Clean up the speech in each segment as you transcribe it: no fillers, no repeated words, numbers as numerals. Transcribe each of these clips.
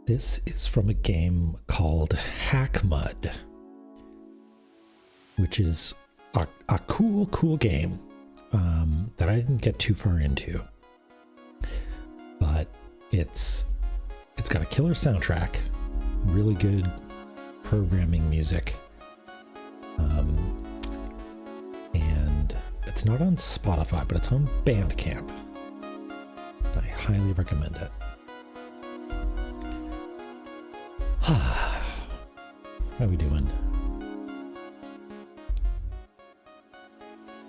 This is from a game called Hackmud, which is a cool game that I didn't get too far into. But it's got a killer soundtrack, really good programming music, and it's not on Spotify, but it's on Bandcamp. I highly recommend it. How are we doing?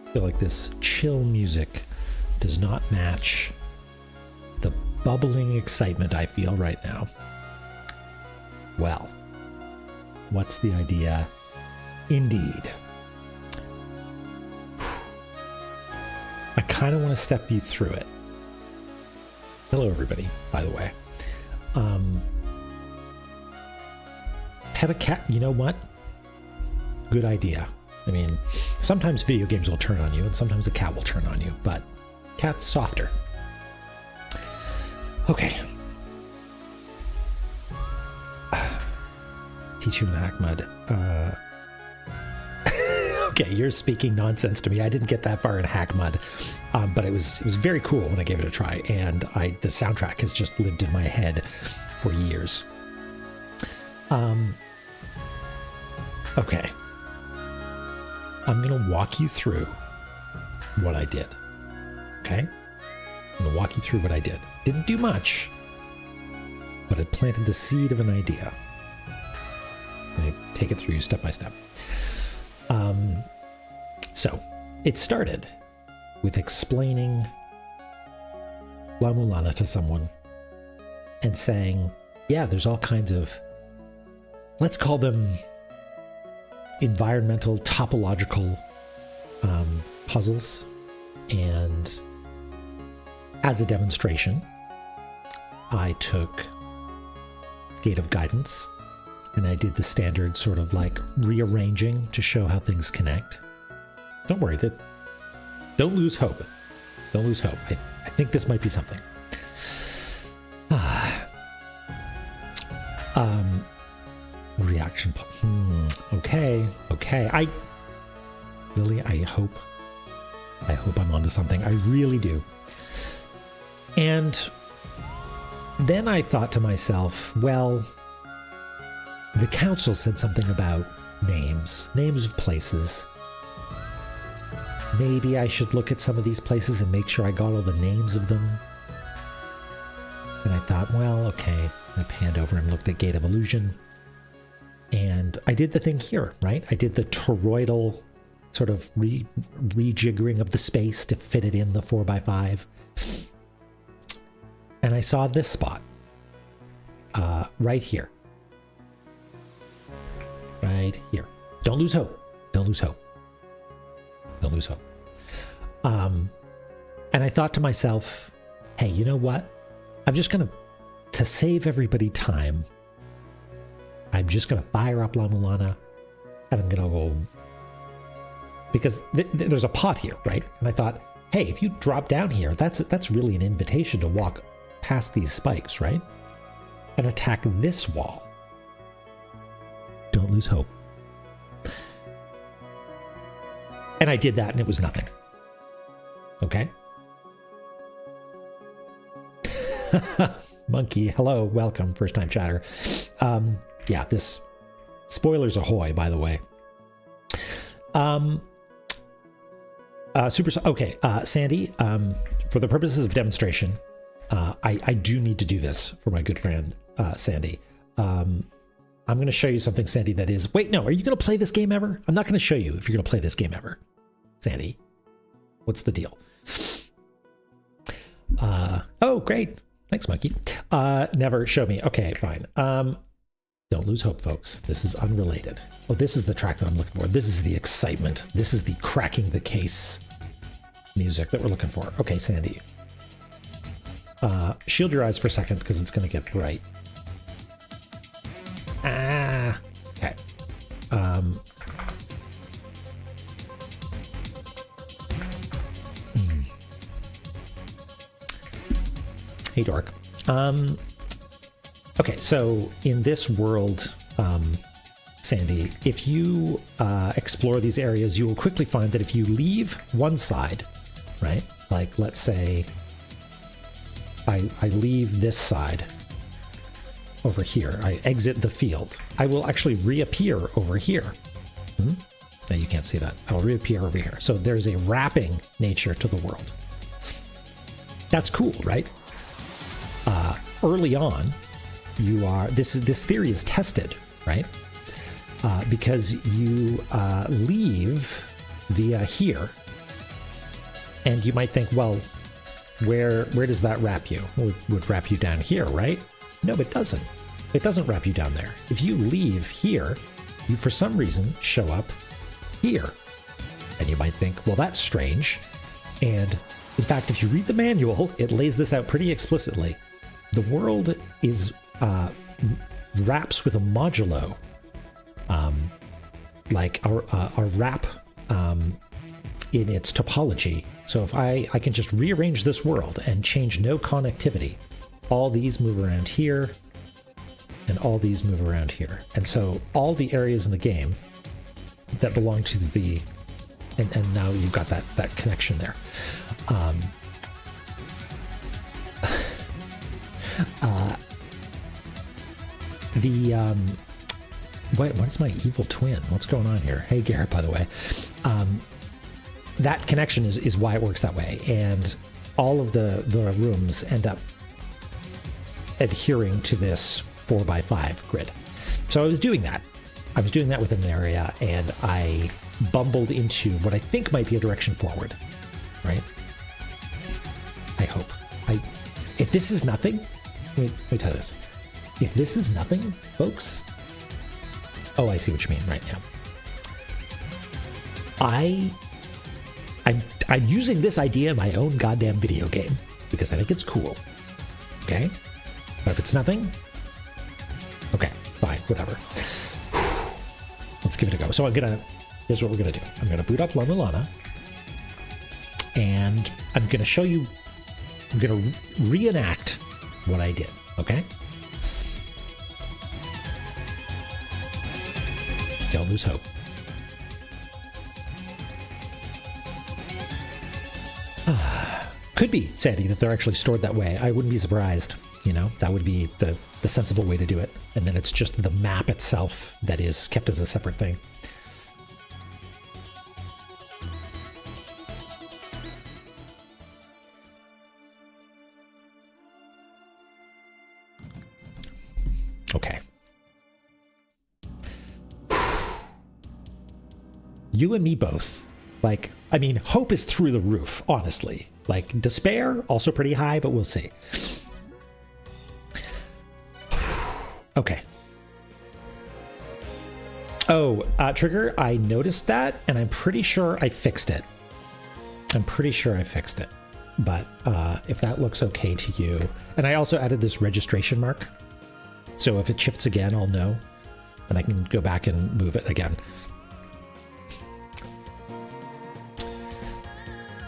I feel like this chill music does not match the bubbling excitement I feel right now. Well, what's the idea? Indeed. I kind of want to step you through it. Hello, everybody, by the way. Pet a cat, you know what? Good idea. I mean, sometimes video games will turn on you, and sometimes a cat will turn on you, but cat's softer. Okay. Teach you in Hackmud. Okay, you're speaking nonsense to me. I didn't get that far in Hackmud, but it was very cool when I gave it a try, and the soundtrack has just lived in my head for years. Okay. I'm going to walk you through what I did. Okay? I'm going to walk you through what I did. Didn't do much, but it planted the seed of an idea. I'm going to take it through you step by step. So, it started with explaining La-Mulana to someone and saying, yeah, there's all kinds of, let's call them environmental topological puzzles, and as a demonstration I took Gate of Guidance and I did the standard sort of like rearranging to show how things connect. Don't worry, don't lose hope. Don't lose hope. I think this might be something. Reaction. Okay. I hope I'm onto something. I really do. And then I thought to myself, well, the council said something about names of places. Maybe I should look at some of these places and make sure I got all the names of them. And I thought, well, okay. I panned over and looked at Gate of Illusion. And I did the thing here, right? I did the toroidal sort of rejiggering of the space to fit it in the 4x5. And I saw this spot right here. Right here. Don't lose hope. Don't lose hope. Don't lose hope. And I thought to myself, hey, you know what? I'm just going to save everybody time, I'm just going to fire up La-Mulana and I'm going to go, because there's a pot here, right? And I thought, hey, if you drop down here, that's really an invitation to walk past these spikes, right? And attack this wall. Don't lose hope. And I did that and it was nothing. Okay? Monkey, hello, welcome, first time chatter. Yeah, this spoilers ahoy, by the way. Sandy, for the purposes of demonstration, I do need to do this for my good friend Sandy. I'm going to show you something, Sandy, that is... Wait, no, are you going to play this game ever? I'm not going to show you if you're going to play this game ever. Sandy, what's the deal? Oh, great. Thanks, Monkey. Never show me. Okay, fine. Don't lose hope, folks. This is unrelated. Oh, this is the track that I'm looking for. This is the excitement. This is the cracking the case music that we're looking for. Okay, Sandy. Shield your eyes for a second because it's going to get bright. Okay. Hey, Dork. Okay, so in this world, Sandy, if you explore these areas, you will quickly find that if you leave one side, right? Like, let's say I leave this side over here. I exit the field. I will actually reappear over here. Now you can't see that. I'll reappear over here. So there's a wrapping nature to the world. That's cool, right? Early on, this theory is tested, right? Because you leave via here, and you might think, well, where does that wrap you? Well, it would wrap you down here, right? No, it doesn't. It doesn't wrap you down there. If you leave here, you for some reason show up here. And you might think, well, that's strange. And in fact, if you read the manual, it lays this out pretty explicitly. The world is wraps with a modulo, like a wrap in its topology. So if I can just rearrange this world and change no connectivity, all these move around here, and all these move around here. And so all the areas in the game that belong to the, and now you've got that connection there. What's my evil twin? What's going on here? Hey, Garrett, by the way. That connection is why it works that way. And all of the rooms end up adhering to this 4x5 grid. So I was doing that. I was doing that within an area, and I bumbled into what I think might be a direction forward, right? I hope. If this is nothing, let me tell you this. If this is nothing, folks, oh, I see what you mean, right now. I'm using this idea in my own goddamn video game because I think it's cool, okay? But if it's nothing, okay, fine, whatever. Let's give it a go. So here's what we're gonna do. I'm gonna boot up La-Mulana, and I'm gonna show you, I'm gonna reenact what I did, okay? Don't lose hope. Could be, Sandy, that they're actually stored that way. I wouldn't be surprised. You know, that would be the sensible way to do it. And then it's just the map itself that is kept as a separate thing. Okay. You and me both. Like, I mean, hope is through the roof, honestly. Like, despair, also pretty high, but we'll see. Okay. Oh, Trigger, I noticed that, and I'm pretty sure I fixed it. But if that looks okay to you. And I also added this registration mark. So if it shifts again, I'll know. And I can go back and move it again.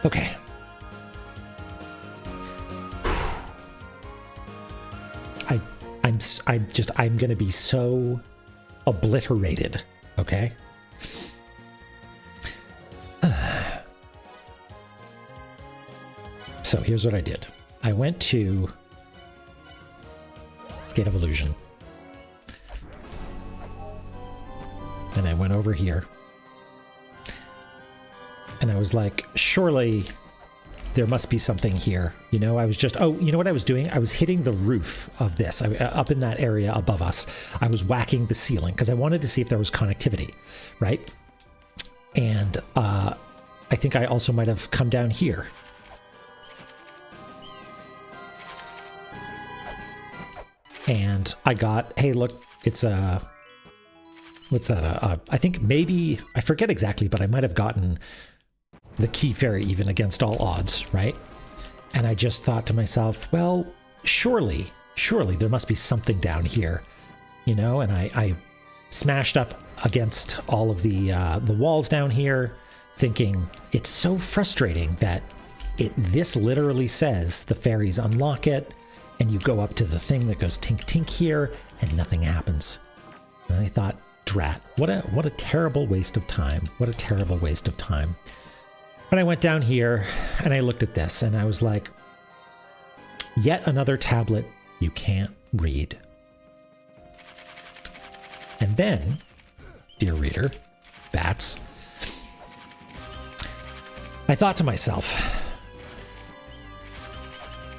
Okay. I'm gonna be so obliterated, okay? So here's what I did. I went to Gate of Illusion. And I went over here. And I was like, surely there must be something here. You know, I was just, oh, you know what I was doing? I was hitting the roof of this, up in that area above us. I was whacking the ceiling because I wanted to see if there was connectivity, right? And I think I also might have come down here. And I got, hey, look, it's a, what's that? I think maybe, I forget exactly, but I might have gotten the key fairy even against all odds, right? And I just thought to myself, well, surely there must be something down here, you know? And I smashed up against all of the walls down here, thinking it's so frustrating that this literally says the fairies unlock it, and you go up to the thing that goes tink tink here, and nothing happens. And I thought, drat, what a terrible waste of time. What a terrible waste of time. But I went down here and I looked at this and I was like, yet another tablet you can't read. And then, dear reader, bats, I thought to myself,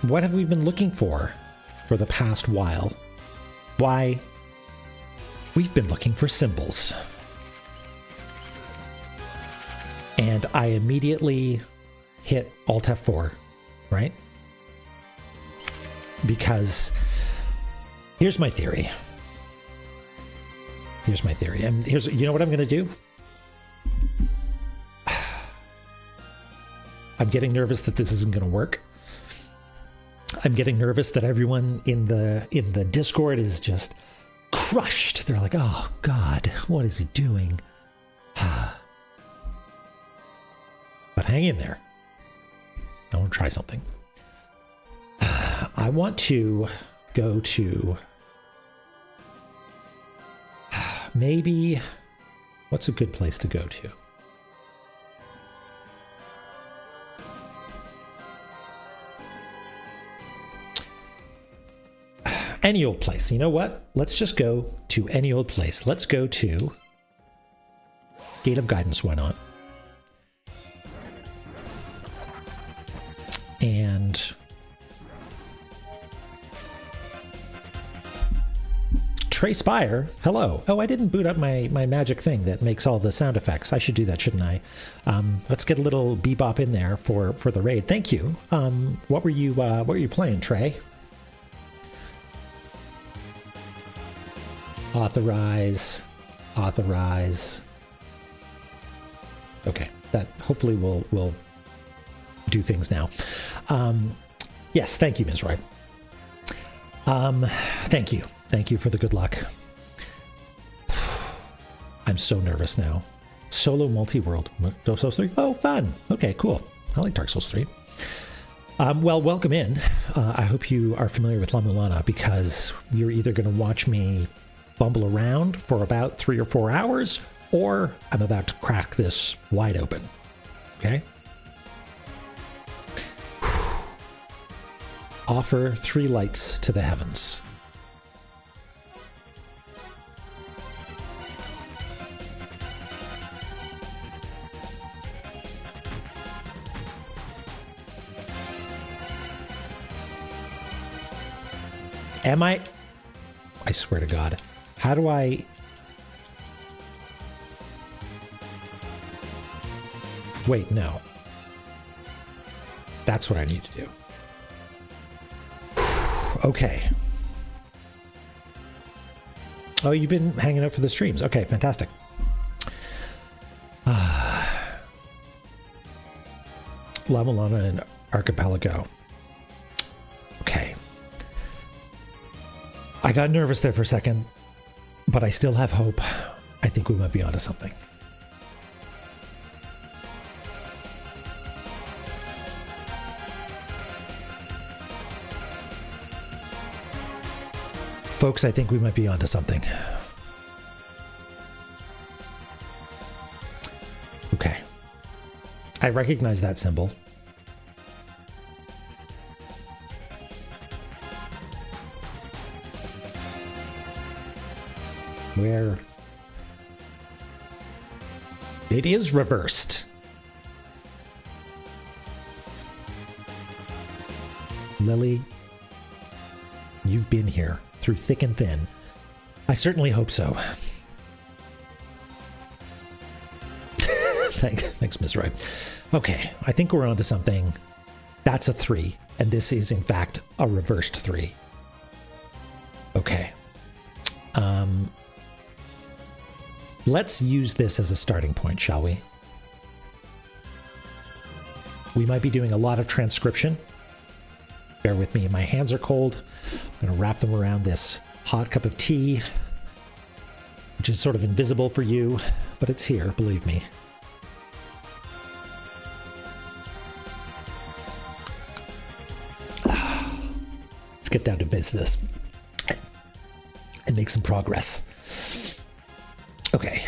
what have we been looking for the past while? Why, we've been looking for symbols. And I immediately hit Alt F4, right? Because here's my theory. Here's my theory. And here's, you know what I'm going to do? I'm getting nervous that this isn't going to work. I'm getting nervous that everyone in the Discord is just crushed. They're like, oh God, what is he doing? But hang in there. I want to try something. I want to go to maybe, what's a good place to go to? Any old place. You know what? Let's just go to any old place. Let's go to Gate of Guidance. Why not? And Trey Spire, hello. Oh, I didn't boot up my magic thing that makes all the sound effects. I should do that, shouldn't I? Let's get a little bebop in there for the raid. Thank you. What were you playing, Trey? Authorize. Okay, that hopefully will do things now. Yes, thank you, Ms. Roy. Thank you for the good luck. I'm so nervous now. Solo multi-world. Dark Souls 3? Oh, fun. Okay, cool. I like Dark Souls 3. Well, welcome in. I hope you are familiar with La-Mulana, because you're either going to watch me bumble around for about 3 or 4 hours, or I'm about to crack this wide open. Okay? Offer 3 lights to the heavens. Am I swear to God, how do I... Wait, no. That's what I need to do. Okay. Oh, you've been hanging out for the streams. Okay, fantastic. La-Mulana and Archipelago. Okay. I got nervous there for a second, but I still have hope. I think we might be onto something. Folks, I think we might be onto something. Okay. I recognize that symbol. Where? It is reversed. Lily, you've been here through thick and thin. I certainly hope so. Thanks, Ms. Roy. Okay, I think we're onto something. That's a 3, and this is in fact a reversed 3. Okay. Let's use this as a starting point, shall we? We might be doing a lot of transcription. Bear with me, my hands are cold. I'm going to wrap them around this hot cup of tea, which is sort of invisible for you, but it's here, believe me. Let's get down to business and make some progress. Okay.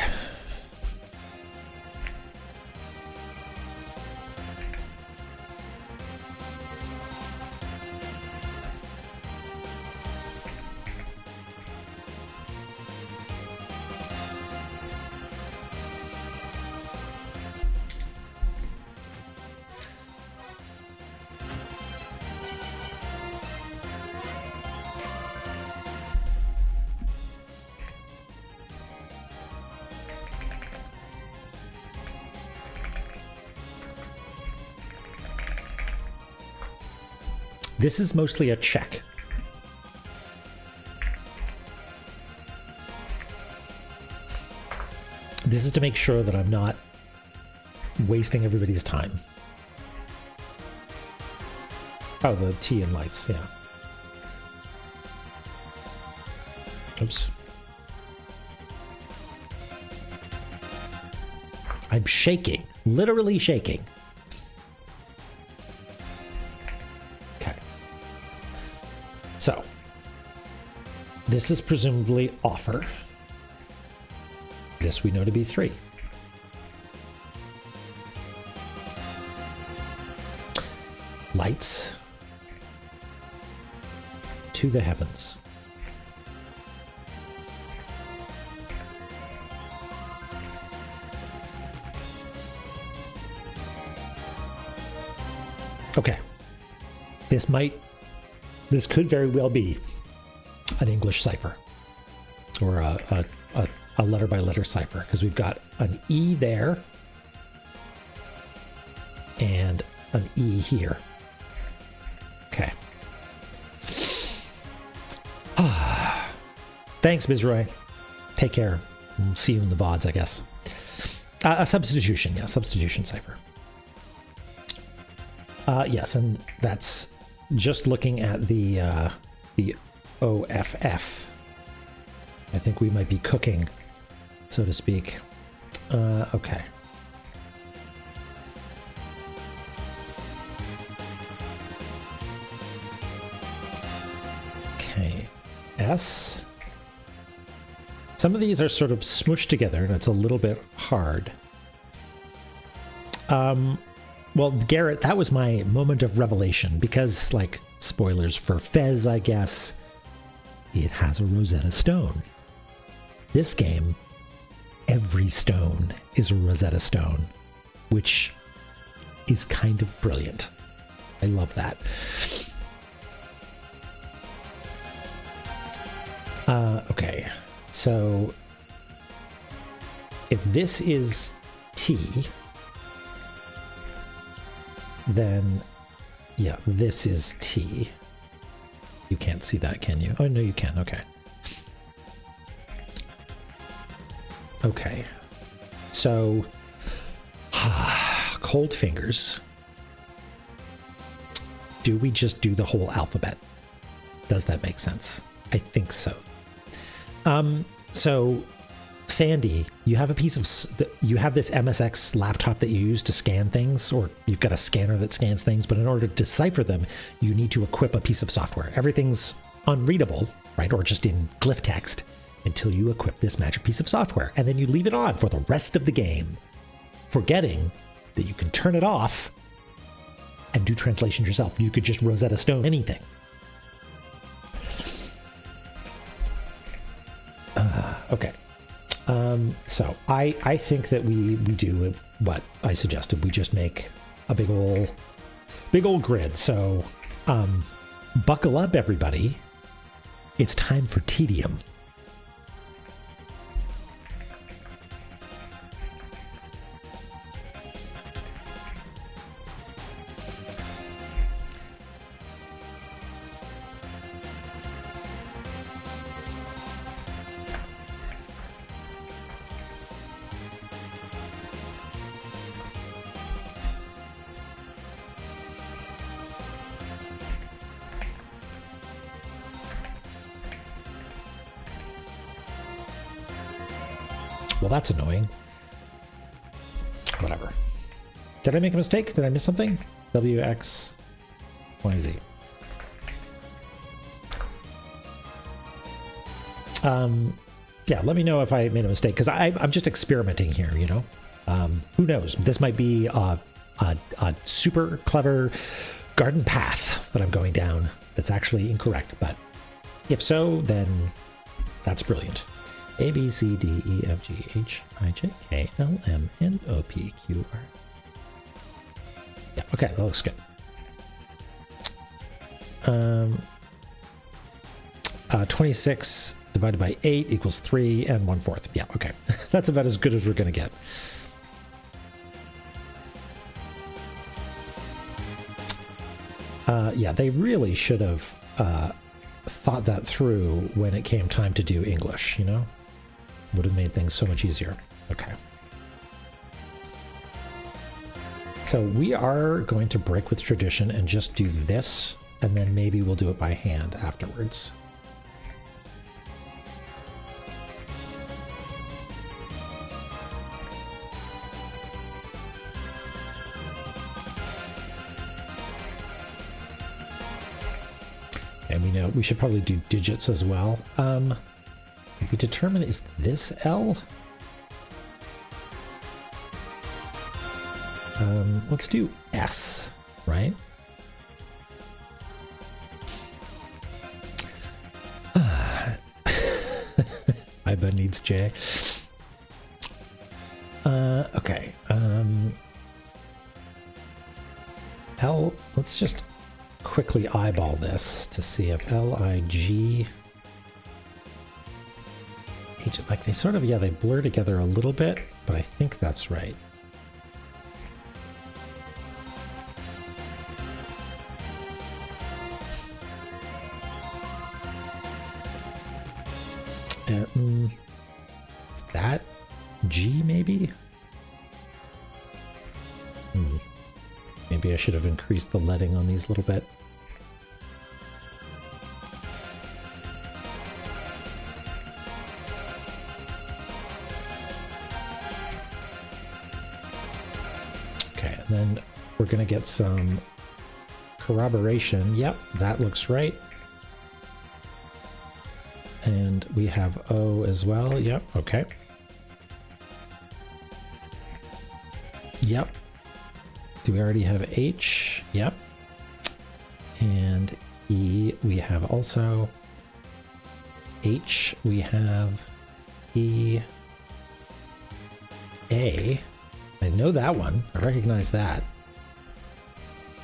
This is mostly a check. This is to make sure that I'm not wasting everybody's time. Oh, the tea and lights, yeah. Oops. I'm shaking, literally shaking. Okay. So, this is presumably offer. This we know to be 3. Lights to the heavens. Okay. This could very well be an English cipher or a letter by letter cipher, because we've got an E there and an E here. Okay. Thanks, Bizroy. Take care. We'll see you in the VODs, I guess. A substitution, yeah, substitution cipher. Yes, and that's just looking at the OFF. I think we might be cooking, so to speak. Okay. Okay, S. Some of these are sort of smooshed together, and it's a little bit hard. Well, Garrett, that was my moment of revelation, because, like, spoilers for Fez, I guess, it has a Rosetta Stone. This game, every stone is a Rosetta Stone, which is kind of brilliant. I love that. Okay, so if this is T, then, yeah, this is T. You can't see that, can you? Oh, no, you can. Okay. Okay. So, cold fingers. Do we just do the whole alphabet? Does that make sense? I think so. So, Sandy, you have a piece of, you have this MSX laptop that you use to scan things, or you've got a scanner that scans things, but in order to decipher them, you need to equip a piece of software. Everything's unreadable, right? Or just in glyph text until you equip this magic piece of software. And then you leave it on for the rest of the game, forgetting that you can turn it off and do translation yourself. You could just Rosetta Stone anything. Okay. So I think that we do what I suggested. We just make a big old grid. So buckle up, everybody. It's time for tedium. Well, that's annoying. Whatever. Did I make a mistake? Did I miss something? W, X, Y, Z. Yeah, let me know if I made a mistake, because I'm just experimenting here, you know? Who knows? This might be a super clever garden path that I'm going down that's actually incorrect, but if so, then that's brilliant. A, B, C, D, E, F, G, H, I, J, K, L, M, N, O, P, Q, R. Yeah, okay, that looks good. 26 divided by 8 equals 3 and 1/4. Yeah, okay. That's about as good as we're going to get. Yeah, they really should have thought that through when it came time to do English, you know? Would have made things so much easier. Okay. So we are going to break with tradition and just do this, and then maybe we'll do it by hand afterwards. And we know we should probably do digits as well. We determine, is this L? Let's do S, right? IBA needs J. Okay. L, let's just quickly eyeball this to see if L, I, G, H, like they sort of, yeah, they blur together a little bit, but I think that's right. Is that G maybe? Maybe I should have increased the leading on these a little bit. Okay, and then we're going to get some corroboration. Yep, that looks right. And we have O as well. Yep, okay. Yep. Do we already have H? Yep. And E we have also. H we have. E. A. I know that one. I recognize that.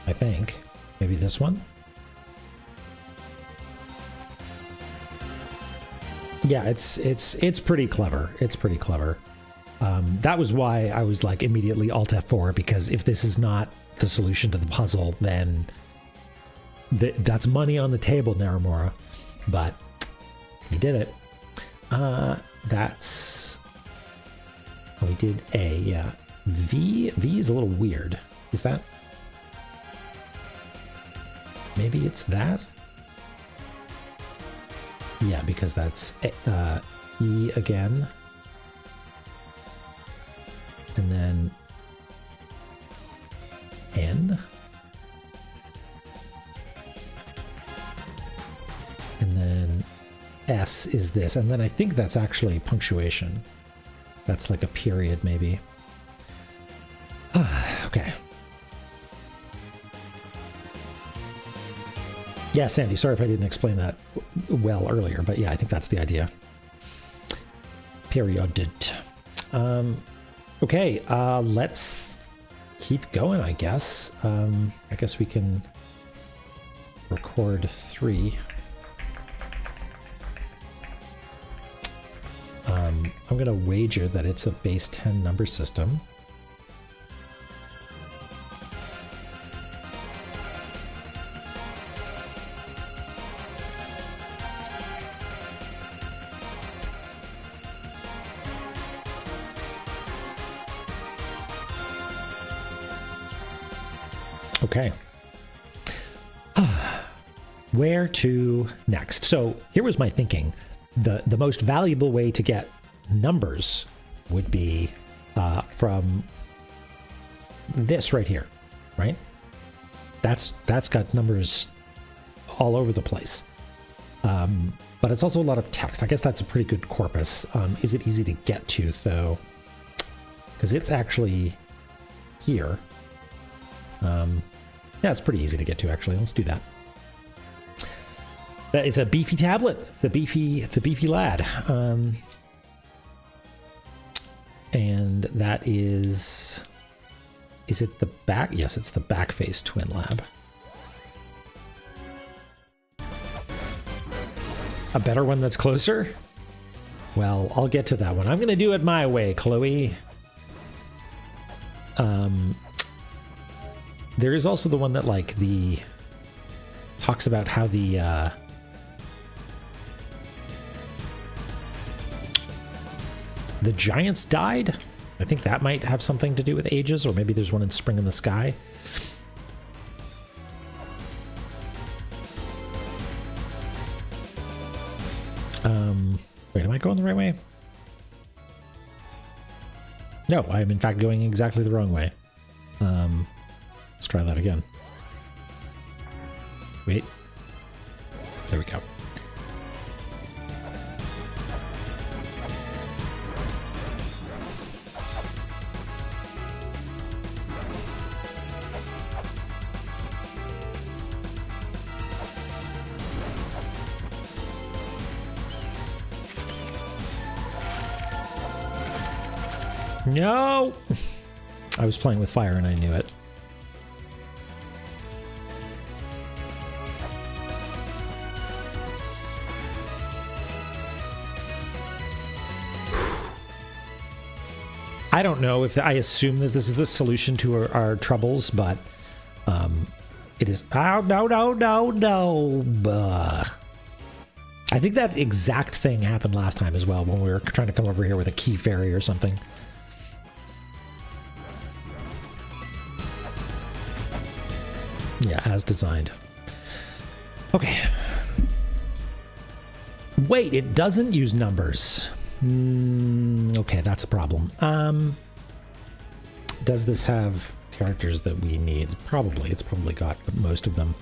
I think. Maybe this one? Yeah, it's pretty clever. It's pretty clever. That was why I was like immediately Alt F4, because if this is not the solution to the puzzle, then that's money on the table, Naramura. But we did it. That's... Oh, we did A, yeah. V is a little weird. Is that... Maybe it's that? Yeah, because that's E again. And then N. And then S is this. And then I think that's actually punctuation. That's like a period, maybe. Okay. Yeah, Sandy, sorry if I didn't explain that well earlier, but yeah, I think that's the idea. Period. Okay, let's keep going, I guess. I guess we can record 3. I'm going to wager that it's a base 10 number system. Okay. Where to next? So here was my thinking. The most valuable way to get numbers would be from this right here, right? That's got numbers all over the place. But it's also a lot of text. I guess that's a pretty good corpus. Is it easy to get to, though? Because it's actually here. Yeah, it's pretty easy to get to, actually. Let's do that. That is a beefy tablet. It's a beefy lad. And that is it the back? Yes, it's the back face twin lab. A better one that's closer? Well, I'll get to that one. I'm going to do it my way, Chloe. There is also the one that, like, talks about how the giants died. I think that might have something to do with ages, or maybe there's one in Spring in the Sky. Wait, am I going the right way? No, I am in fact going exactly the wrong way. Let's try that again. Wait. There we go. No! I was playing with fire and I knew it. I don't know if I assume that this is the solution to our troubles, but it is. Oh, no. I think that exact thing happened last time as well when we were trying to come over here with a key fairy or something. Yeah, as designed. Okay. Wait, it doesn't use numbers. Okay, that's a problem. Does this have characters that we need? Probably. It's probably got most of them.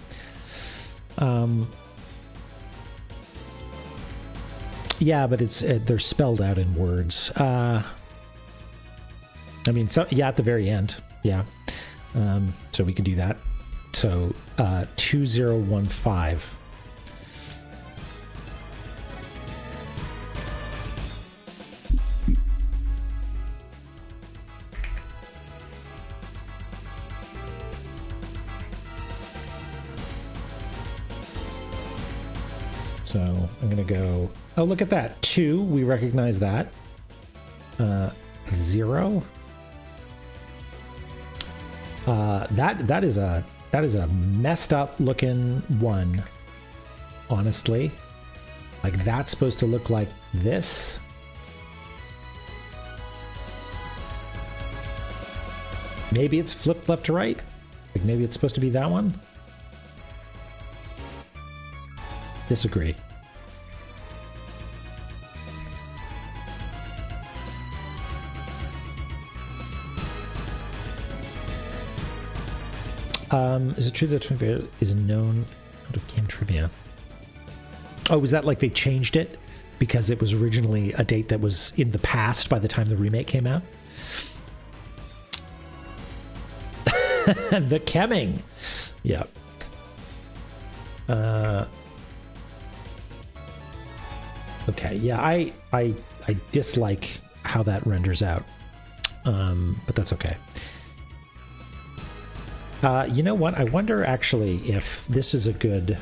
Yeah, but they're spelled out in words. I mean, so yeah, at the very end. Yeah. So we can do that. So 2015. So I'm going to go, oh, look at that. 2, we recognize that. 0. That is a messed up looking one, honestly. Like, that's supposed to look like this. Maybe it's flipped left to right. Like, maybe it's supposed to be that one. Disagree. Is it true that Twin Fair is known out of game trivia? Oh, was that like they changed it because it was originally a date that was in the past by the time the remake came out? The Kemming. Yeah. Okay, yeah, I dislike how that renders out. But that's okay. You know what? I wonder actually if this is a good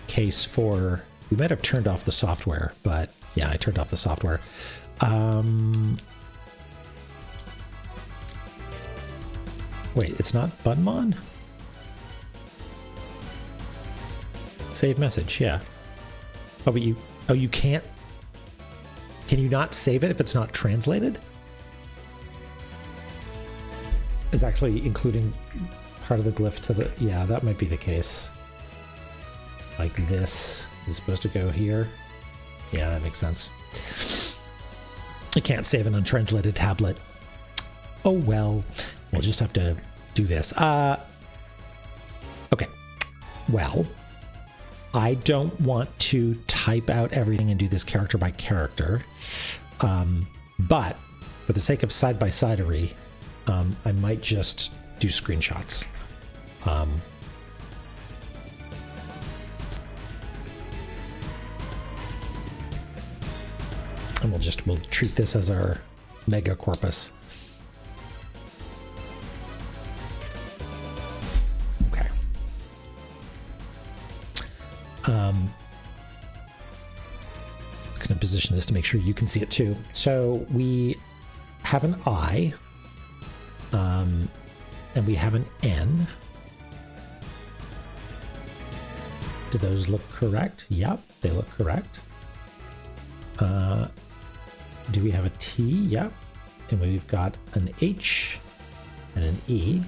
case for... We might have turned off the software, but yeah, I turned off the software. Wait, it's not Bunmon? Save message, yeah. Oh, but you can't... Can you not save it if it's not translated? Is actually including part of the glyph to the... Yeah, that might be the case. Like this is supposed to go here. Yeah, that makes sense. I can't save an untranslated tablet. Oh well. We'll just have to do this. Okay. Well, I don't want to type out everything and do this character by character. But for the sake of side-by-sidery, I might just do screenshots. And we'll treat this as our mega corpus. Okay. Going to position this to make sure you can see it too. So we have an I, and we have an N. Do those look correct? Yep, they look correct. Do we have a T? Yep. And we've got an H and an E.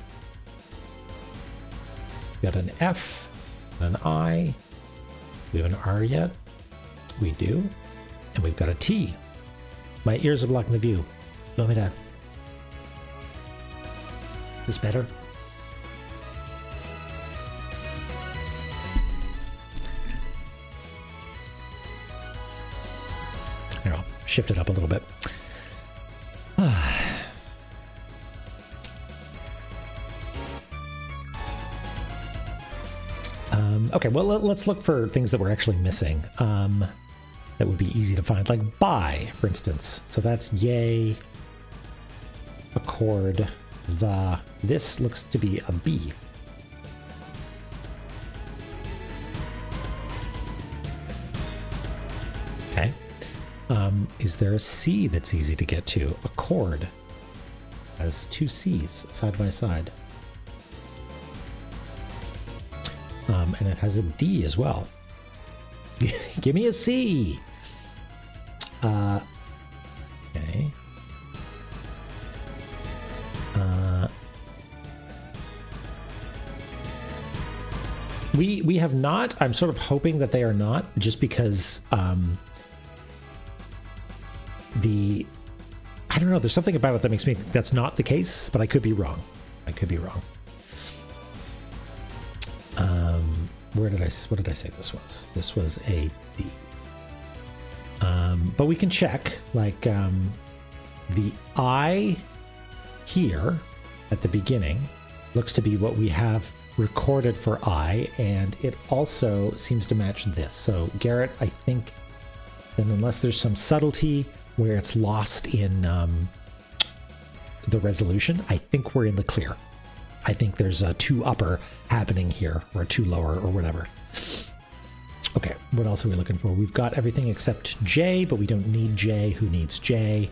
We've got an F and an I. We have an R yet? We do. And we've got a T. My ears are blocking the view. You want me to... Is this better? Here, I'll shift it up a little bit. Okay, well, let's look for things that we're actually missing. That would be easy to find, like by, for instance. So that's yay, accord, the. This looks to be a B. Okay. Is there a C that's easy to get to? Accord has two C's side by side. And it has a D as well. Give me a C. Okay. We have not. I'm sort of hoping that they are not, just because I don't know. There's something about it that makes me think that's not the case, but I could be wrong. I could be wrong. What did I say this was? This was a D. But we can check, like, the I here at the beginning looks to be what we have recorded for I, and it also seems to match this. So Garrett, I think, then unless there's some subtlety where it's lost in the resolution, I think we're in the clear. I think there's a 2 upper happening here, or a 2 lower, or whatever. Okay, what else are we looking for? We've got everything except J, but we don't need J. Who needs J?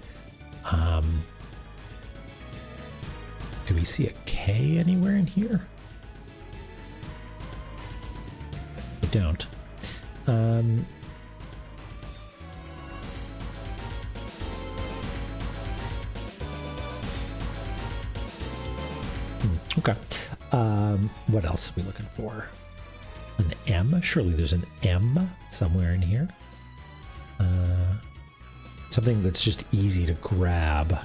Do we see a K anywhere in here? I don't. Okay. What else are we looking for? An M? Surely there's an M somewhere in here. Something that's just easy to grab.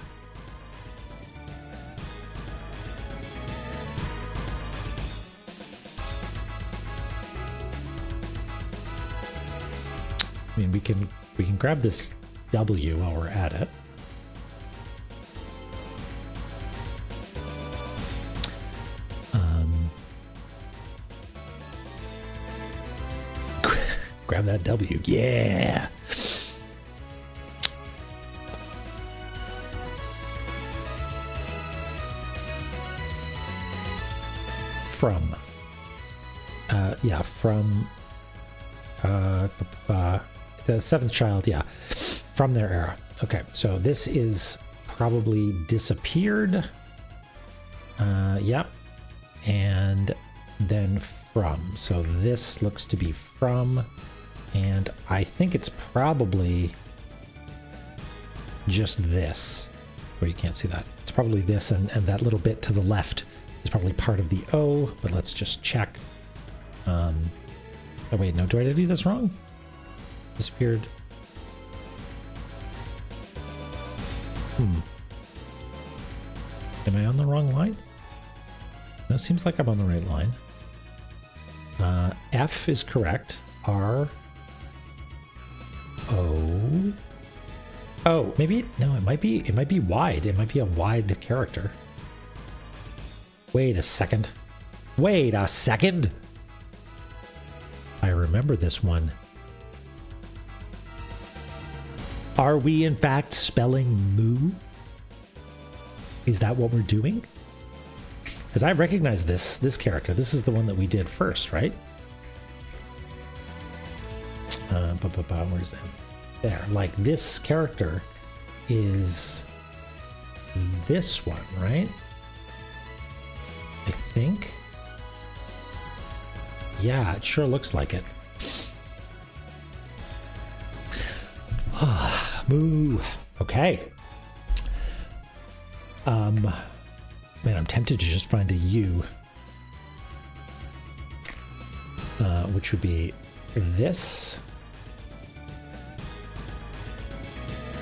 I mean, we can grab this W while we're at it. Grab that W. Yeah. From. Yeah, from the seventh child, yeah. From their era. Okay, so this is probably disappeared. Yep. And then from. So this looks to be from. And I think it's probably just this. Where you can't see that. It's probably this, and that little bit to the left is probably part of the O, but let's just check. Oh wait, no, did I do this wrong? Disappeared. Am I on the wrong line? No, it seems like I'm on the right line. F is correct. R O. Oh, maybe no. It might be wide. It might be a wide character. Wait a second. Wait a second. I remember this one. Are we in fact spelling moo? Is that what we're doing? Because I recognize this character. This is the one that we did first, right? Where's that? There. Like this character is this one, right? I think. Yeah, it sure looks like it. Moo. Okay. Man, I'm tempted to just find a U. Which would be this.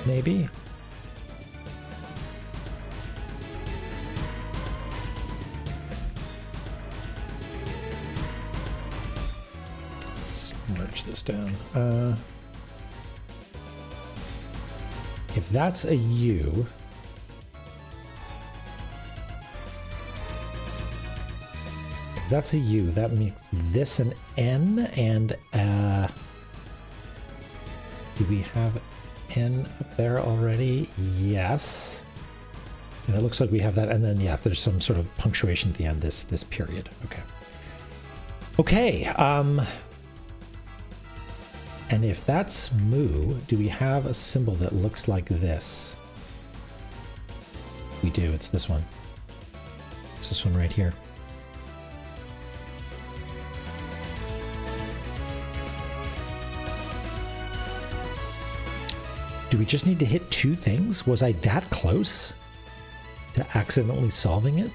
Maybe. Let's merge this down. If that's a U, that makes this an N, and do we have N up there already? Yes. And it looks like we have that, and then yeah, there's some sort of punctuation at the end, this period. Okay. Okay, and if that's moo, do we have a symbol that looks like this? We do, it's this one. It's this one right here. Do we just need to hit two things? Was I that close to accidentally solving it?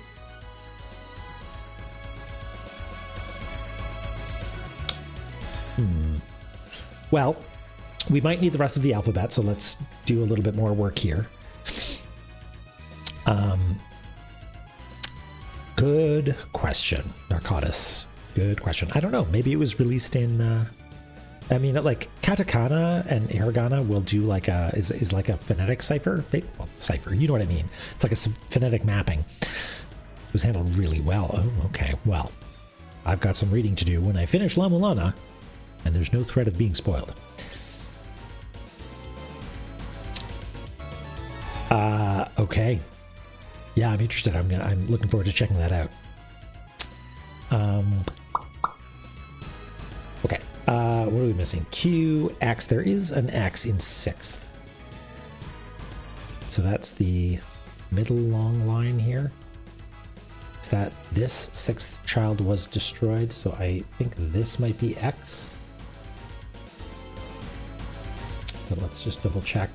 Well, we might need the rest of the alphabet, so let's do a little bit more work here. Good question, Narcotis. Good question. I don't know. Maybe it was released in... I mean, like katakana and hiragana will do like a is like a phonetic cipher. Well, cipher. You know what I mean? It's like a phonetic mapping. It was handled really well. Oh, okay. Well, I've got some reading to do when I finish La-Mulana, and there's no threat of being spoiled. Okay. Yeah, I'm interested. I'm looking forward to checking that out. Okay. What are we missing? Q, X. There is an X in 6th. So that's the middle long line here. Is that this 6th child was destroyed? So I think this might be X. But let's just double check.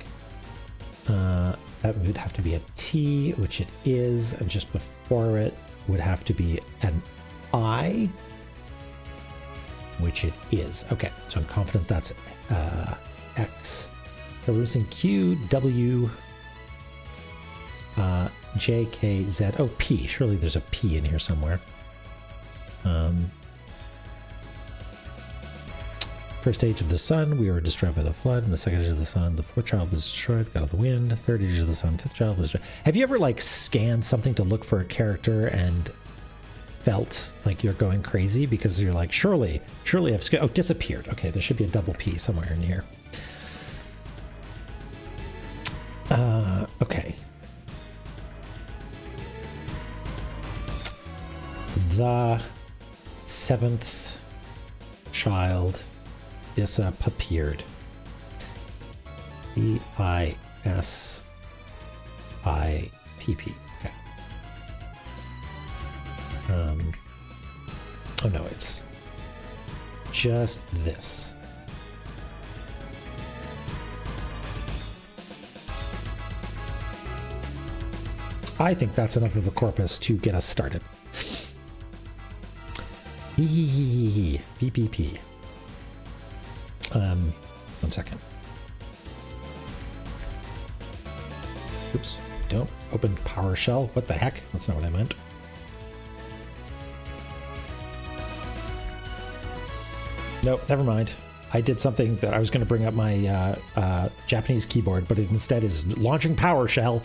That would have to be a T, which it is, and just before it would have to be an I, which it is. Okay, so I'm confident that's X. So we're missing Q, W, J, K, Z. Oh, P. Surely there's a P in here somewhere. First age of the sun, we were destroyed by the flood. In the second age of the sun, the 4th child was destroyed, got out of the wind. Third age of the sun, 5th child was destroyed. Have you ever like scanned something to look for a character and felt like you're going crazy because you're like, surely I've disappeared. Okay, there should be a double P somewhere in here. Okay. The 7th child disappeared. D-I-S-I-P-P. Okay. Oh no, it's just this. I think that's enough of a corpus to get us started. PPP. 1 second. Oops, don't open PowerShell. What the heck? That's not what I meant. Nope, never mind. I did something that I was going to bring up my Japanese keyboard, but it instead is launching PowerShell.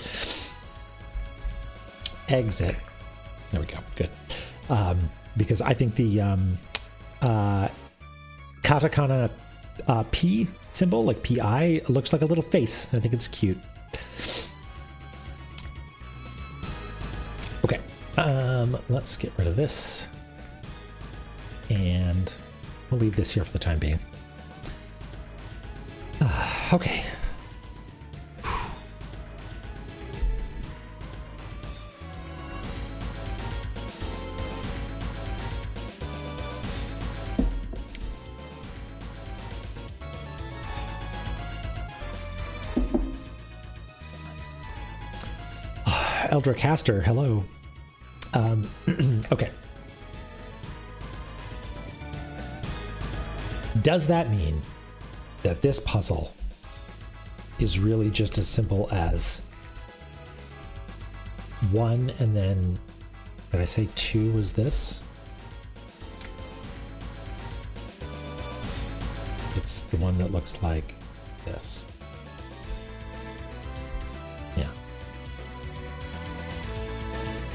Exit. There we go. Good. Because I think the katakana P symbol, like PI, looks like a little face. I think it's cute. Okay. Let's get rid of this. And we'll leave this here for the time being. Okay. Eldra Caster, hello. Okay. Does that mean that this puzzle is really just as simple as 1 and then, did I say 2 was this? It's the one that looks like this. Yeah.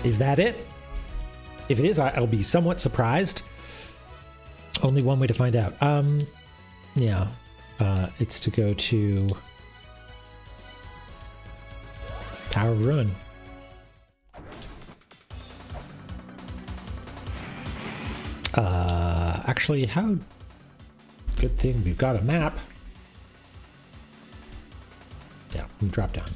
Is that it? If it is, I'll be somewhat surprised. Only one way to find out. Yeah. It's to go to Tower of Ruin. Actually, how good thing we've got a map. Yeah, we drop down.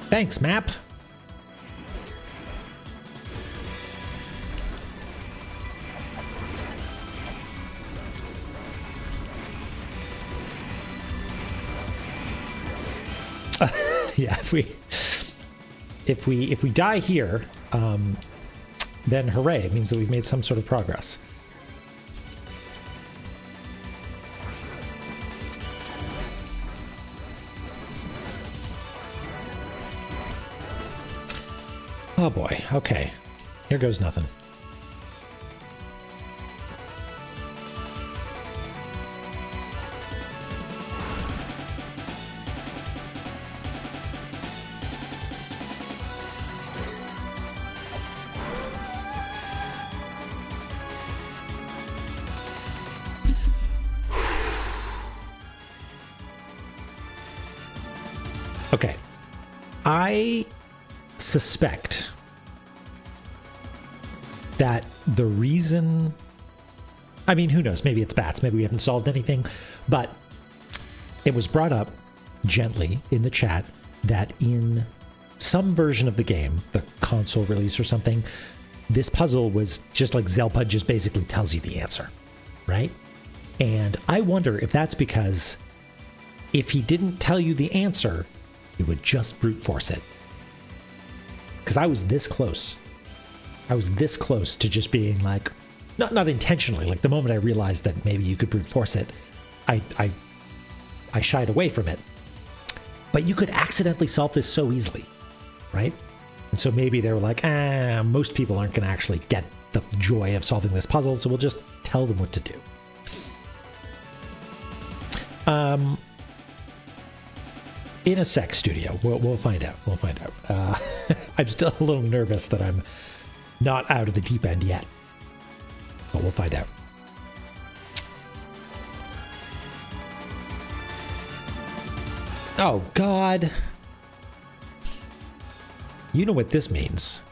Thanks, map. Yeah, if we die here, then hooray! It means that we've made some sort of progress. Oh boy, okay. Here goes nothing. Okay. I suspect that the reason, I mean, who knows, maybe it's bats, maybe we haven't solved anything, but it was brought up gently in the chat that in some version of the game, the console release or something, this puzzle was just like Zelpa just basically tells you the answer, right? And I wonder if that's because if he didn't tell you the answer, he would just brute force it. Because I was this close. I was this close to just being like, not intentionally, like the moment I realized that maybe you could brute force it, I shied away from it. But you could accidentally solve this so easily, right? And so maybe they were like, most people aren't going to actually get the joy of solving this puzzle, so we'll just tell them what to do. In a sex studio, we'll find out. We'll find out. I'm still a little nervous that I'm not out of the deep end yet, but we'll find out. Oh, God. You know what this means.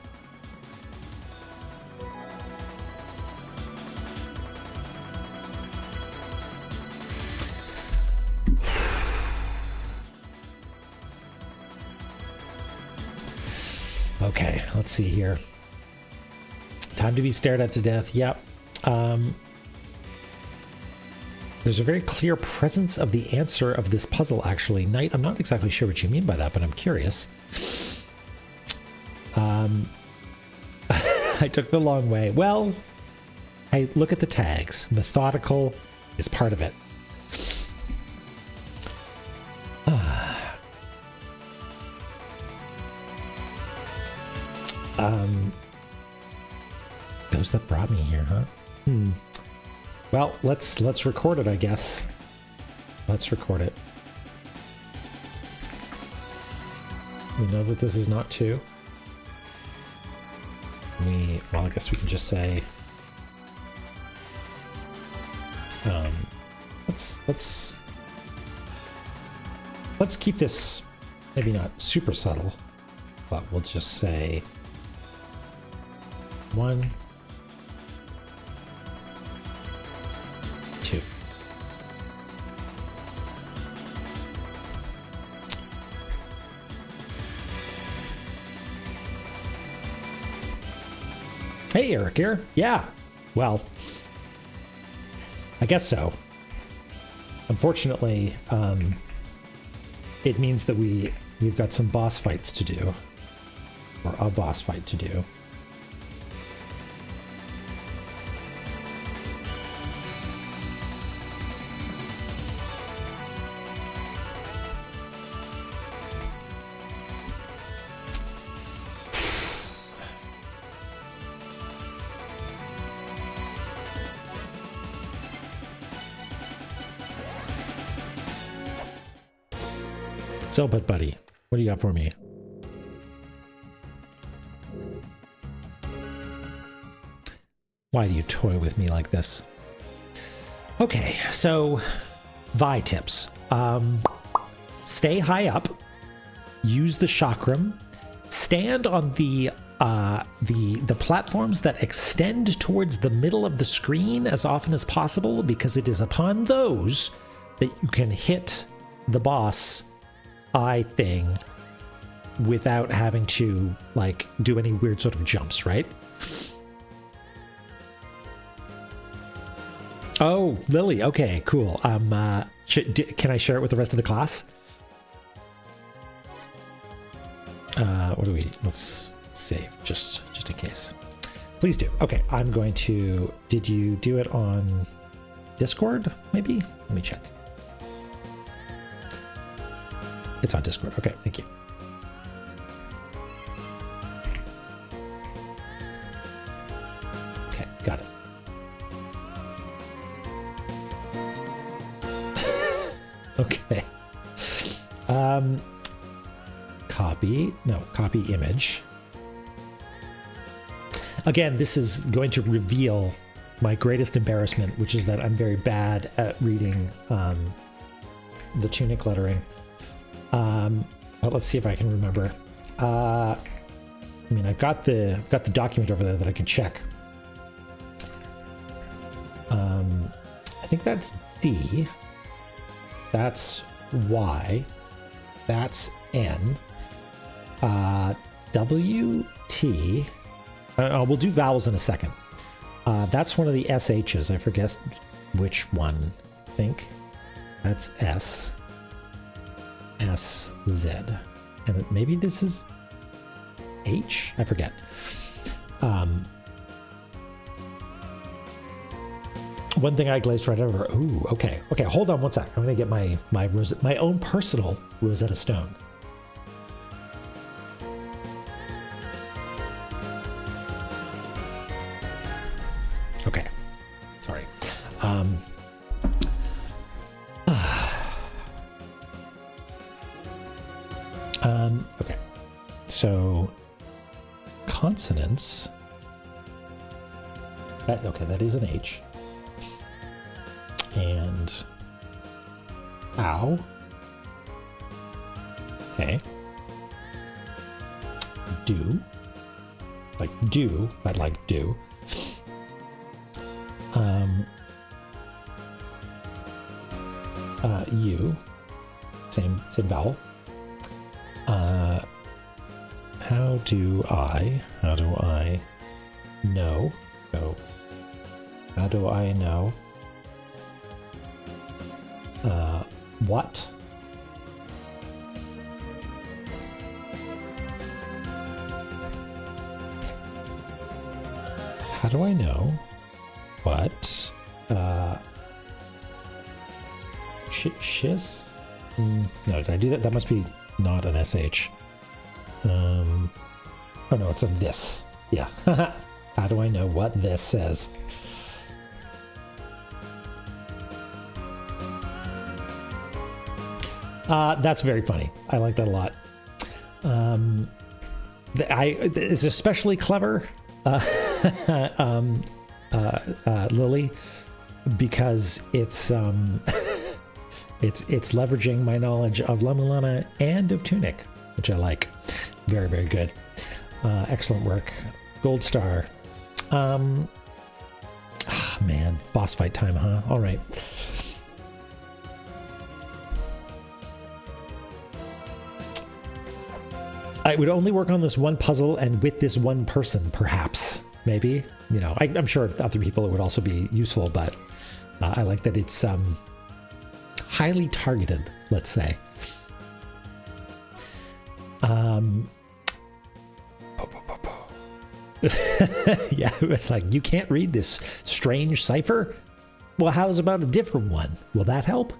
Okay, let's see here. Time to be stared at to death. Yep. There's a very clear presence of the answer of this puzzle, actually. Knight, I'm not exactly sure what you mean by that, but I'm curious. I took the long way. Well, hey, look at the tags. Methodical is part of it. those that brought me here, huh? Well, let's record it, I guess. Let's record it. We know that this is not 2. Well, I guess we can just say, let's keep this maybe not super subtle, but we'll just say 1, 2. Hey, Eric here. Yeah, well, I guess so. Unfortunately, it means that we've got some boss fights to do, or a boss fight to do. So, but buddy, what do you got for me? Why do you toy with me like this? Okay, so Vi tips. Stay high up. Use the chakram. Stand on the platforms that extend towards the middle of the screen as often as possible, because it is upon those that you can hit the boss eye thing without having to like do any weird sort of jumps, right? Oh, Lily. Okay, cool. Can I share it with the rest of the class? What do we? Let's save just in case. Please do. Okay, I'm going to. Did you do it on Discord? Maybe. Let me check. It's on Discord. Okay, thank you. Okay, got it. Okay. Copy image. Again, this is going to reveal my greatest embarrassment, which is that I'm very bad at reading the tunic lettering. But let's see if I can remember. I mean, I've got the document over there that I can check. I think that's D. That's Y. That's N. W, T. We'll do vowels in a second. That's one of the SHs. I forget which one. I think that's S. S, Z. And maybe this is H? I forget. One thing I glazed right over. Ooh, okay. Okay, hold on one sec. I'm going to get my own personal Rosetta Stone. Okay. Sorry. Okay. So consonants. That is an H. And ow. Okay. Do. Like do, but like do. U. Same vowel. How do I know? So, how do I know? What? How do I know what? Shiz? No, did I do that? That must be not an SH. Oh no, it's a this. Yeah. How do I know what this says? That's very funny. I like that a lot. It's especially clever, Lily, because it's it's leveraging my knowledge of La-Mulana and of Tunic, which I like. Very, very good. Excellent work. Gold star. Man, boss fight time, huh? All right. I would only work on this one puzzle and with this one person, perhaps. Maybe. You know, I'm sure other people it would also be useful, but I like that it's highly targeted, let's say. Yeah, it was like, you can't read this strange cipher? Well, how's about a different one? Will that help?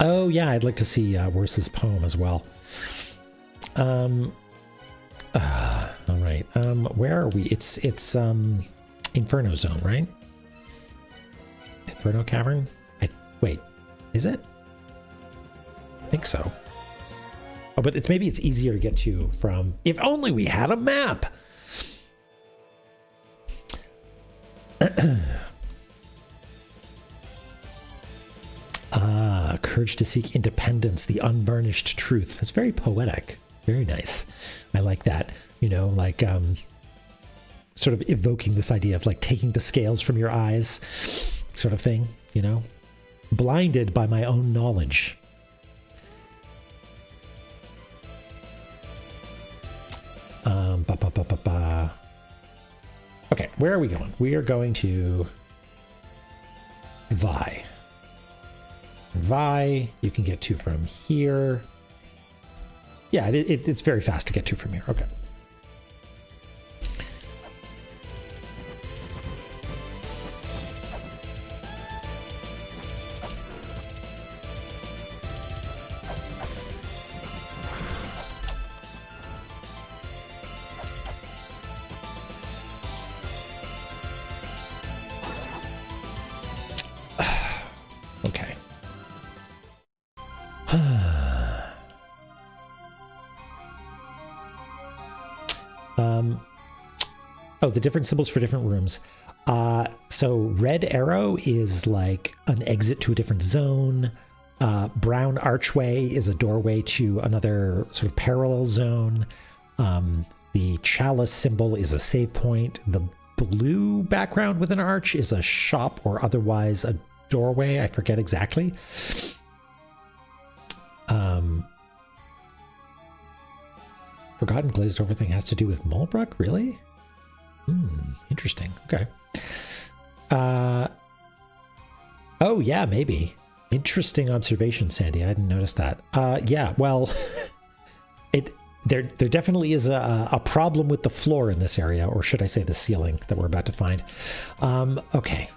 Oh, yeah, I'd like to see Worse's poem as well. All right. Where are we? It's Inferno Zone, right? Inferno Cavern? Wait, is it? I think so. Oh, but maybe it's easier to get to from... If only we had a map! Courage to seek independence, the unburnished truth. That's very poetic. Very nice. I like that. You know, like sort of evoking this idea of like taking the scales from your eyes sort of thing, you know? Blinded by my own knowledge. Okay, where are we going? We are going to Vi. Vi, you can get to from here. Yeah, it's very fast to get to from here. Okay. Okay. Oh, the different symbols for different rooms. So red arrow is like an exit to a different zone. Brown archway is a doorway to another sort of parallel zone. The chalice symbol is a save point. The blue background with an arch is a shop or otherwise a doorway. I forget exactly. Forgotten glazed over thing has to do with Mulbrook? Really? Interesting. Okay. Oh, yeah, maybe. Interesting observation, Sandy. I didn't notice that. Yeah, well, there definitely is a problem with the floor in this area, or should I say the ceiling that we're about to find. Okay.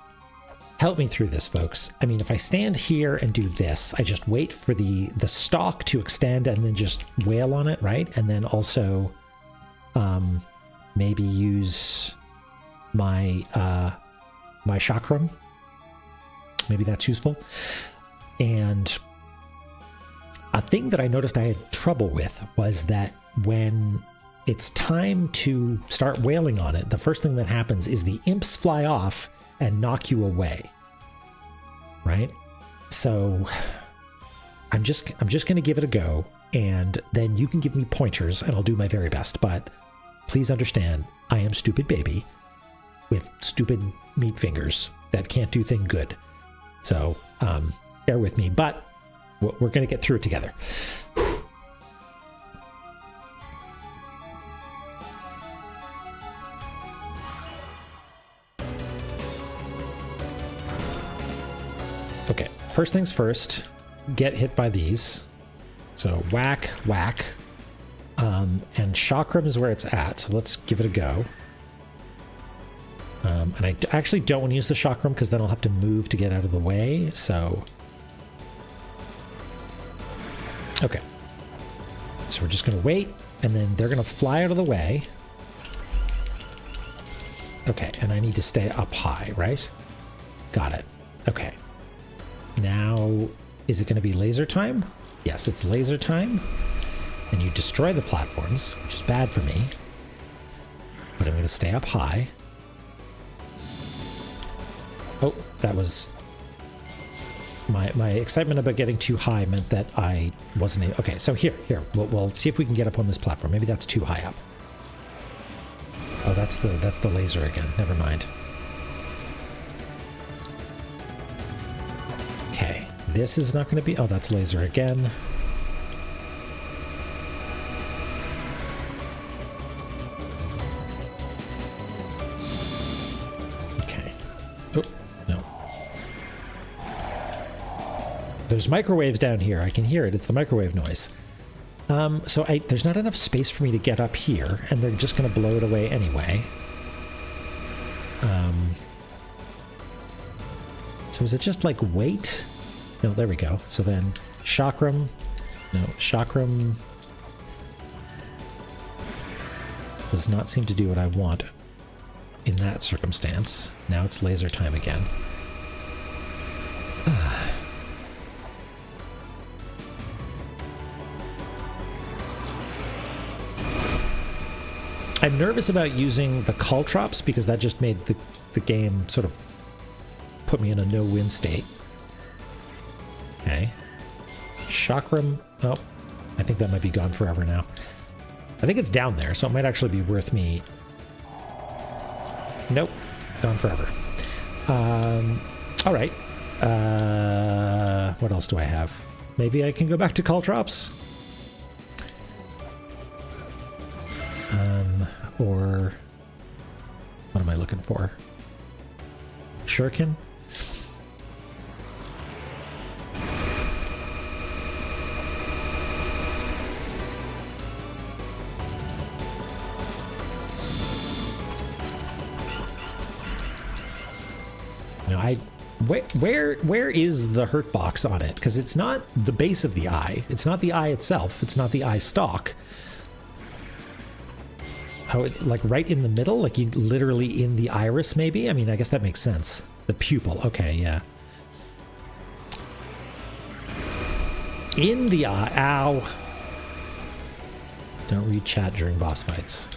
Help me through this, folks. I mean, if I stand here and do this, I just wait for the stalk to extend and then just wail on it, right? And then also maybe use my my chakram. Maybe that's useful. And a thing that I noticed I had trouble with was that when it's time to start wailing on it, the first thing that happens is the imps fly off and knock you away, right? So I'm just going to give it a go, and then you can give me pointers and I'll do my very best. But please understand, I am stupid baby with stupid meat fingers that can't do thing good. So bear with me, but we're going to get through it together. Okay, first things first, get hit by these. So whack, whack. And chakram is where it's at, so let's give it a go. And I actually don't want to use the chakram because then I'll have to move to get out of the way, so... Okay. So we're just going to wait. and then they're going to fly out of the way. Okay, and I need to stay up high, right? Got it. Okay. Now, is it going to be laser time? Yes, it's laser time. And you destroy the platforms, which is bad for me. But I'm going to stay up high. Oh, that was... My excitement about getting too high meant that I wasn't able... Okay, so here. We'll see if we can get up on this platform. Maybe that's too high up. Oh, that's the laser again. Never mind. Okay, this is not going to be... Oh, that's laser again. Okay. Oh, no. There's microwaves down here. I can hear it. It's the microwave noise. So there's not enough space for me to get up here, and they're just going to blow it away anyway. So is it just like wait? No, there we go. So then chakram. No, chakram does not seem to do what I want in that circumstance. Now it's laser time again. I'm nervous about using the caltrops because that just made the game sort of put me in a no-win state. Okay. Chakram. Oh, I think that might be gone forever now. I think it's down there, so it might actually be worth me... Nope. Gone forever. All right. What else do I have? Maybe I can go back to caltrops? Or what am I looking for? Shuriken? No, where is the hurt box on it? Because it's not the base of the eye. It's not the eye itself. It's not the eye stalk. Oh, like right in the middle? Like you literally in the iris, maybe? I mean, I guess that makes sense. The pupil. Okay, yeah. In the eye. Ow. Don't read chat during boss fights.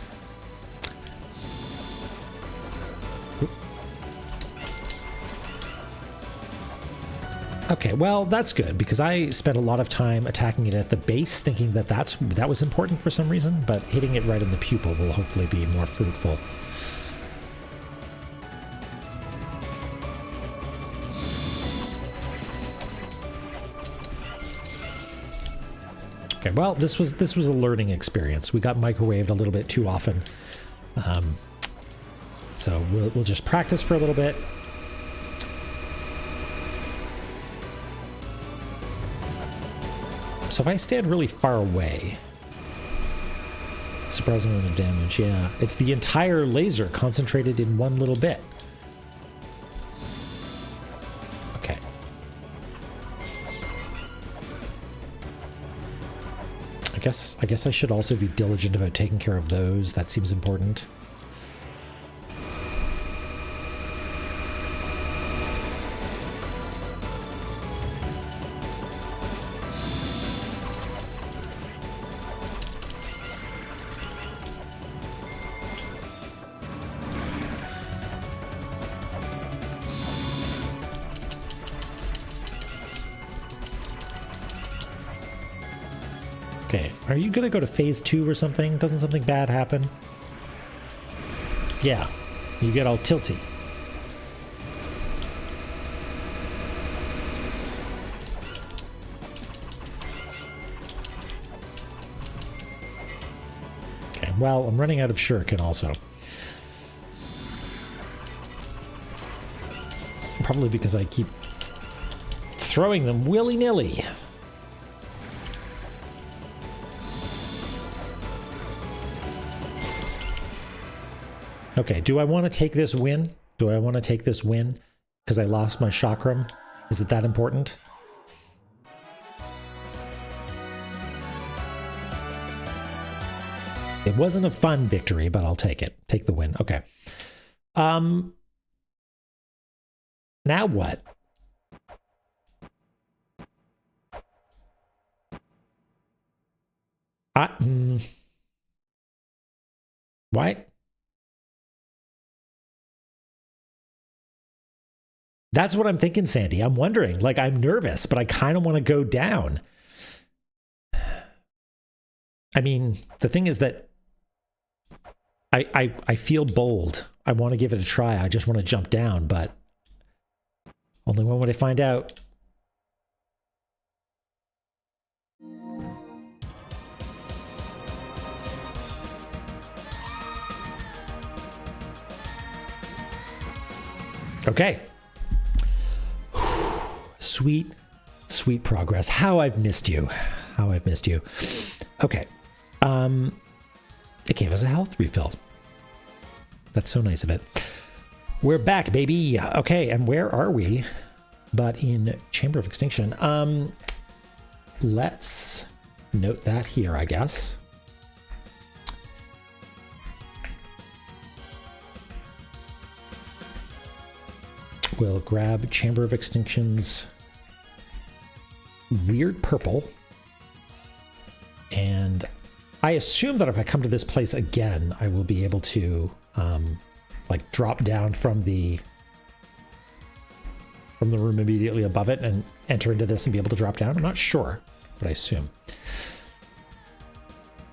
Okay, well, that's good, because I spent a lot of time attacking it at the base, thinking that that was important for some reason, but hitting it right in the pupil will hopefully be more fruitful. Okay, well, this was a learning experience. We got microwaved a little bit too often. So we'll just practice for a little bit. So if I stand really far away, surprising amount of damage, yeah. It's the entire laser concentrated in one little bit. Okay. I guess I should also be diligent about taking care of those. That seems important. Okay, are you gonna go to phase 2 or something? Doesn't something bad happen? Yeah, you get all tilty. Okay, well, I'm running out of shuriken also. Probably because I keep throwing them willy-nilly. Okay, do I want to take this win? Do I want to take this win because I lost my chakram? Is it that important? It wasn't a fun victory, but I'll take it. Take the win. Okay. Now what? What? That's what I'm thinking, Sandy. I'm wondering. Like, I'm nervous, but I kind of want to go down. I mean, the thing is that I feel bold. I want to give it a try. I just want to jump down, but only when would I find out? Okay. Sweet, sweet progress. How I've missed you. How I've missed you. Okay. It gave us a health refill. That's so nice of it. We're back, baby. Okay, and where are we? But in Chamber of Extinction. Let's note that here, I guess. We'll grab Chamber of Extinction's weird purple. And I assume that if I come to this place again, I will be able to like drop down from the room immediately above it and enter into this and be able to drop down. I'm not sure, but I assume.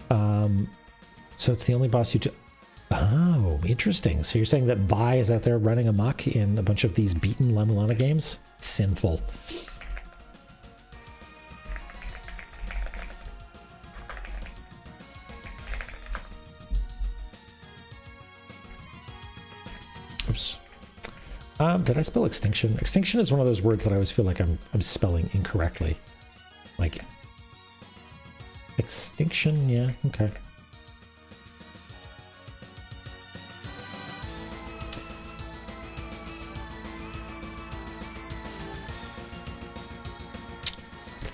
So it's the only boss you do. Oh, interesting. So you're saying that Vi is out there running amok in a bunch of these beaten La-Mulana games? Sinful. Oops. Did I spell extinction? Extinction is one of those words that I always feel like I'm spelling incorrectly. Like extinction, yeah, okay.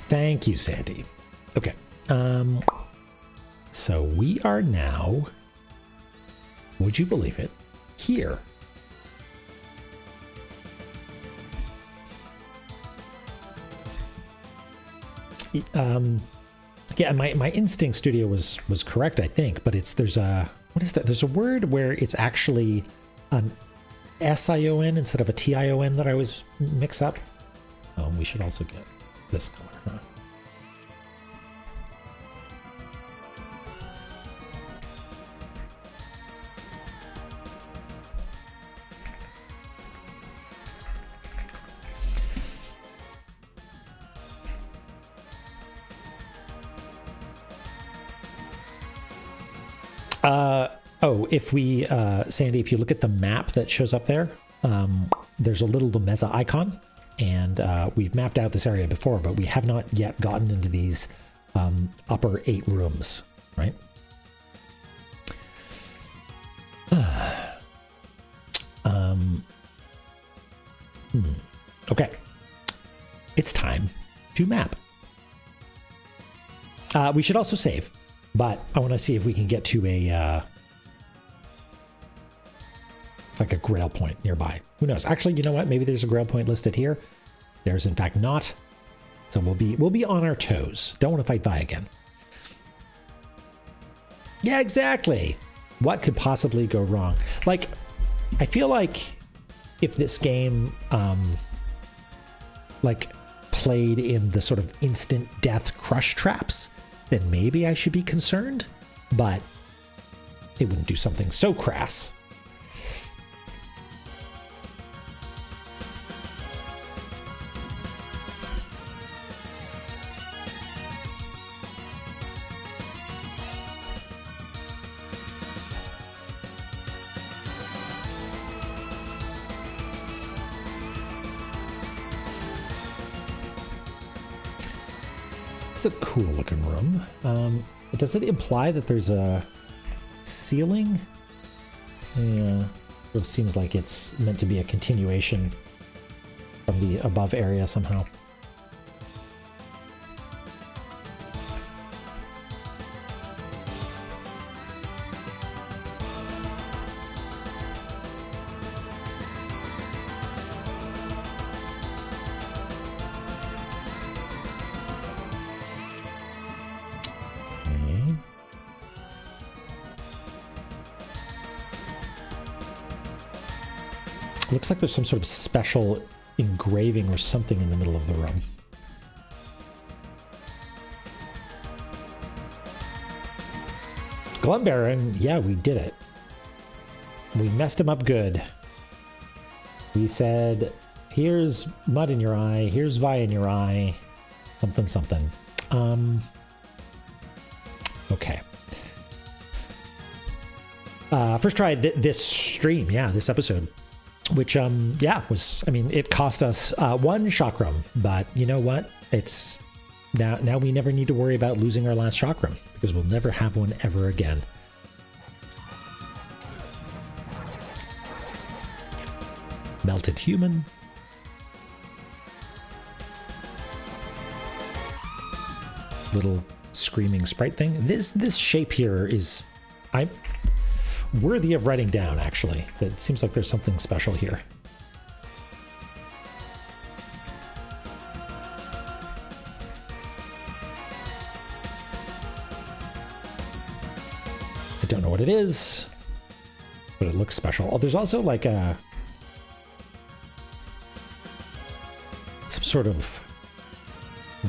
Thank you, Sandy. Okay. So we are now, would you believe it, here. Yeah, my instinct studio was correct, I think, but there's a, what is that? There's a word where it's actually an S-I-O-N instead of a T-I-O-N that I always mix up. We should also get this color, huh? If we, Sandy, if you look at the map that shows up there, there's a little Lemeza icon, and we've mapped out this area before, but we have not yet gotten into these upper 8 rooms, right? Okay. It's time to map. We should also save, but I want to see if we can get to a like a grail point nearby. Who knows? Actually, you know what? Maybe there's a grail point listed here. There's in fact not. So we'll be on our toes. Don't want to fight Vi again. Yeah, exactly. What could possibly go wrong? Like, I feel like if this game like played in the sort of instant death crush traps, then maybe I should be concerned, but it wouldn't do something so crass. It's a cool looking room. Does it imply that there's a ceiling? Yeah, it seems like it's meant to be a continuation from the above area somehow. Looks like there's some sort of special engraving or something in the middle of the room. Glumbaron, yeah, we did it. We messed him up good. We said, here's mud in your eye, here's Vi in your eye, something, something. Okay. First try this stream, yeah, this episode, which, yeah, was, I mean, it cost us one chakram, but you know what? It's now we never need to worry about losing our last chakram because we'll never have one ever again. Melted human. Little screaming sprite thing. This shape here is worthy of writing down, actually. That seems like there's something special here. I don't know what it is, but it looks special. Oh, there's also like some sort of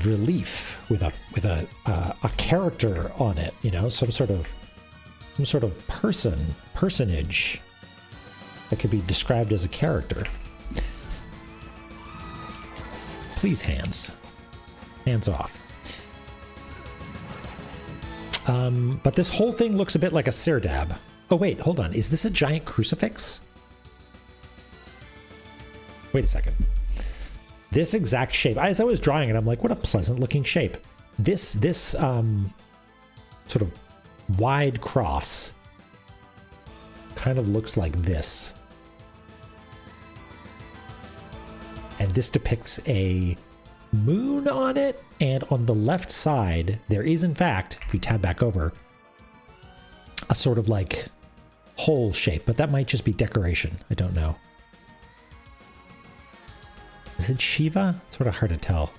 relief with a character on it, you know, some sort of personage that could be described as a character. Please, hands off. But this whole thing looks a bit like a Sirdab. Oh wait, hold on, is this a giant crucifix? Wait a second. This exact shape, as I was drawing it, I'm like, what a pleasant looking shape. This sort of wide cross kind of looks like this. And this depicts a moon on it, and on the left side, there is in fact, if we tab back over, a sort of like hole shape, but that might just be decoration. I don't know. Is it Shiva? It's sort of hard to tell.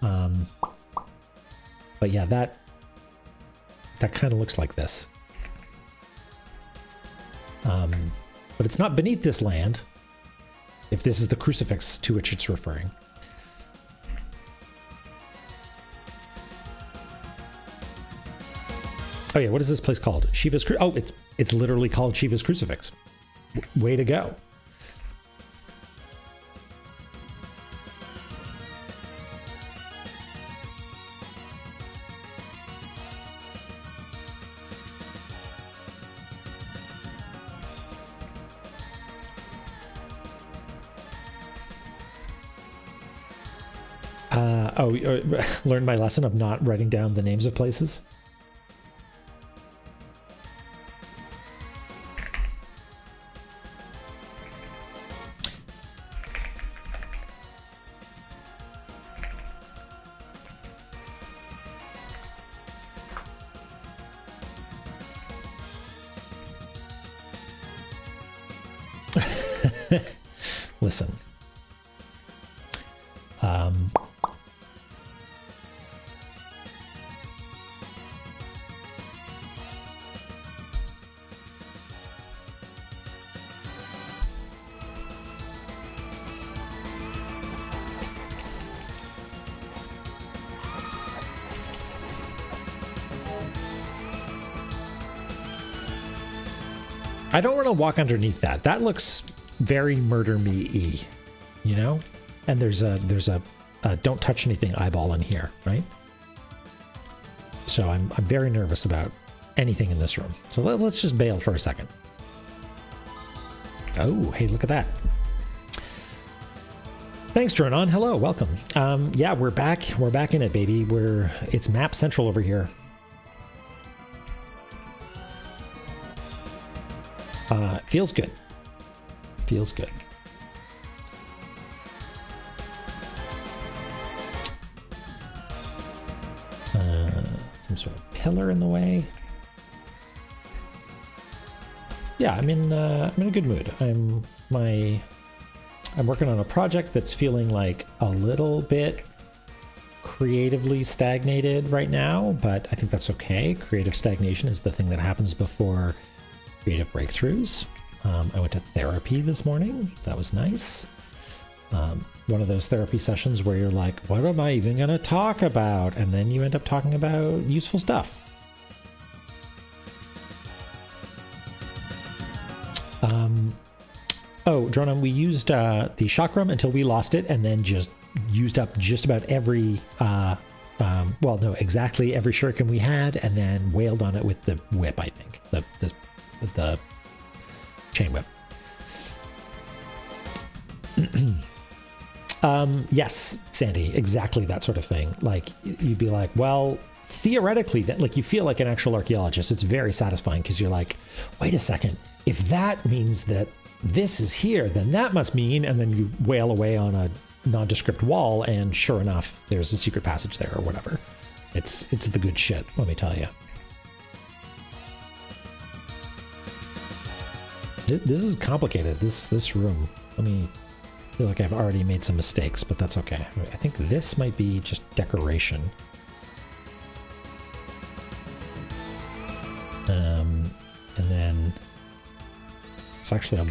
But yeah, that kind of looks like this. But it's not beneath this land, if this is the crucifix to which it's referring. Oh yeah, what is this place called? Shiva's Oh, it's literally called Shiva's Crucifix. Way to go. Learned my lesson of not writing down the names of places. Listen. I don't want to walk underneath that. That looks very Murder Me-y, you know? And there's a don't touch anything eyeball in here, right? So I'm very nervous about anything in this room. So let's just bail for a second. Oh, hey, look at that. Thanks, Dronon. Hello, welcome. Yeah, we're back. We're back in it, baby. It's map central over here. Feels good. Feels good. Some sort of pillar in the way. Yeah, I'm in a good mood. I'm working on a project that's feeling like a little bit creatively stagnated right now, but I think that's okay. Creative stagnation is the thing that happens before creative breakthroughs. I went to therapy this morning. That was nice. One of those therapy sessions where you're like, what am I even going to talk about? And then you end up talking about useful stuff. Oh, Drona, we used the chakram until we lost it, and then just used up just about every, well, no, exactly every shuriken we had, and then wailed on it with the whip, I think. The chain whip. Yes, Sandy, exactly that sort of thing. Like, you'd be like, well, theoretically, that, like, you feel like an actual archaeologist. It's very satisfying because you're like, wait a second, if that means that this is here, then that must mean, and then you wail away on a nondescript wall, and sure enough, there's a secret passage there or whatever. It's the good shit, let me tell you. This is complicated, this room. Let me feel like I've already made some mistakes, but that's okay. I think this might be just decoration. And then it's actually a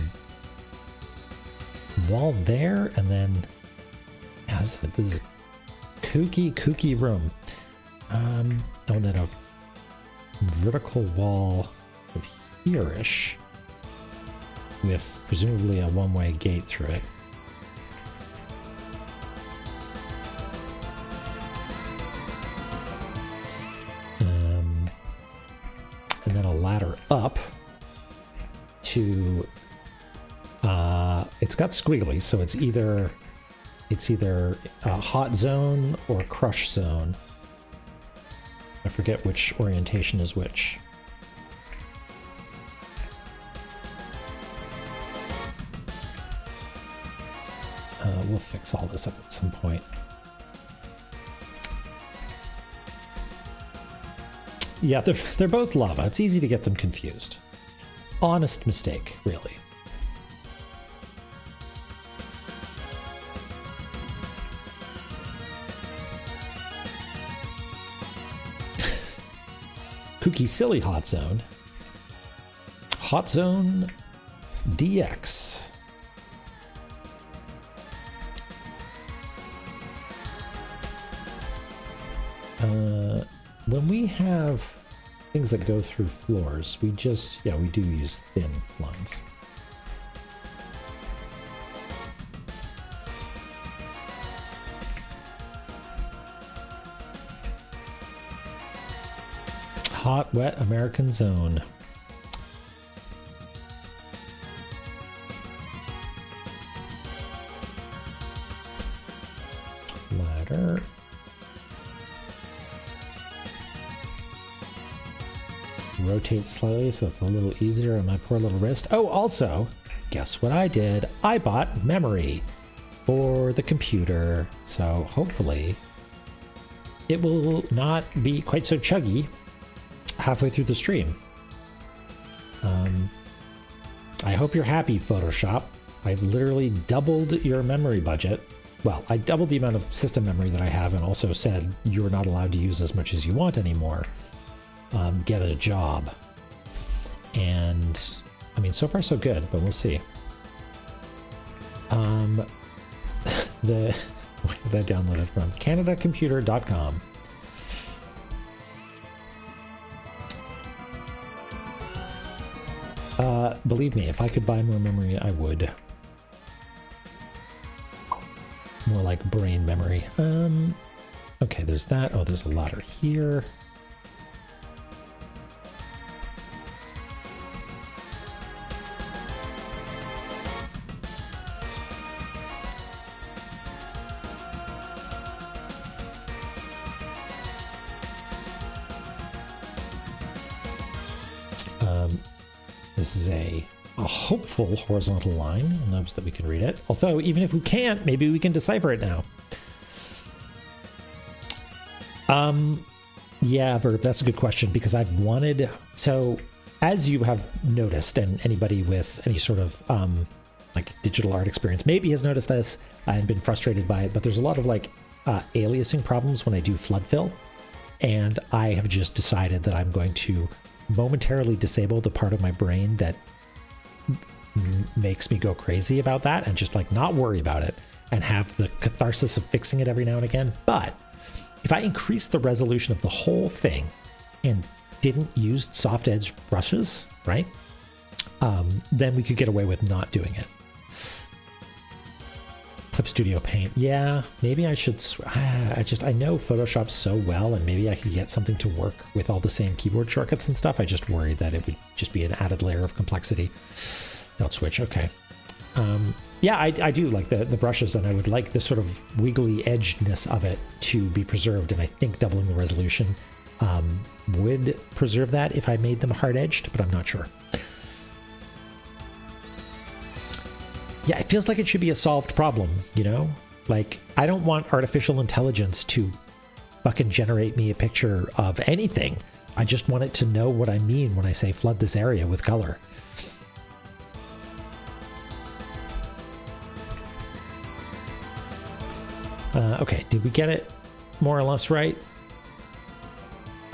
wall there, and then yeah, this is a kooky room. Oh, and then a vertical wall of here-ish with presumably a one-way gate through it. And then a ladder up to it's got squiggly, so it's either a hot zone or a crush zone. I forget which orientation is which. We'll fix all this up at some point. Yeah, they're both lava. It's easy to get them confused. Honest mistake, really. Kooky silly hot zone. Hot zone DX. When we have things that go through floors, we do use thin lines. Hot, wet American zone. Ladder. Rotate slightly so it's a little easier on my poor little wrist. Oh, also, guess what I did? I bought memory for the computer, so hopefully it will not be quite so chuggy halfway through the stream. I hope you're happy, Photoshop. I've literally doubled your memory budget. Well, I doubled the amount of system memory that I have, and also said you're not allowed to use as much as you want anymore. Get a job. And I mean, so far so good, but we'll see. Where did I download it from? CanadaComputer.com. Believe me, if I could buy more memory, I would. More like brain memory. Okay, there's that. Oh, there's a ladder here. This is a hopeful horizontal line in hopes that we can read it. Although, even if we can't, maybe we can decipher it now. Yeah, Verb, that's a good question, because I've wanted... So, as you have noticed, and anybody with any sort of like digital art experience maybe has noticed this and been frustrated by it, but there's a lot of like aliasing problems when I do flood fill, and I have just decided that I'm going to momentarily disable the part of my brain that makes me go crazy about that and just like not worry about it and have the catharsis of fixing it every now and again. But if I increase the resolution of the whole thing and didn't use soft edge brushes, right? Then we could get away with not doing it. Clip Studio Paint. Yeah, maybe I should. I know Photoshop so well, and maybe I could get something to work with all the same keyboard shortcuts and stuff. I just worried that it would just be an added layer of complexity. Don't switch. Okay. Yeah, I do like the brushes, and I would like the sort of wiggly edgeness of it to be preserved. And I think doubling the resolution would preserve that if I made them hard edged, but I'm not sure. Yeah, it feels like it should be a solved problem, you know? Like, I don't want artificial intelligence to fucking generate me a picture of anything. I just want it to know what I mean when I say flood this area with color. Okay, did we get it more or less right?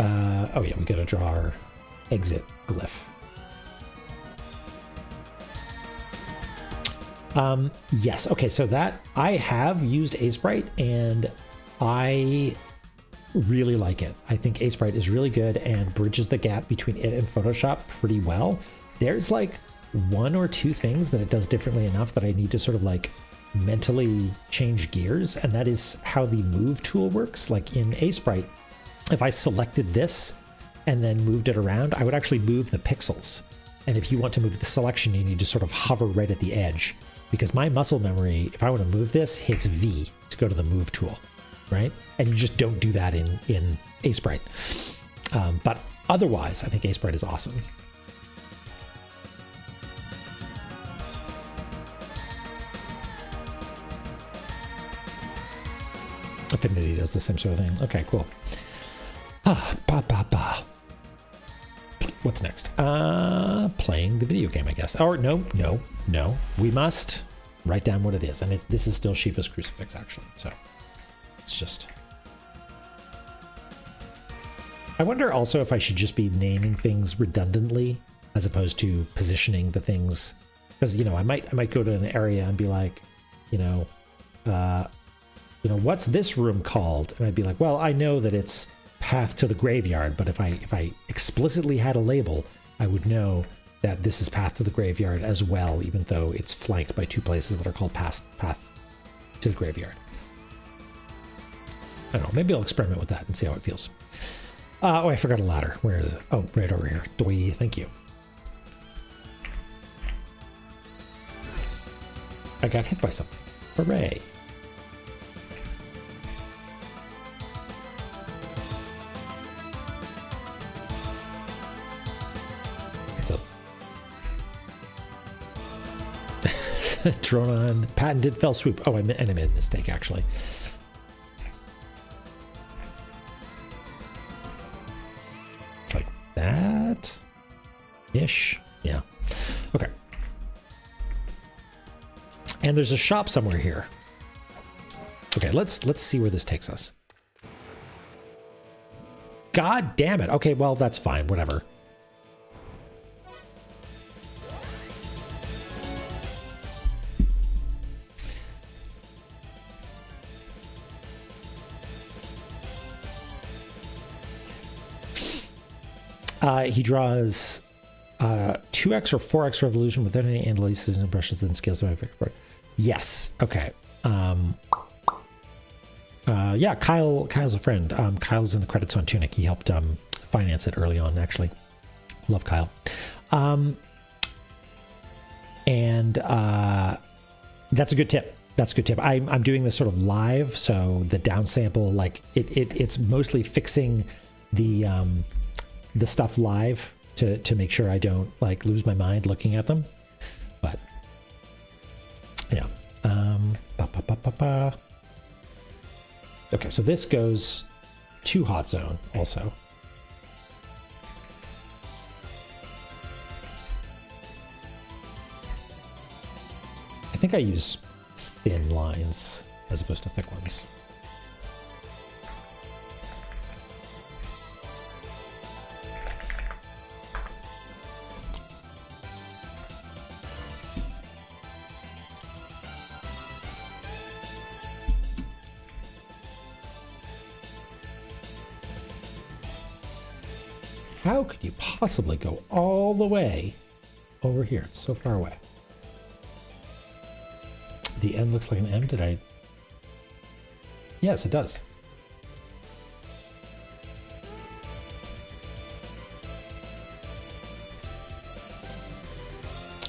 Oh yeah, we gotta draw our exit glyph. Yes, okay, so that I have used Aseprite and I really like it. I think Aseprite is really good and bridges the gap between it and Photoshop pretty well. There's like one or two things that it does differently enough that I need to sort of like mentally change gears, and that is how the move tool works. Like in Aseprite, if I selected this and then moved it around, I would actually move the pixels. And if you want to move the selection, you need to sort of hover right at the edge. Because my muscle memory, if I want to move this, hits V to go to the move tool, right? And you just don't do that in Aseprite. But otherwise, I think Aseprite is awesome. Affinity does the same sort of thing. Okay, cool. What's next? Playing the video game, I guess. Or no. We must write down what it is. And this is still Shiva's crucifix, actually. So it's just... I wonder also if I should just be naming things redundantly as opposed to positioning the things. Because, you know, I might go to an area and be like, what's this room called? And I'd be like, well, I know that it's path to the graveyard, but if I explicitly had a label, I would know that this is path to the graveyard as well, even though it's flanked by two places that are called path to the graveyard. I don't know, maybe I'll experiment with that and see how it feels. Oh, I forgot a ladder. Where is it? Oh, right over here. Doi, thank you. I got hit by something. Hooray. Drone on patented fell swoop. Oh, I made a mistake actually. It's like that ish. Yeah. Okay. And there's a shop somewhere here. Okay, let's see where this takes us. God damn it. Okay, well, that's fine. Whatever. He draws 2x or 4x revolution without any analysis and brushes and scales. Yes. Okay. Yeah, Kyle's a friend. Kyle's in the credits on Tunic. He helped finance it early on, actually. Love Kyle. And that's a good tip. That's a good tip. I'm doing this sort of live, so the downsample, like it's mostly fixing the stuff live to make sure I don't like lose my mind looking at them. But yeah. Okay, so this goes to hot zone also. I think I use thin lines as opposed to thick ones. How could you possibly go all the way over here? It's so far away. The N looks like an M. Did I? Yes, it does.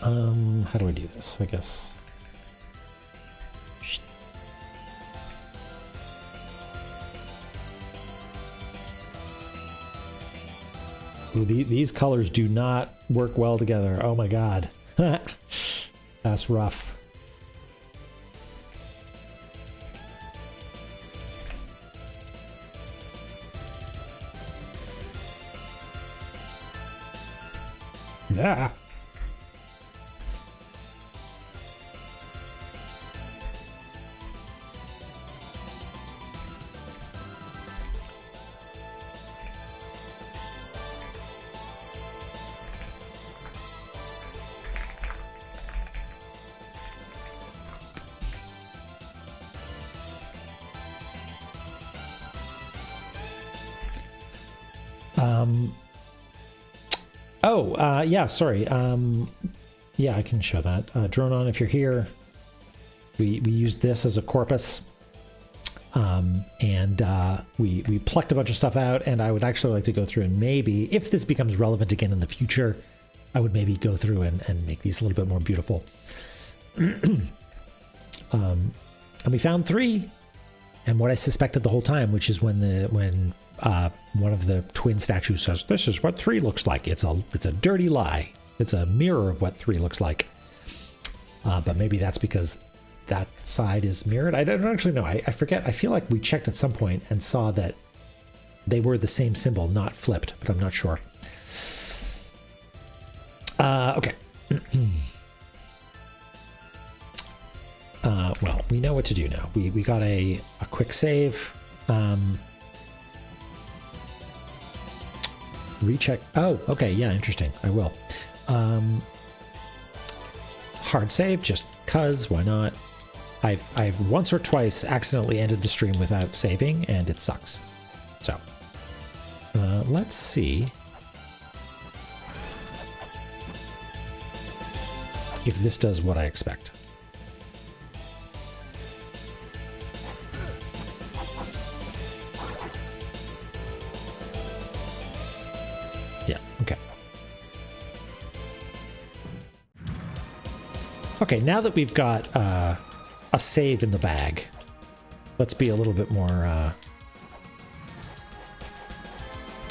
How do I do this? I guess. Ooh, these colors do not work well together. Oh my god. That's rough. Yeah. Yeah, sorry. Yeah, I can show that. Drone on if you're here. We used this as a corpus. And we plucked a bunch of stuff out, and I would actually like to go through and maybe, if this becomes relevant again in the future, I would maybe go through and make these a little bit more beautiful. And we found 3, and what I suspected the whole time, which is when one of the twin statues says, "This is what 3 looks like." It's a dirty lie. It's a mirror of what 3 looks like. But maybe that's because that side is mirrored. I don't actually know. I forget. I feel like we checked at some point and saw that they were the same symbol, not flipped, but I'm not sure. Okay. Well, we know what to do now. We got a quick save. Recheck. Oh, okay. Yeah, interesting. I will. Hard save, just cuz, why not? I've once or twice accidentally ended the stream without saving, and it sucks. So, let's see if this does what I expect. Yeah, okay. Okay, now that we've got a save in the bag, let's be a little bit more,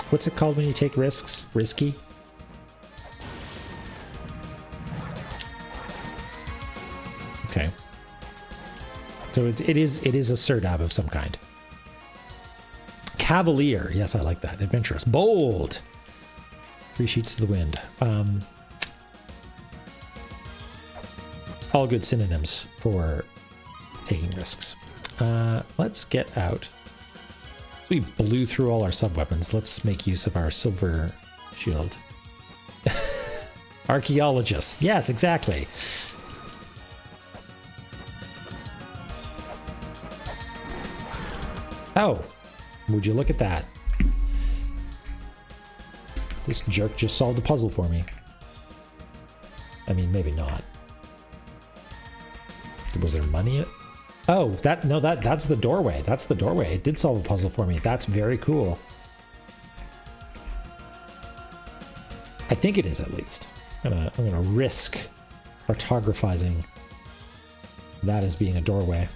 what's it called when you take risks? Risky? Okay. So it is a Serdab of some kind. Cavalier. Yes, I like that. Adventurous. Bold. 3 sheets to the wind. All good synonyms for taking risks. Let's get out. So we blew through all our sub-weapons. Let's make use of our silver shield. Archaeologists. Yes, exactly. Oh, would you look at that? This jerk just solved the puzzle for me. I mean, maybe not. Was there money in it? Oh, that's the doorway. That's the doorway. It did solve a puzzle for me. That's very cool. I think it is, at least. I'm gonna risk cartographizing that as being a doorway.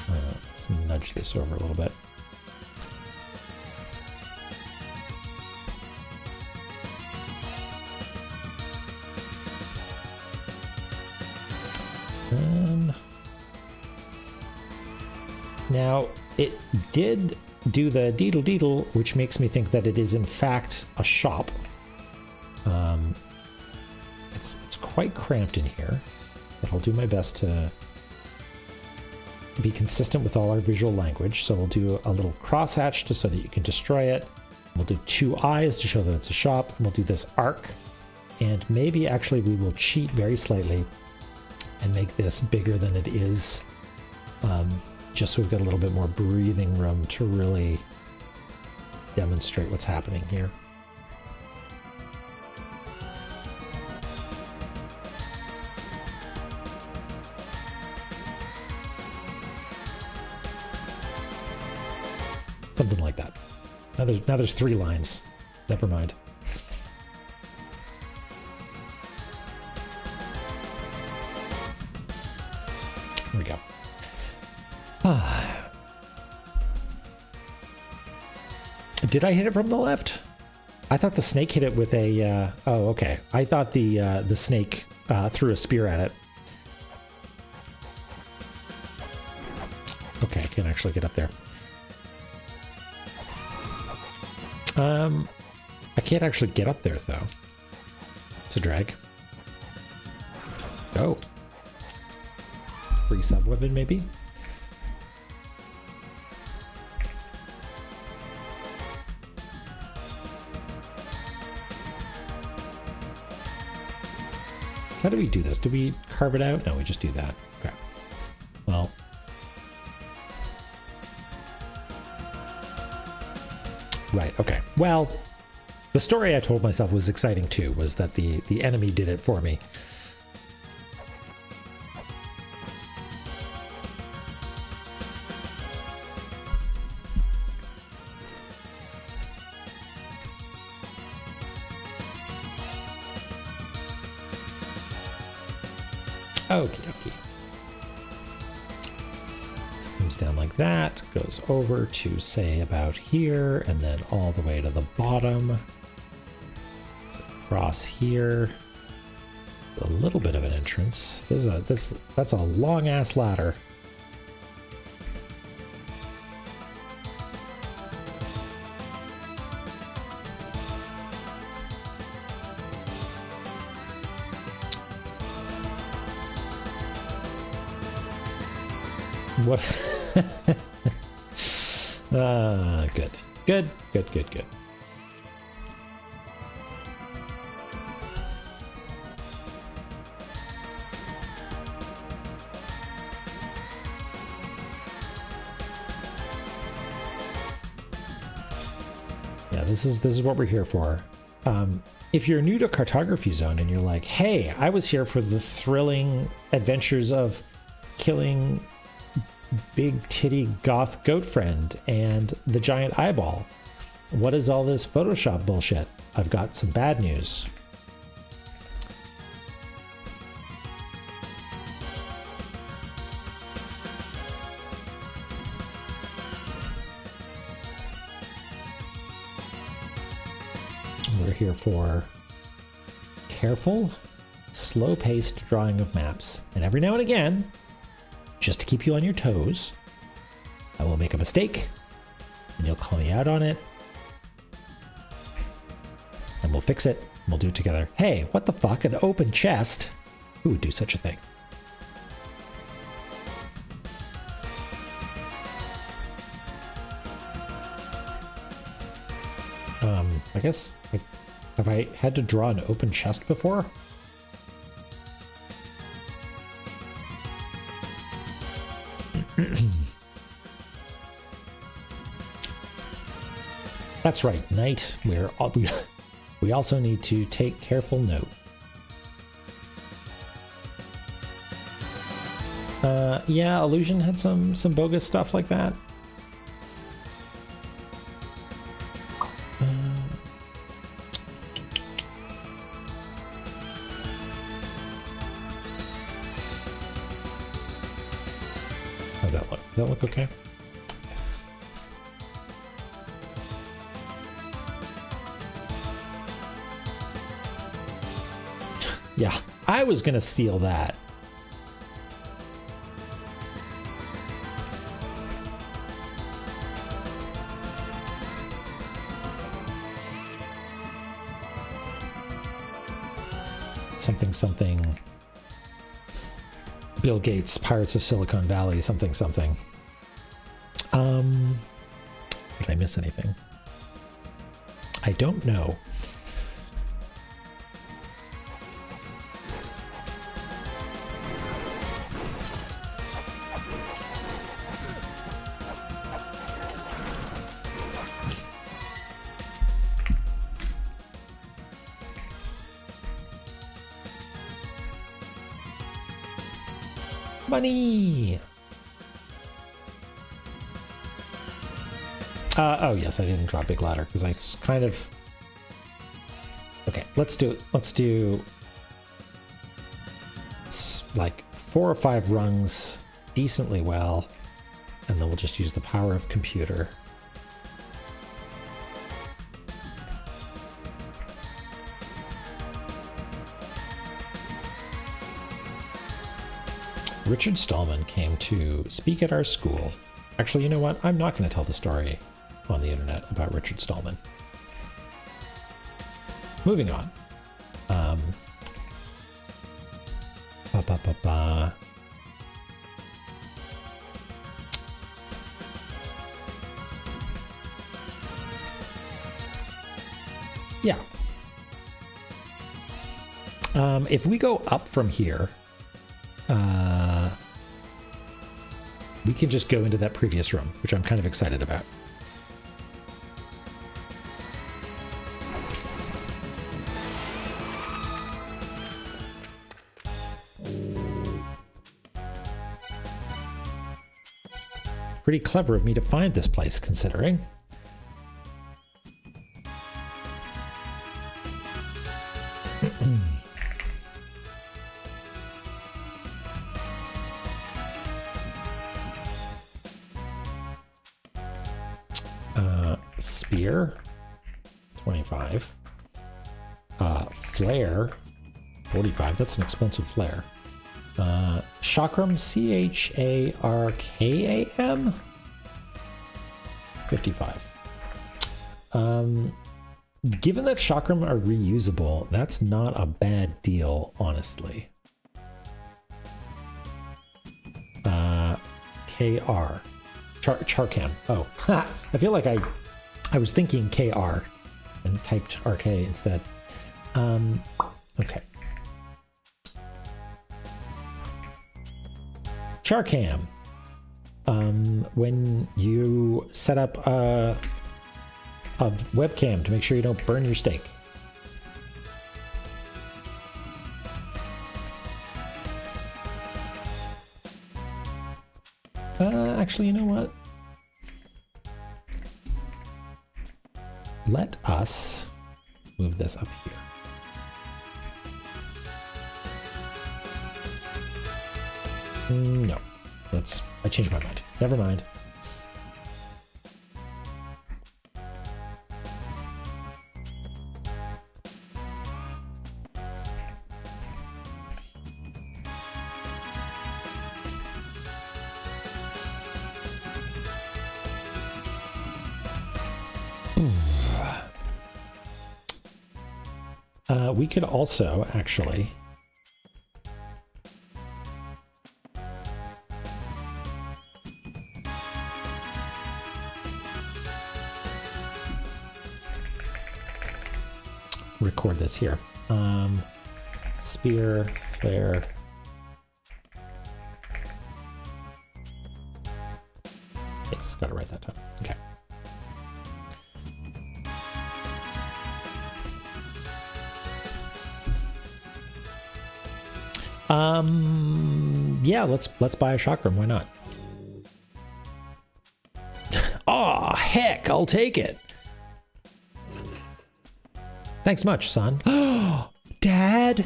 Let's nudge this over a little bit. Now, it did do the deedle, which makes me think that it is in fact a shop. It's quite cramped in here, but I'll do my best to be consistent with all our visual language. So we'll do a little crosshatch just so that you can destroy it. We'll do 2 eyes to show that it's a shop, and we'll do this arc. And maybe actually we will cheat very slightly and make this bigger than it is. just so we've got a little bit more breathing room to really demonstrate what's happening here. Something like that. Now there's 3 lines. Never mind. There we go. Did I hit it from the left? I thought the snake hit it with a... oh, okay. I thought the snake threw a spear at it. Okay, I can't actually get up there. I can't actually get up there, though. It's a drag. Oh. Free sub-weapon, maybe? How do we do this? Do we carve it out? No, we just do that. Okay. Well. Right, okay. Well, the story I told myself was exciting too, was that the enemy did it for me. Okie dokie. This comes down like that, goes over to say about here, and then all the way to the bottom. So across here. A little bit of an entrance. That's a long ass ladder. What? Good. Good, good, good, good. Yeah, this is what we're here for. If you're new to Cartography Zone and you're like, hey, I was here for the thrilling adventures of killing big titty goth goat friend and the giant eyeball. What is all this Photoshop bullshit? I've got some bad news. We're here for careful, slow-paced drawing of maps. And every now and again, just to keep you on your toes, I will make a mistake, and you'll call me out on it, and we'll fix it, and we'll do it together. Hey, what the fuck? An open chest? Who would do such a thing? I guess, have I had to draw an open chest before? That's right, Knight. We also need to take careful note. Yeah, Illusion had some bogus stuff like that. How's that look? Does that look okay? Yeah, I was gonna steal that. Something. Bill Gates, Pirates of Silicon Valley, something. Did I miss anything? I don't know. Money! Oh yes, I didn't drop big ladder because I kind of... Okay, let's do like 4 or 5 rungs decently well, and then we'll just use the power of computer. Richard Stallman came to speak at our school. Actually, you know what? I'm not going to tell the story on the internet about Richard Stallman. Moving on. Yeah. If we go up from here, we can just go into that previous room, which I'm kind of excited about. Pretty clever of me to find this place, considering. Spear, 25. Flare, 45. That's an expensive flare. Chakram, Charkam, 55. Given that chakram are reusable, that's not a bad deal, honestly. KR. Charkam. Oh, I feel like I was thinking KR and typed RK instead. Okay. Charkam. When you set up a webcam to make sure you don't burn your steak. Actually, you know what? Let us move this up here. No, I changed my mind. Never mind. We could also actually record this here. Spear, flare. Yes, got it right that time. Okay. Yeah, let's buy a chakram. Why not? Aw, heck, I'll take it. Thanks much, son. Dad!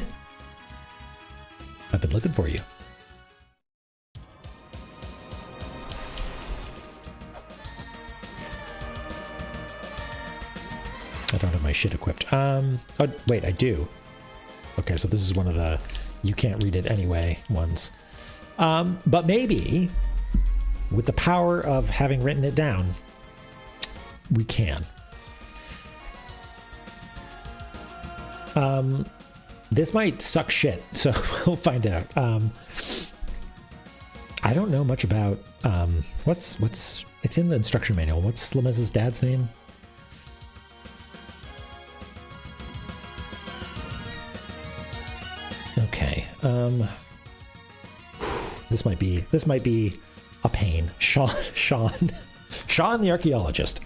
I've been looking for you. I don't have my shit equipped. Oh, wait, I do. Okay, so this is one of the you can't read it anyway ones. But maybe, with the power of having written it down, we can. This might suck shit, so we'll find out. I don't know much about it's in the instruction manual. What's Slimez's dad's name? Okay. This might be a pain. Sean the archaeologist.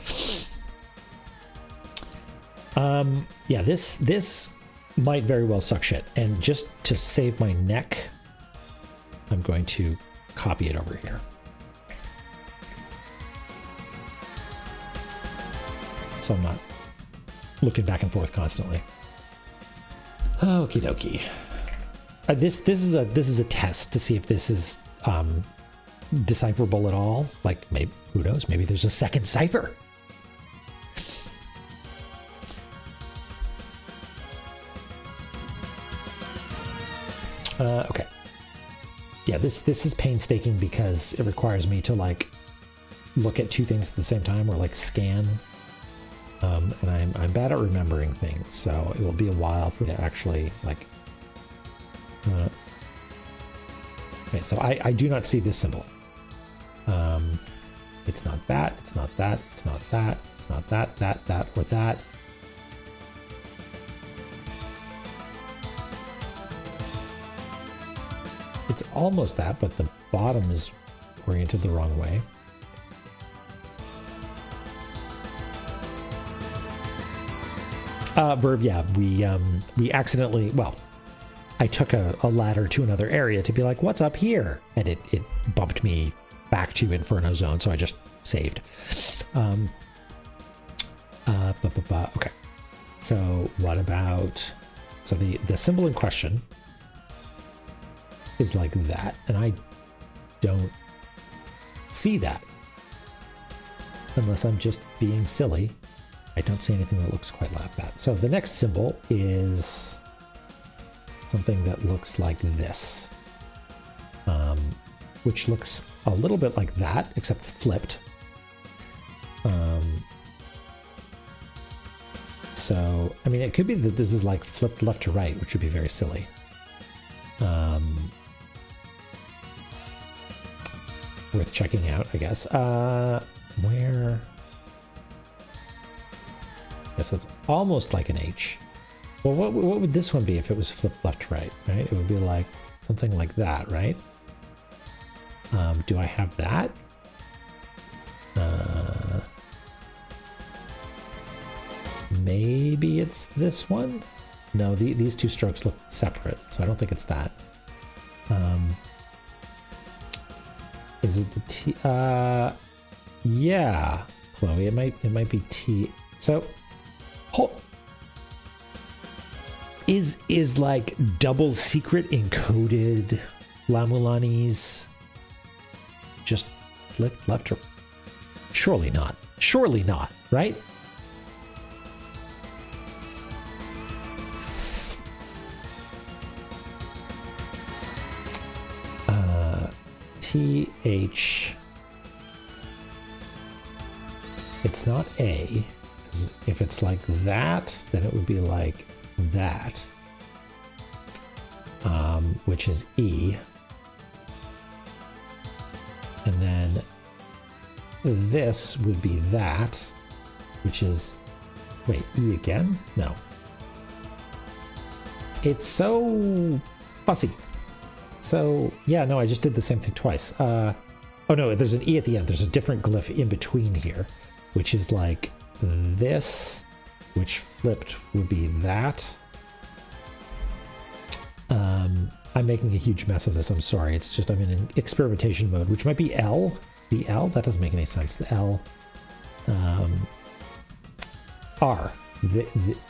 Yeah, this might very well suck shit. And just to save my neck, I'm going to copy it over here. So I'm not looking back and forth constantly. Okie dokie. This is a test to see if this is decipherable at all. Like, maybe, who knows? Maybe there's a second cipher. Okay. Yeah, this is painstaking because it requires me to like look at two things at the same time, or like scan. And I'm bad at remembering things, so it will be a while for me to actually like. Okay, so I do not see this symbol. It's not that. It's not that. It's not that. It's not that. That or that. It's almost that, but the bottom is oriented the wrong way. Verb, yeah, we accidentally, well, I took a ladder to another area to be like, what's up here? And it bumped me back to Inferno Zone, so I just saved. Okay, so what about, so the symbol in question is like that, and I don't see that. Unless I'm just being silly. I don't see anything that looks quite like that. So the next symbol is something that looks like this, which looks a little bit like that, except flipped. So, I mean, it could be that this is like flipped left to right, which would be very silly. Worth checking out, I guess. Where? Yeah, so it's almost like an H. Well, what would this one be if it was flipped left to right, right? It would be like something like that, right? Do I have that? Maybe it's this one? No, these two strokes look separate, so I don't think it's that. Is it the T? Yeah, Chloe, it might be T. So, is like double secret encoded La-Mulanes just flipped left or? Surely not. Surely not, right? TH. It's not A. If it's like that, then it would be like that, which is E. And then this would be that, which is, wait, E again? No. It's so fussy. So, yeah, no, I just did the same thing twice. Oh no, there's an E at the end. There's a different glyph in between here, which is like this, which flipped would be that. I'm making a huge mess of this. I'm sorry. It's just I'm in experimentation mode, which might be L. The L? That doesn't make any sense. The L. R.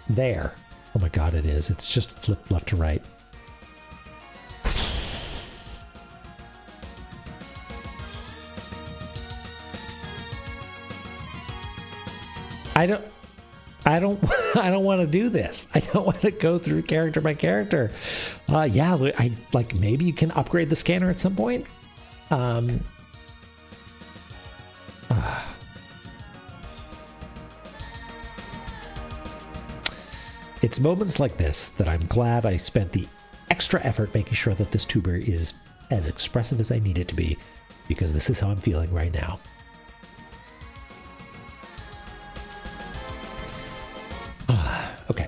There. Oh my god, it is. It's just flipped left to right. I don't want to do this. I don't want to go through character by character. Yeah, I like maybe you can upgrade the scanner at some point. It's moments like this that I'm glad I spent the extra effort making sure that this tuber is as expressive as I need it to be, because this is how I'm feeling right now. Okay.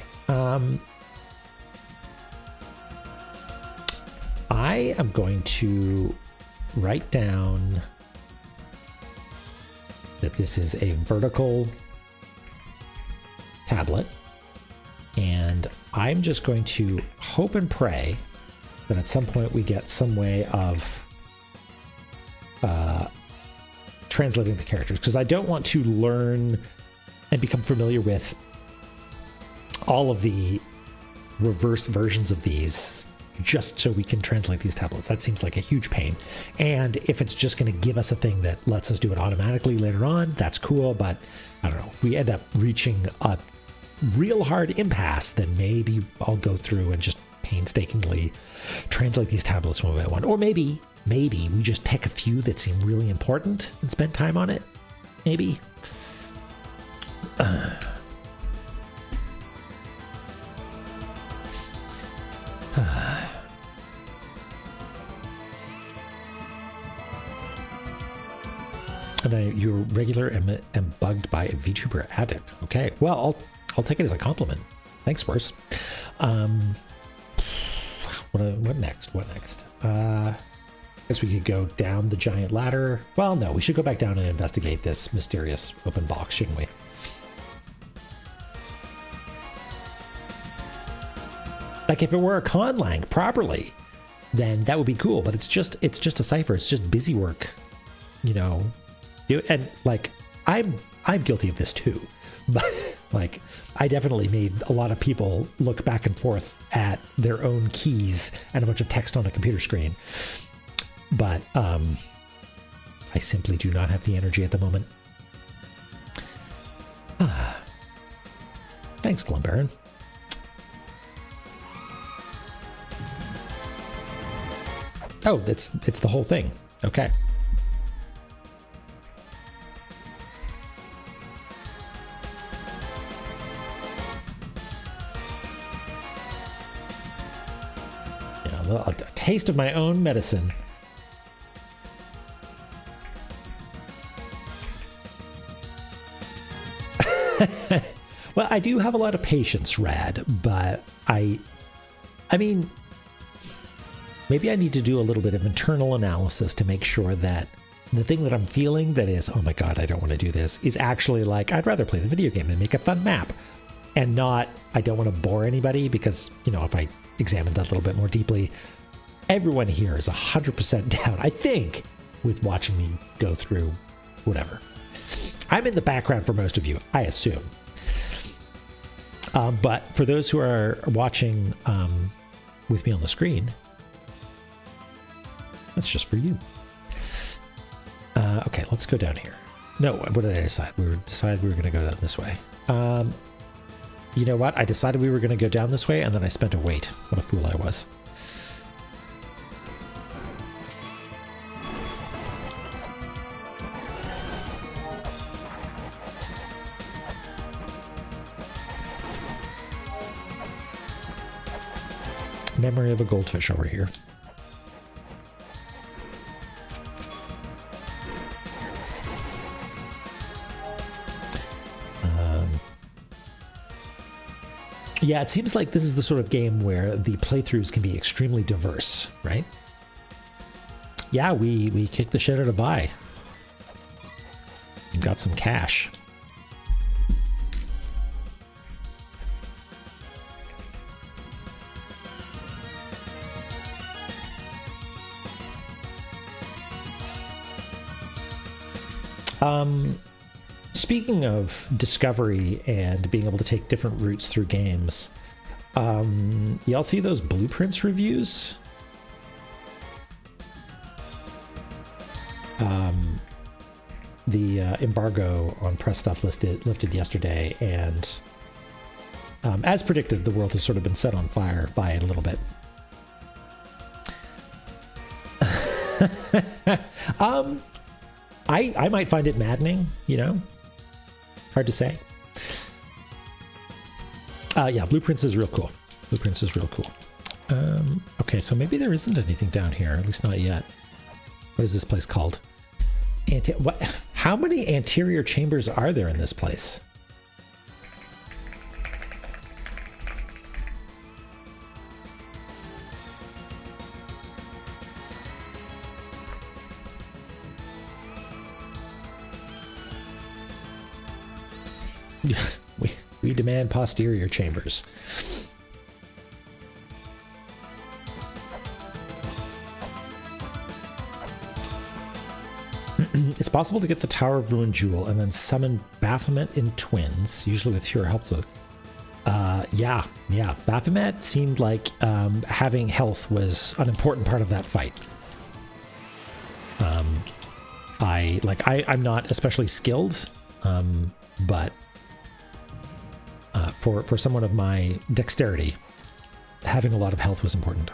I am going to write down that this is a vertical tablet, and I'm just going to hope and pray that at some point we get some way of translating the characters, because I don't want to learn and become familiar with all of the reverse versions of these just so we can translate these tablets. That seems like a huge pain. And if it's just going to give us a thing that lets us do it automatically later on, that's cool. But I don't know, if we end up reaching a real hard impasse, then maybe I'll go through and just painstakingly translate these tablets one by one. Or maybe we just pick a few that seem really important and spend time on it. Maybe. And you're regular and bugged by a VTuber addict. Okay, well, I'll take it as a compliment. Thanks, Worse. What next? Guess we could go down the giant ladder. Well, no, we should go back down and investigate this mysterious open box, shouldn't we? Like, if it were a conlang properly, then that would be cool. But it's just a cipher. It's just busy work, you know. And like, I'm guilty of this too. But like, I definitely made a lot of people look back and forth at their own keys and a bunch of text on a computer screen. But I simply do not have the energy at the moment. Thanks, Glumbaron. Oh, it's the whole thing. Okay. Yeah, a taste of my own medicine. Well, I do have a lot of patience, Rad, but I mean, maybe I need to do a little bit of internal analysis to make sure that the thing that I'm feeling that is, oh my god, I don't want to do this, is actually like, I'd rather play the video game and make a fun map, and not, I don't want to bore anybody, because, you know, if I examine that a little bit more deeply, everyone here is 100% down, I think, with watching me go through whatever. I'm in the background for most of you, I assume. But for those who are watching with me on the screen, that's just for you. Okay, let's go down here. No, what did I decide? We decided we were going to go down this way. You know what? I decided we were going to go down this way, and then I spent a wait. What a fool I was. Memory of a goldfish over here. Yeah, it seems like this is the sort of game where the playthroughs can be extremely diverse, right? Yeah, we kicked the shit out of Vi. Got some cash. Speaking of discovery and being able to take different routes through games, y'all see those Blueprints reviews? The embargo on press stuff lifted yesterday, and as predicted, the world has sort of been set on fire by it a little bit. I might find it maddening, you know? Hard to say. Yeah, Blueprints is real cool. Blueprints is real cool. Okay, so maybe there isn't anything down here, at least not yet. What is this place called? How many anterior chambers are there in this place? We demand posterior chambers. It's possible to get the Tower of Ruin Jewel and then summon Baphomet in twins, usually with hero help. So, yeah. Baphomet seemed like having health was an important part of that fight. I'm not especially skilled, but for someone of my dexterity, having a lot of health was important.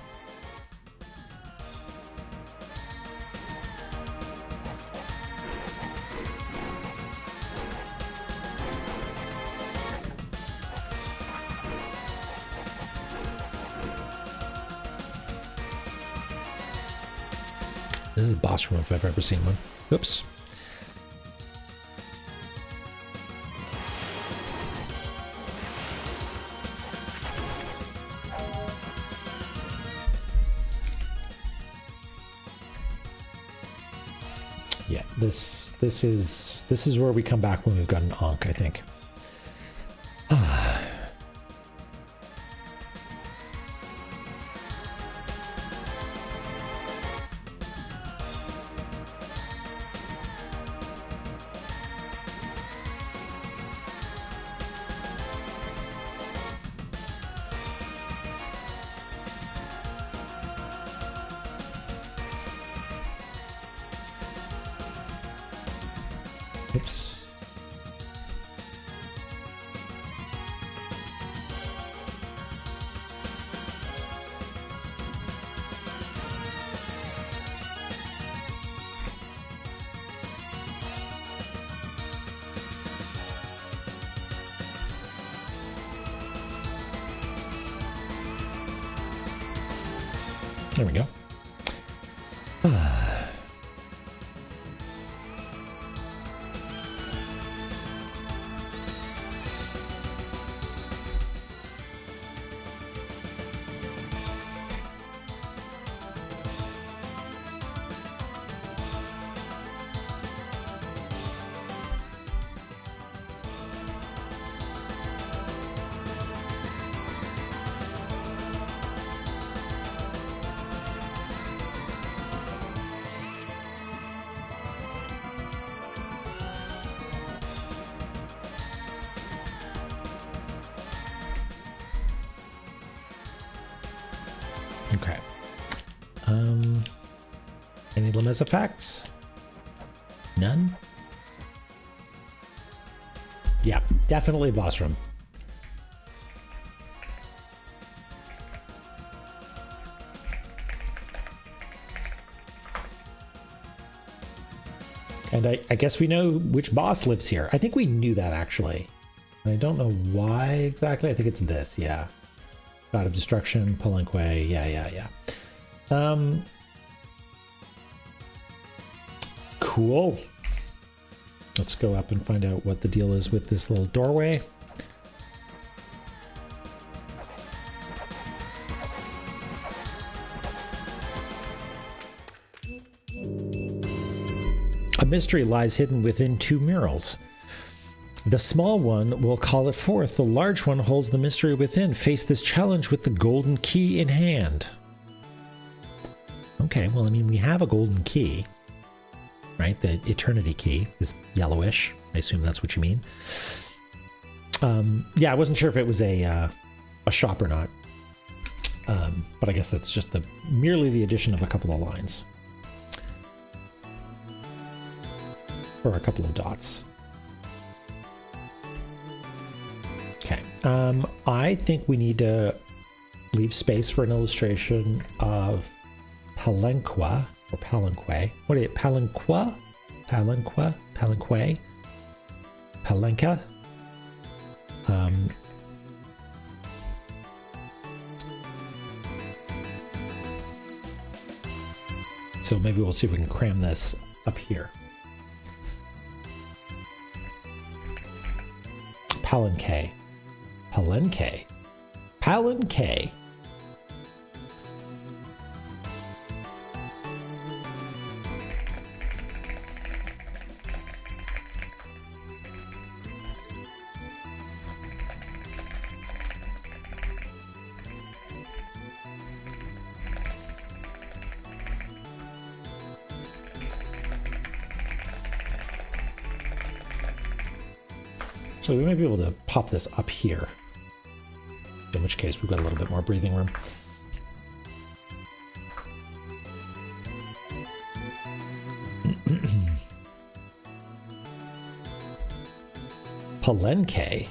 This is a boss room if I've ever seen one. Oops. Yeah, this is where we come back when we've got an Ankh, I think. Oops. There we go. Okay. Any Lemeza facts? None? Yeah, definitely boss room. And I guess we know which boss lives here. I think we knew that, actually. I don't know why exactly. I think it's this, yeah. God of Destruction, Palenque, yeah. Cool. Let's go up and find out what the deal is with this little doorway. A mystery lies hidden within two murals. The small one will call it forth. The large one holds the mystery within. Face this challenge with the golden key in hand. Okay, well, I mean, we have a golden key, right? The eternity key is yellowish. I assume that's what you mean. Yeah, I wasn't sure if it was a shop or not. But I guess that's just merely the addition of a couple of lines. Or a couple of dots. Okay. I think we need to leave space for an illustration of Palenque or Palenque. What is it? Palenque? Palenque? Palenque? Palenque? So maybe we'll see if we can cram this up here. Palenque. Palenque. Palenque. Actually, we might be able to pop this up here. In which case, we've got a little bit more breathing room. Palenque.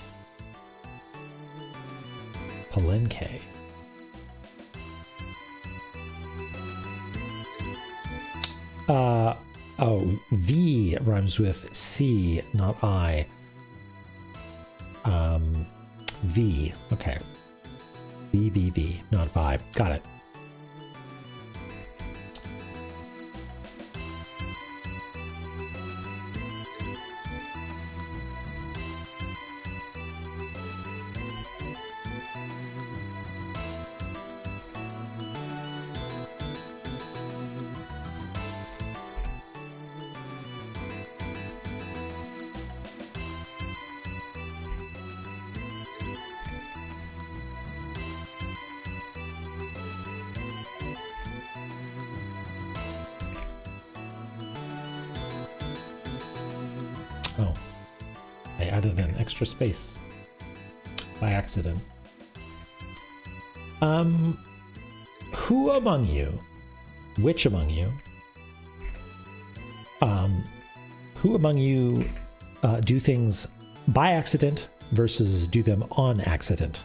Palenque. Oh, V rhymes with C, not I. V. Okay. V, not Vi. Got it. Oh, I added an extra space by accident. Who among you, which among you, who among you do things by accident versus do them on accident?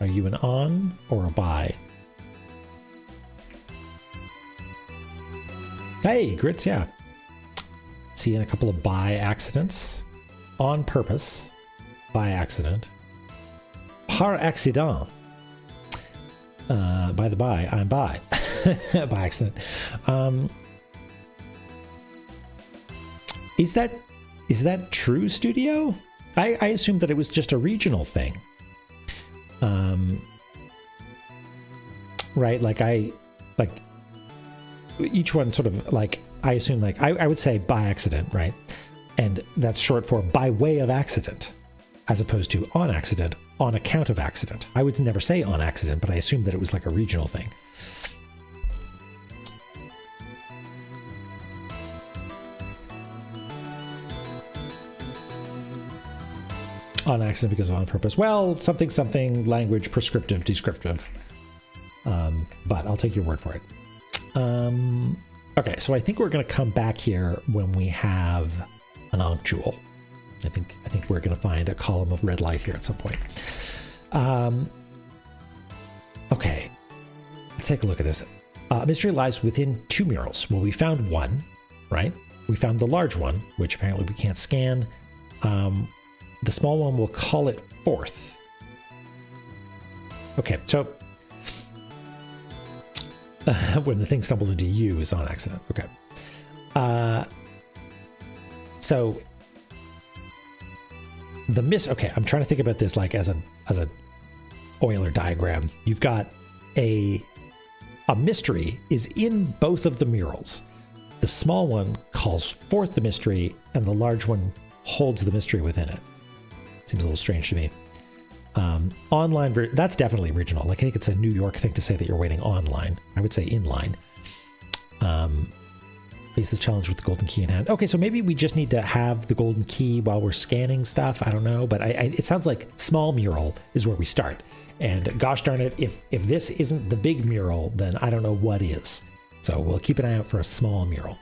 Are you an on or a by? Hey, Grits, yeah. Seeing a couple of by accidents, on purpose, by accident, par accident. By the by, I'm by, by accident. Is that true, Studio? I assumed that it was just a regional thing. Right, like each one sort of like, I assume like, I would say by accident, right? And that's short for by way of accident, as opposed to on accident, on account of accident. I would never say on accident, but I assumed that it was like a regional thing. On accident because of on purpose. Well, something, language, prescriptive, descriptive. But I'll take your word for it. Okay, so I think we're going to come back here when we have an actual. I think we're going to find a column of red light here at some point. Okay, let's take a look at this. Mystery lies within two murals. Well, we found one, right? We found the large one, which apparently we can't scan. The small one, we'll call it fourth. Okay, so when the thing stumbles into you is on accident. Okay. So the okay, I'm trying to think about this like as a Euler diagram. You've got a mystery is in both of the murals. The small one calls forth the mystery, and the large one holds the mystery within it. Seems a little strange to me. Online, that's definitely regional. Like I think it's a New York thing to say that you're waiting online. I would say inline. Face the challenge with the golden key in hand. Okay, so maybe we just need to have the golden key while we're scanning stuff. I don't know, but it sounds like small mural is where we start. And gosh darn it, if this isn't the big mural, then I don't know what is. So we'll keep an eye out for a small mural.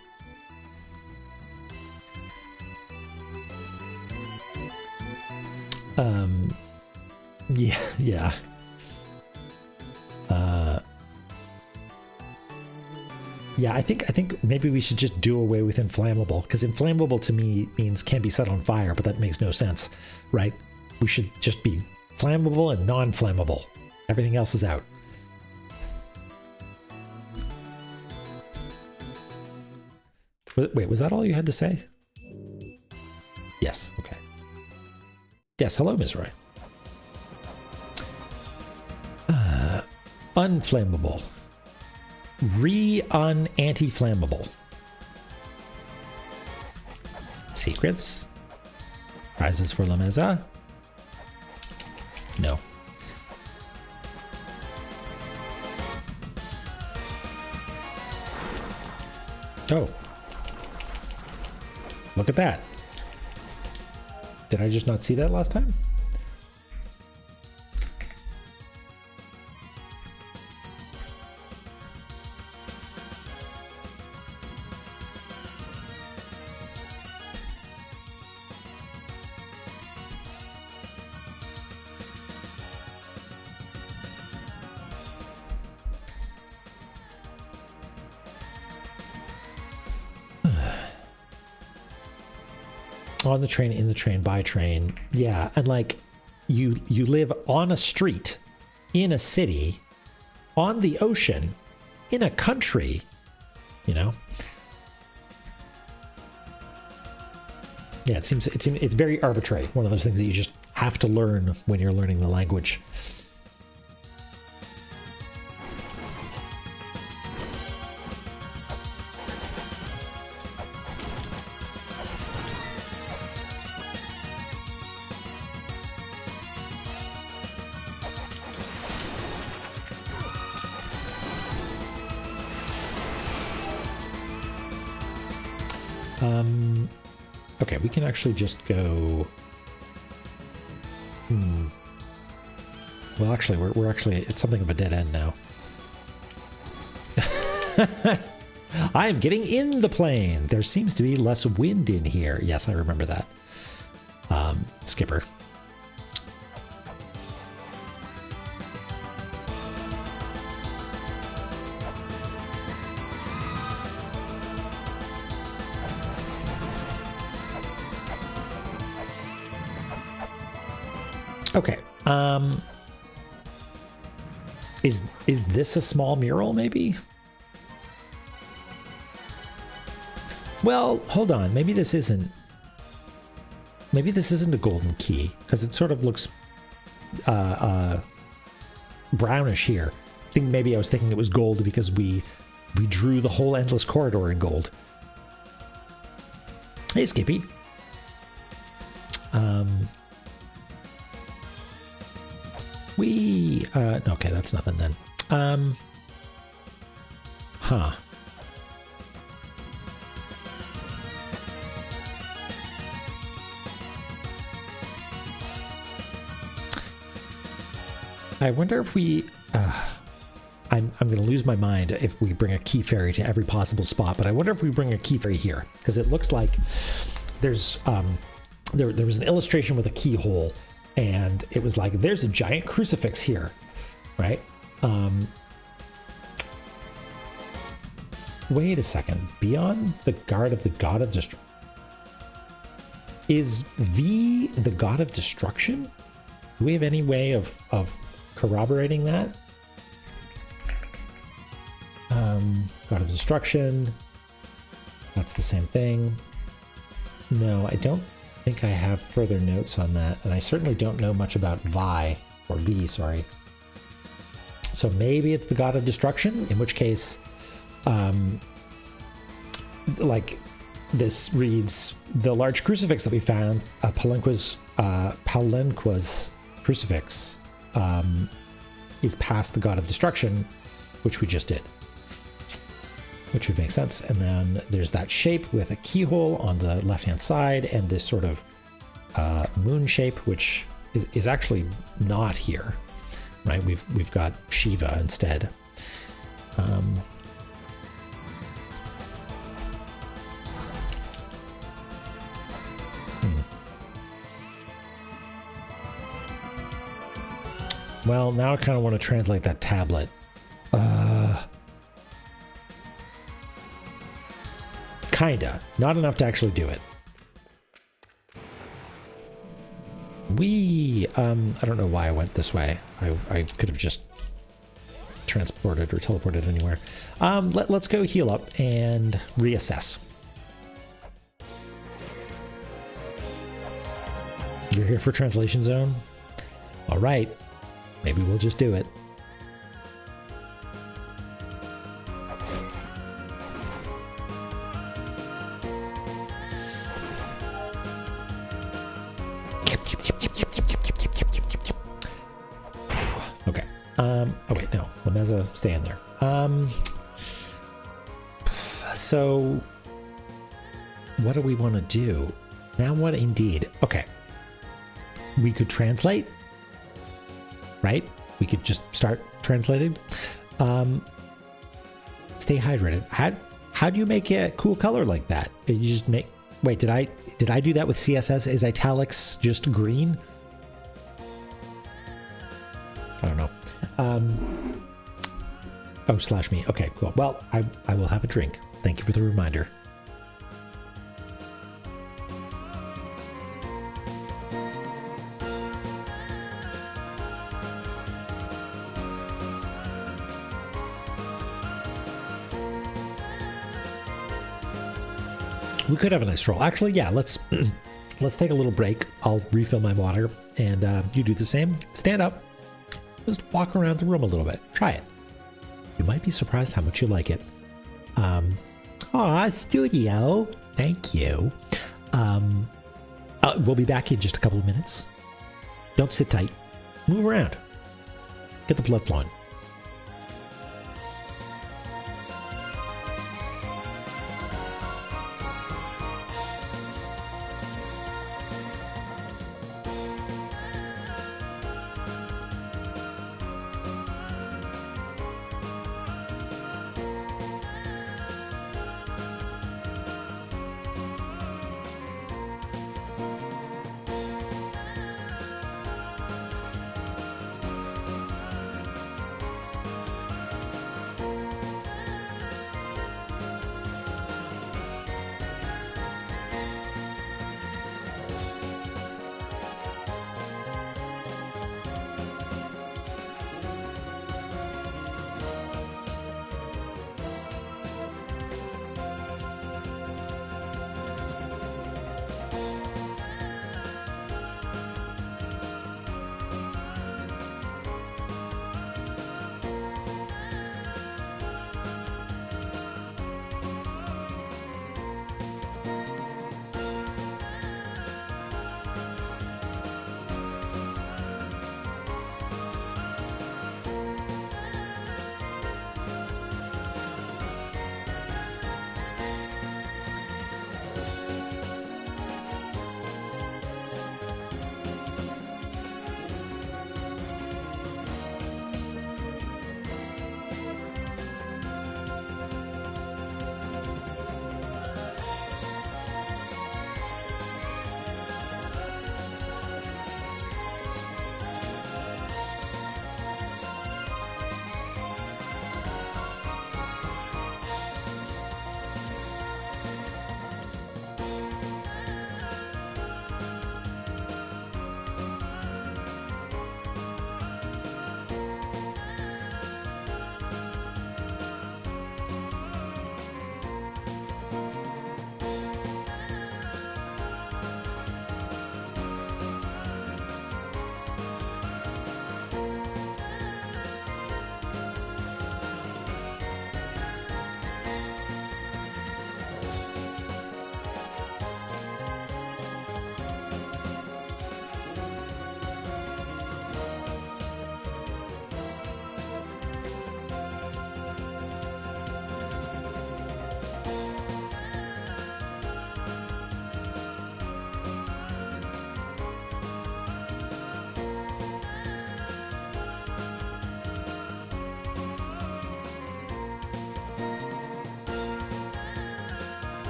Yeah. Yeah, I think maybe we should just do away with inflammable, because inflammable to me means can be set on fire, but that makes no sense, right? We should just be flammable and non-flammable. Everything else is out. Wait, was that all you had to say? Yes, okay. Yes, hello, Ms. Roy. Unflammable. Anti-flammable. Secrets. Prizes for La Mesa. No. Oh. Look at that. Did I just not see that last time? On the train, in the train, by train. Yeah, and like you live on a street, in a city, on the ocean, in a country, you know? Yeah, it's very arbitrary. One of those things that you just have to learn when you're learning the language. Okay, we can actually just go. Well, actually, we're actually it's something of a dead end now. I am getting in the plane. There seems to be less wind in here. Yes, I remember that. Skipper. Okay. Is this a small mural, maybe? Well, hold on. Maybe this isn't a golden key, because it sort of looks brownish here. I think maybe I was thinking it was gold because we drew the whole endless corridor in gold. Hey, Skippy. Okay, that's nothing then. Huh. I wonder if we, I'm going to lose my mind if we bring a key fairy to every possible spot, but I wonder if we bring a key fairy here, because it looks like there's, there was an illustration with a keyhole, and it was like, there's a giant crucifix here, right? Wait a second. Beyond the guard of the god of destruction. Is V the god of destruction? Do we have any way of corroborating that? God of destruction. That's the same thing. No, I don't think I have further notes on that, and I certainly don't know much about Vi, or V, sorry. So maybe it's the god of destruction, in which case, like, this reads, the large crucifix that we found, Palenqua's crucifix, is past the god of destruction, which we just did. Which would make sense. And then there's that shape with a keyhole on the left-hand side, and this sort of moon shape, which is actually not here, right? We've got Shiva instead. Well, now I kind of want to translate that tablet. Kinda. Not enough to actually do it. I don't know why I went this way. I could have just transported or teleported anywhere. Let's go heal up and reassess. You're here for Translation Zone? All right. Maybe we'll just do it. Okay. Oh wait, no. Lameza, stay in there. So what do we want to do? Now what indeed? Okay. we could translate, right? We could just start translating. Stay hydrated. How do you make a cool color like that? You just make... Wait, did I do that with CSS? Is italics just green? I don't know. Oh, slash me. Okay, cool. Well, I will have a drink. Thank you for the reminder. We could have a nice stroll. Actually, yeah, let's take a little break. I'll refill my water, and you do the same. Stand up. Just walk around the room a little bit. Try it. You might be surprised how much you like it. Aw, studio. Thank you. We'll be back in just a couple of minutes. Don't sit tight. Move around. Get the blood flowing.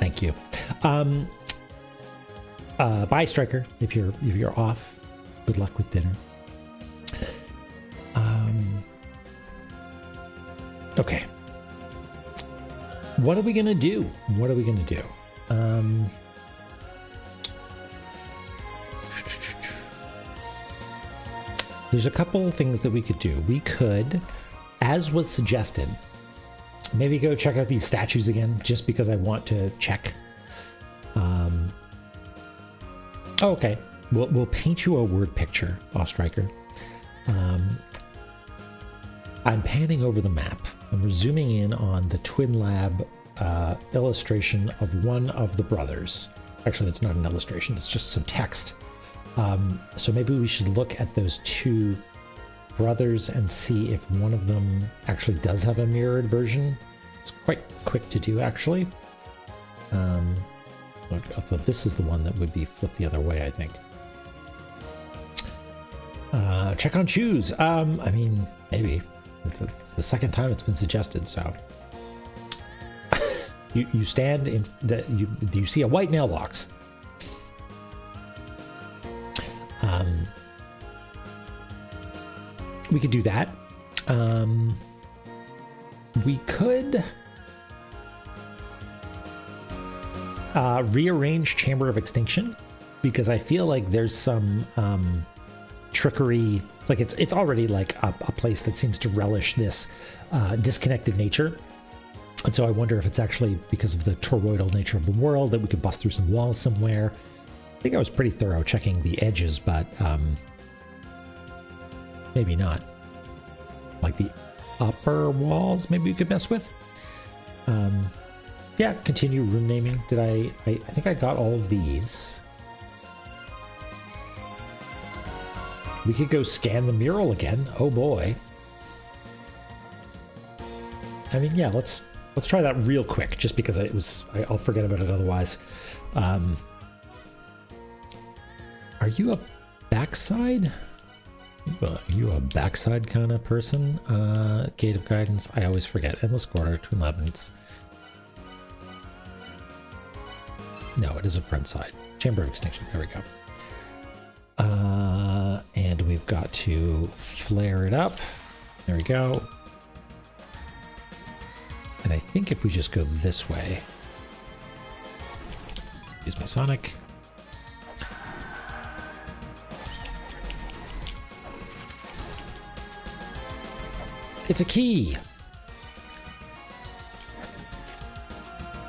Thank you. Bye, Striker. If you're off, good luck with dinner. Okay. What are we gonna do? What are we gonna do? There's a couple of things that we could do. We could, as was suggested, maybe go check out these statues again, just because I want to check. Okay, we'll paint you a word picture, Striker. I'm panning over the map, and we're zooming in on the Twin Lab illustration of one of the brothers. Actually, it's not an illustration, it's just some text. So maybe we should look at those two brothers and see if one of them actually does have a mirrored version. It's quite quick to do, actually. Although this is the one that would be flipped the other way, I think. Check on shoes. I mean, maybe. It's the second time it's been suggested, so. you stand in you see a white mailbox. We could do that. We could rearrange Chamber of Extinction, because I feel like there's some trickery. Like it's already like a place that seems to relish this disconnected nature. And so I wonder if it's actually because of the toroidal nature of the world that we could bust through some walls somewhere. I think I was pretty thorough checking the edges, but maybe not. Like the upper walls, maybe we could mess with. Yeah, continue room naming. Did I think I got all of these. We could go scan the mural again. Oh boy. I mean, yeah, let's try that real quick, just because I'll forget about it otherwise. Are you a backside? Are you a backside kind of person? Gate of Guidance. I always forget. Endless Quarter, Twin Labyrinths. No, it is a front side. Chamber of Extinction. There we go. And we've got to flare it up. There we go. And I think if we just go this way, use my Sonic. It's a key.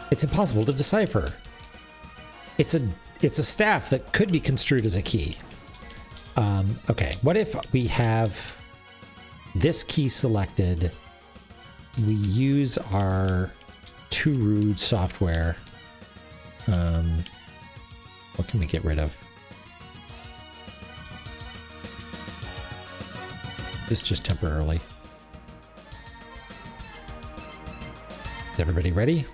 It's impossible to decipher. It's a staff that could be construed as a key. Okay, what if we have this key selected? We use our Two Rude software. What can we get rid of? This just temporarily. Is everybody ready?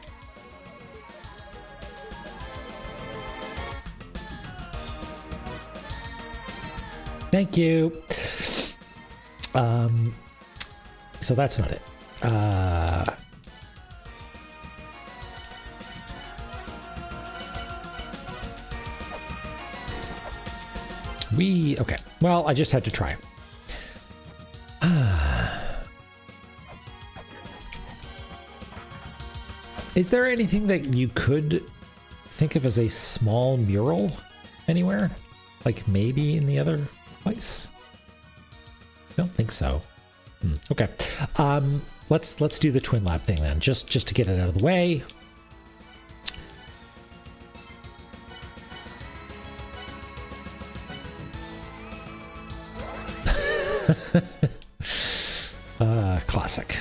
Thank you. So that's not it. Okay. Well, I just had to try. Is there anything that you could think of as a small mural anywhere? Like maybe in the other place? I don't think so. Okay. Let's do the Twin Lab thing then, just to get it out of the way. Classic.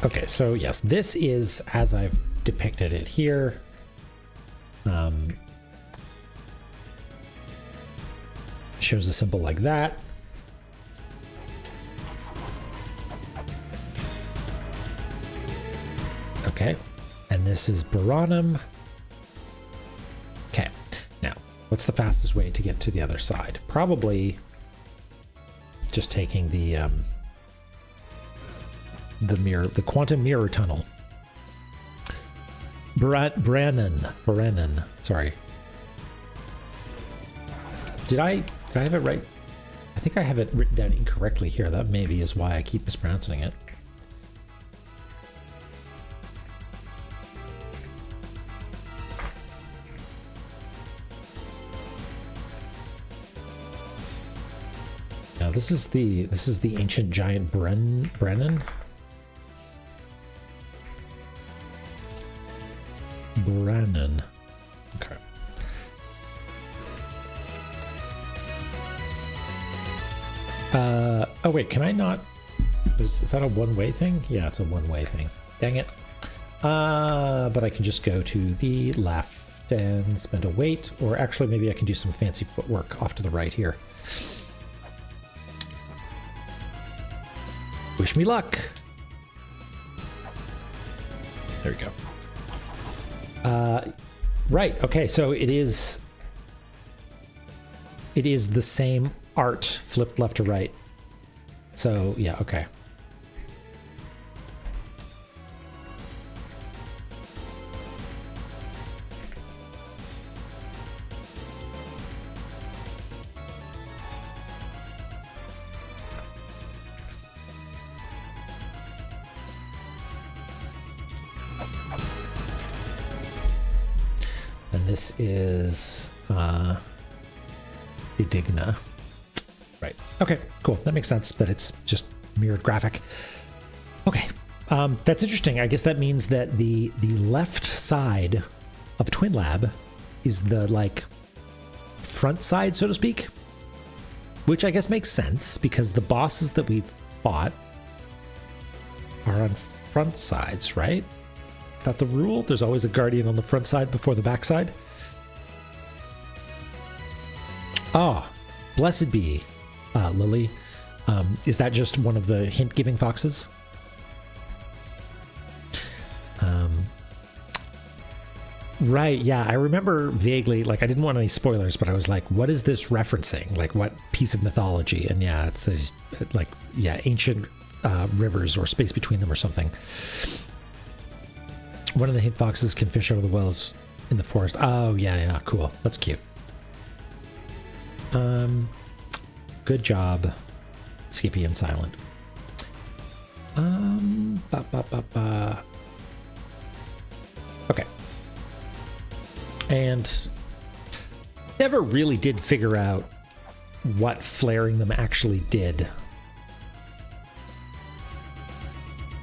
Okay, so yes, this is as I've depicted it here. Shows a symbol like that. Okay, and this is Baranum. Okay, now what's the fastest way to get to the other side? Probably just taking the quantum mirror tunnel. Brennan. Sorry. Did I have it right? I think I have it written down incorrectly here. That maybe is why I keep mispronouncing it. Now this is the ancient giant Brennan. Brennan. Okay. Oh wait, can I not? Is that a one-way thing? Yeah, it's a one-way thing. Dang it. But I can just go to the left and spend a weight, or actually maybe I can do some fancy footwork off to the right here. Wish me luck. There we go. Right, okay, so it is the same art flipped left to right. So, yeah, okay. And this is Edigna. Right. Okay, cool. That makes sense that it's just mirrored graphic. Okay. That's interesting. I guess that means that the left side of Twin Lab is the like front side, so to speak. Which I guess makes sense because the bosses that we've fought are on front sides, right? Is that the rule? There's always a guardian on the front side before the back side? Ah, blessed be, Lily. Is that just one of the hint-giving foxes? Right, yeah, I remember vaguely, like, I didn't want any spoilers, but I was like, what is this referencing? Like, what piece of mythology? And yeah, it's the, like, yeah, ancient rivers or space between them or something. One of the hint foxes can fish out of the wells in the forest. Oh, yeah, yeah, cool. That's cute. Good job, Skippy and Silent. Okay. And never really did figure out what flaring them actually did.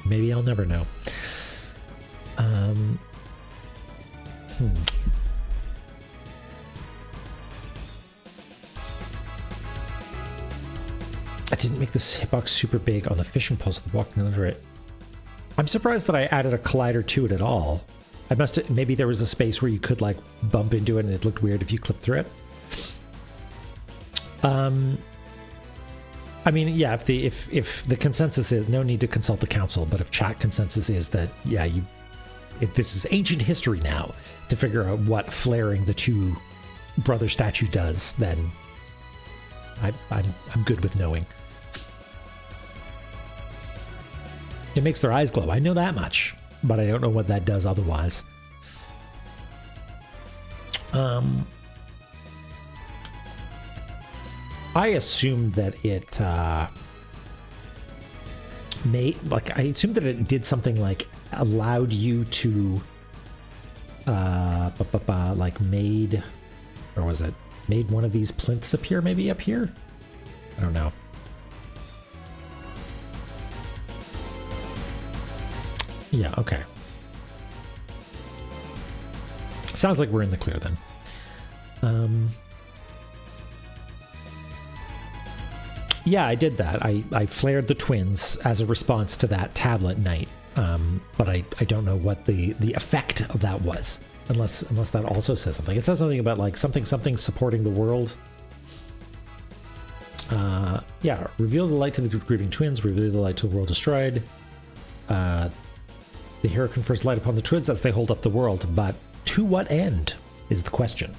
Maybe I'll never know. I didn't make this hitbox super big on the fishing poles with walking under it. I'm surprised that I added a collider to it at all. I must have, maybe there was a space where you could like bump into it and it looked weird if you clipped through it. I mean, yeah, if the consensus is no need to consult the council, but if chat consensus is that, yeah, this is ancient history now to figure out what flaring the two brother statue does, then I'm good with knowing. It makes their eyes glow. I know that much, but I don't know what that does otherwise. I assumed that it I assumed that it did something like allowed you to like made one of these plinths appear maybe up here? I don't know. Yeah, okay. Sounds like we're in the clear then. Yeah, I did that. I flared the twins as a response to that tablet night. But I don't know what the effect of that was, unless that also says something. It says something about like something supporting the world. Yeah, reveal the light to the grieving twins, reveal the light to the world destroyed. The hero confers light upon the twins as they hold up the world, but to what end is the question.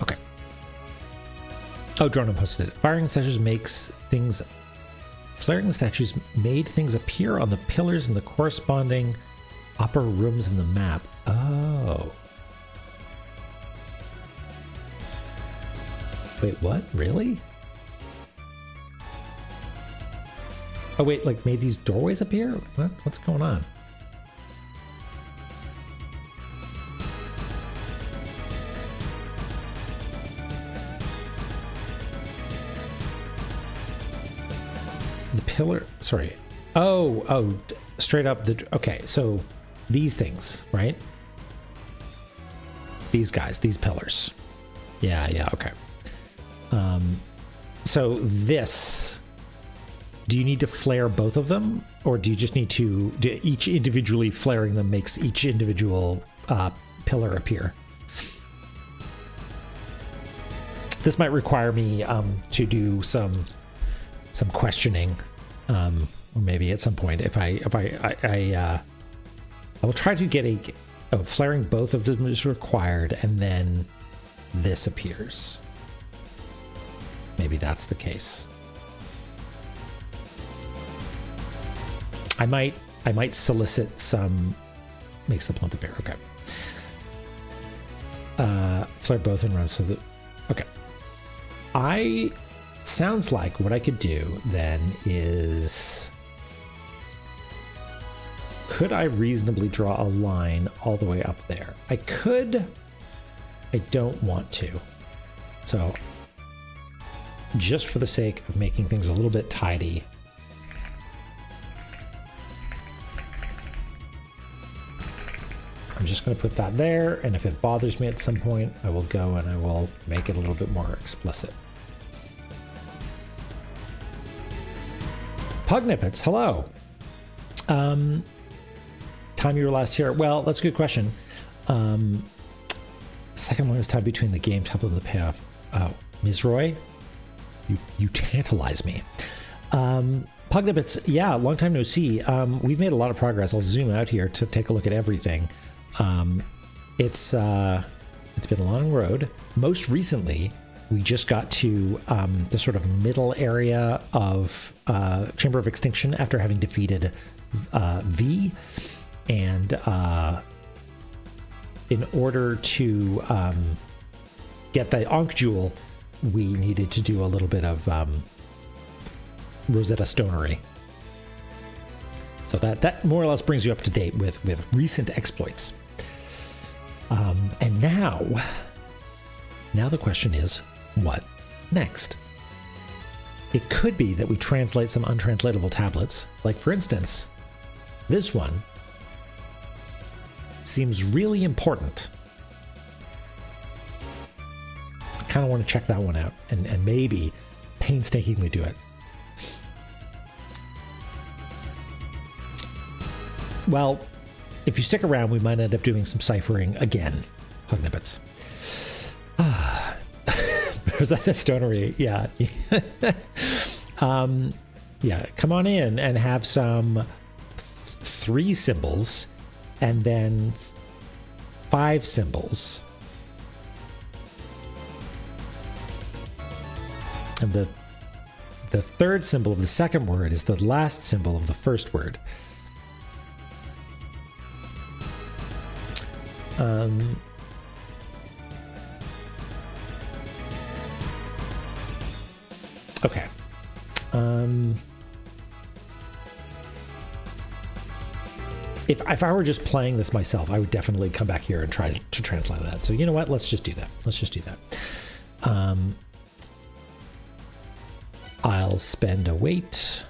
Okay. Oh, Drono posted it. Flaring the statues made things appear on the pillars in the corresponding upper rooms in the map. Oh. Wait, what? Really? Oh wait, like made these doorways appear? What? What's going on? The pillar, sorry. Oh, straight up the, okay, so these things, right? These guys, these pillars. Yeah, okay. So this Do you need to flare both of them, or do you just need to each individually flaring them makes each individual pillar appear? This might require me to do some questioning, or maybe at some point if I will try to get flaring both of them is required, and then this appears. Maybe that's the case. I might solicit some. Makes the plant appear. Okay. Flare both and run so that. Okay. Sounds like what I could do then is. Could I reasonably draw a line all the way up there? I could. I don't want to. So, just for the sake of making things a little bit tidy. I'm just going to put that there, and if it bothers me at some point, I will go and I will make it a little bit more explicit. Pugnippets, hello. Time you were last here. Well, that's a good question. Second longest time between the game template and the payoff. Oh, Ms. Roy, you tantalize me. Pugnippets, yeah, long time no see. We've made a lot of progress. I'll zoom out here to take a look at everything. It's been a long road. Most recently, we just got to the sort of middle area of Chamber of Extinction after having defeated V. And in order to get the Ankh Jewel, we needed to do a little bit of Rosetta Stonery. So that more or less brings you up to date with recent exploits. And now the question is, what next? It could be that we translate some untranslatable tablets, like for instance, this one seems really important. I kind of want to check that one out and maybe painstakingly do it. Well, if you stick around, we might end up doing some ciphering again. Pugnippets. Rosetta Stonery, yeah. Yeah, come on in and have some 3 symbols and then 5 symbols. And the third symbol of the second word is the last symbol of the first word. Okay. If I were just playing this myself, I would definitely come back here and try to translate that. So you know what? Let's just do that. Let's just do that. I'll spend a weight.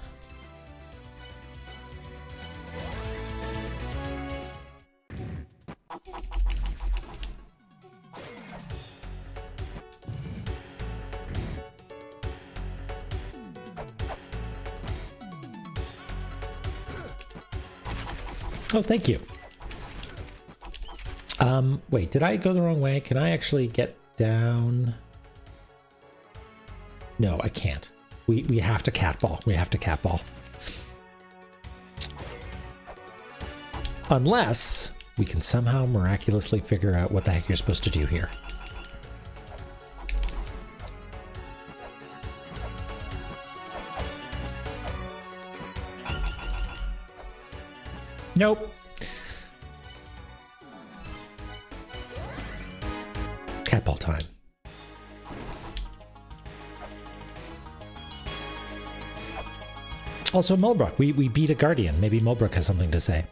Oh, thank you. Wait, did I go the wrong way? Can I actually get down? No, I can't. We have to catball. We have to catball. Unless we can somehow miraculously figure out what the heck you're supposed to do here. Nope. Catball time. Also, Mulbrook. We beat a Guardian. Maybe Mulbrook has something to say.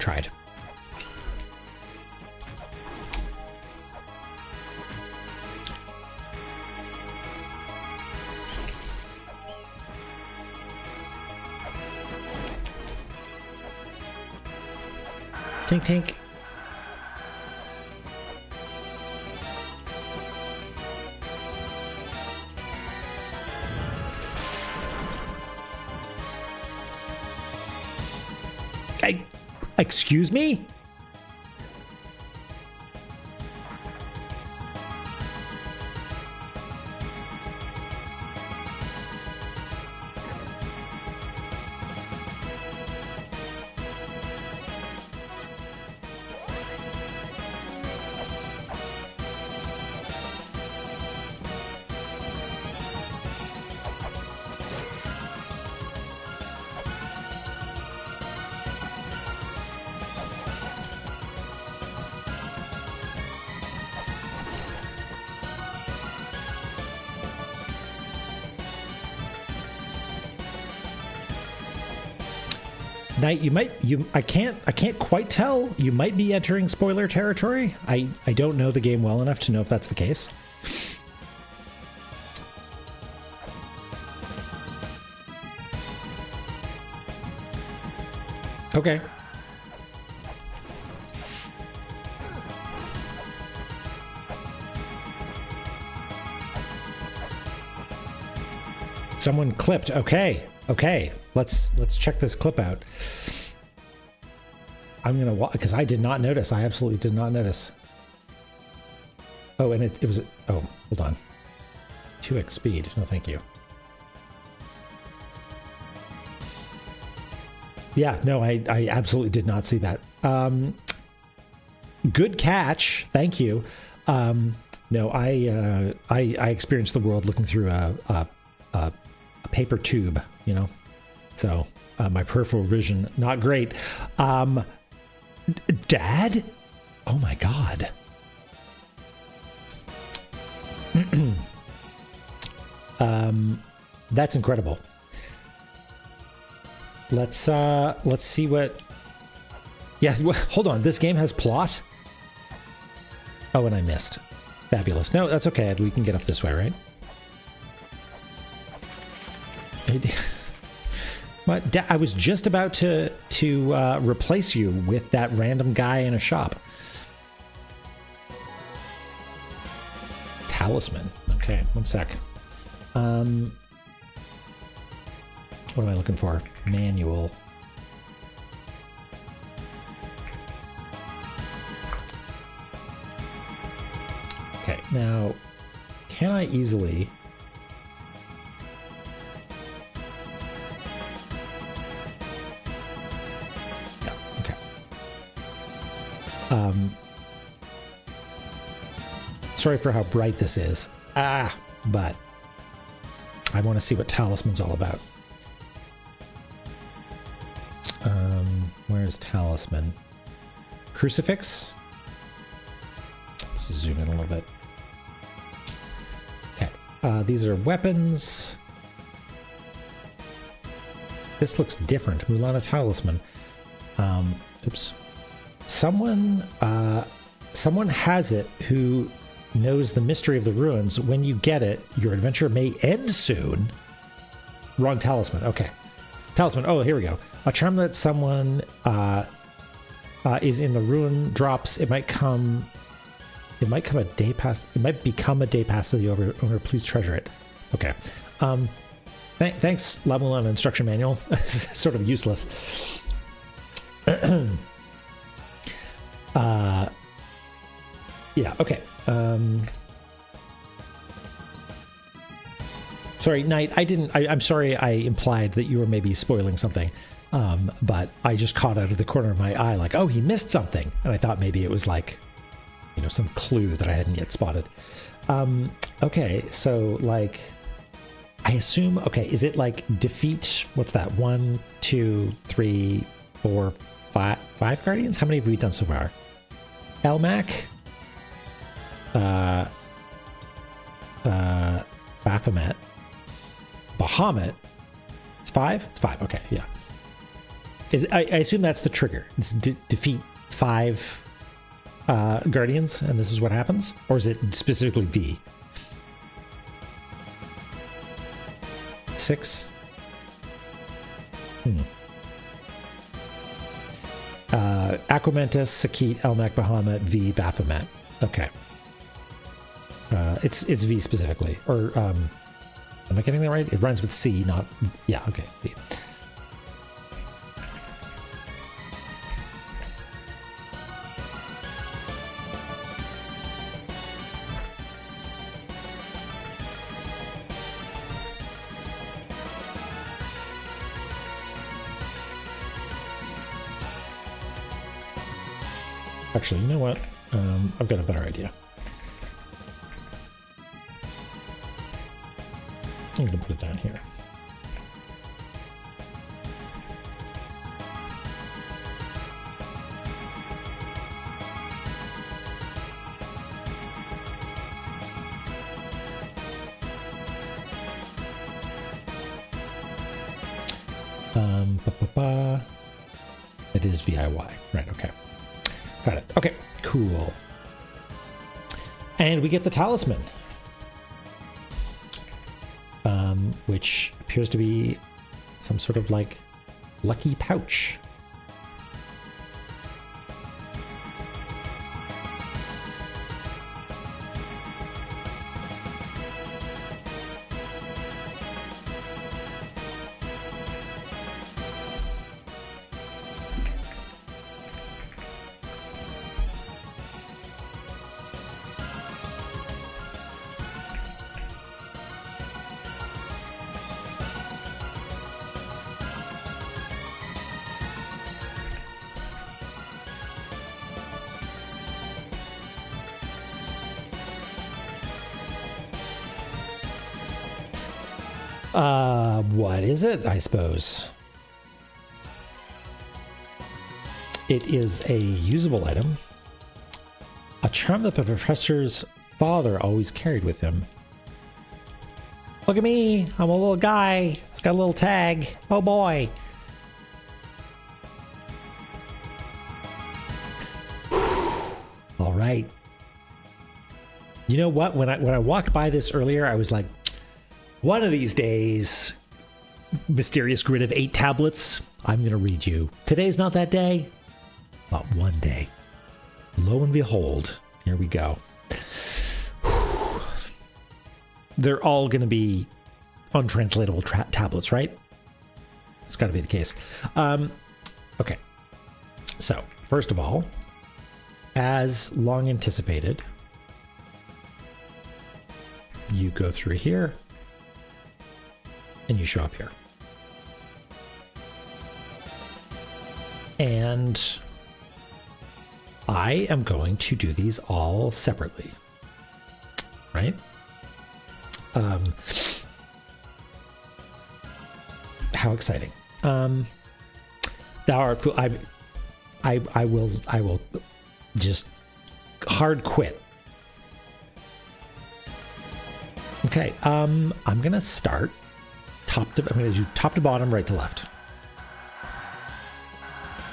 tried. Tink tink. Excuse me? Knight, I can't quite tell. You might be entering spoiler territory. I don't know the game well enough to know if that's the case. Okay. Someone clipped. Okay. Okay. Let's check this clip out. I'm gonna watch because I did not notice. I absolutely did not notice. Oh, and it was. Oh, hold on. 2x speed. No, thank you. Yeah, no, I absolutely did not see that. Good catch. Thank you. No, I experienced the world looking through a paper tube, you know. So my peripheral vision, not great. Dad? Oh my God. That's incredible. Let's see what. Yeah, hold on. This game has plot. Oh, and I missed. Fabulous. No, that's okay. We can get up this way, right? But I was just about to replace you with that random guy in a shop. Talisman. Okay, one sec. What am I looking for? Manual. Okay, now, can I easily... Yeah, okay. Sorry for how bright this is. But I want to see what Talisman's all about. Where's Talisman? Crucifix? Let's zoom in a little bit. Okay, these are weapons. This looks different. La-Mulana Talisman. Oops. Someone has it who knows the mystery of the ruins. When you get it, your adventure may end soon. Wrong talisman. Okay. Talisman. Oh, here we go. A charm that someone is in the ruin drops. It might come a day pass. It might become a day pass to the owner. Please treasure it. Okay. Thanks, La-Mulana instruction manual. Sort of useless. Yeah. Okay. Sorry, Knight. I'm sorry. I implied that you were maybe spoiling something. But I just caught out of the corner of my eye, like, oh, he missed something, and I thought maybe it was like, you know, some clue that I hadn't yet spotted. Okay, so like, I assume, okay, is it like defeat? What's that? 1, 2, 3, 4, 5 guardians? How many have we done so far? Elmac, Baphomet, Bahamut. It's 5? It's 5. Okay, yeah. I assume that's the trigger. It's defeat 5 guardians, and this is what happens? Or is it specifically V? 6? Aquamentus, Sakit, Elnak, Bahamut, V, Baphomet. Okay. It's V specifically. Or, am I getting that right? It rhymes with C, not... Yeah, okay, V. Actually, you know what? I've got a better idea. I'm going to put it down here. It is VIY. Right, okay. Got it. Okay, cool. And we get the talisman, which appears to be some sort of like lucky pouch. What is it, I suppose? It is a usable item. A charm that the professor's father always carried with him. Look at me, I'm a little guy. It's got a little tag. Oh boy. All right. You know what? When I walked by this earlier, I was like, one of these days, mysterious grid of 8 tablets, I'm going to read you. Today's not that day, but one day. Lo and behold, here we go. They're all going to be untranslatable tablets, right? It's got to be the case. Okay. So, first of all, as long anticipated, you go through here. And you show up here. And I am going to do these all separately. Right? How exciting. Thou art fool. I will just hard quit. Okay, I'm gonna start I'm going to do top to bottom, right to left.